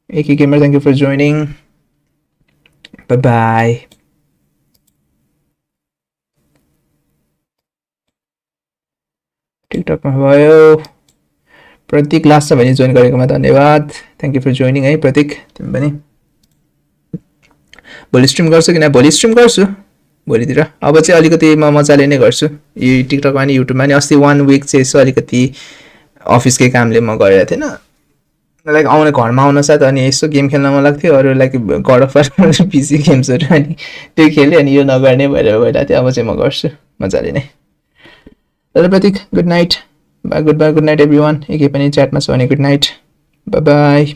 AK gamer thank you for joining bye bye टिकटकमा भयो प्रतीक लास्ट छ भने जोइन गरेकोमा धन्यवाद थ्याङ्क यू फर जोइनिङ है प्रतीक तिमी पनि भोलि स्ट्रिम गर्छु किन भोलि स्ट्रिम गर्छु भोलितिर अब चाहिँ अलिकति म मजाले नै गर्छु यो टिकटकमा नि युट्युबमा नि अस्ति 1 विक चाहिँ यसो अलिकति अफिसकै कामले म गरेको थिएन लाइक आउने घरमा आउन साथ अनि यसो गेम खेल्न मन लाग्थ्यो अरू लाइक गड अफ वार पिसी गेम्सहरू अनि त्यो खेलेँ अनि यो नगर्ने भएर गइरहेको थियो अब चाहिँ म गर्छु मजाले नै ल Prateek good night good night everyone एकै पनि च्याटमा छ भने गुड नाइट बाई बाई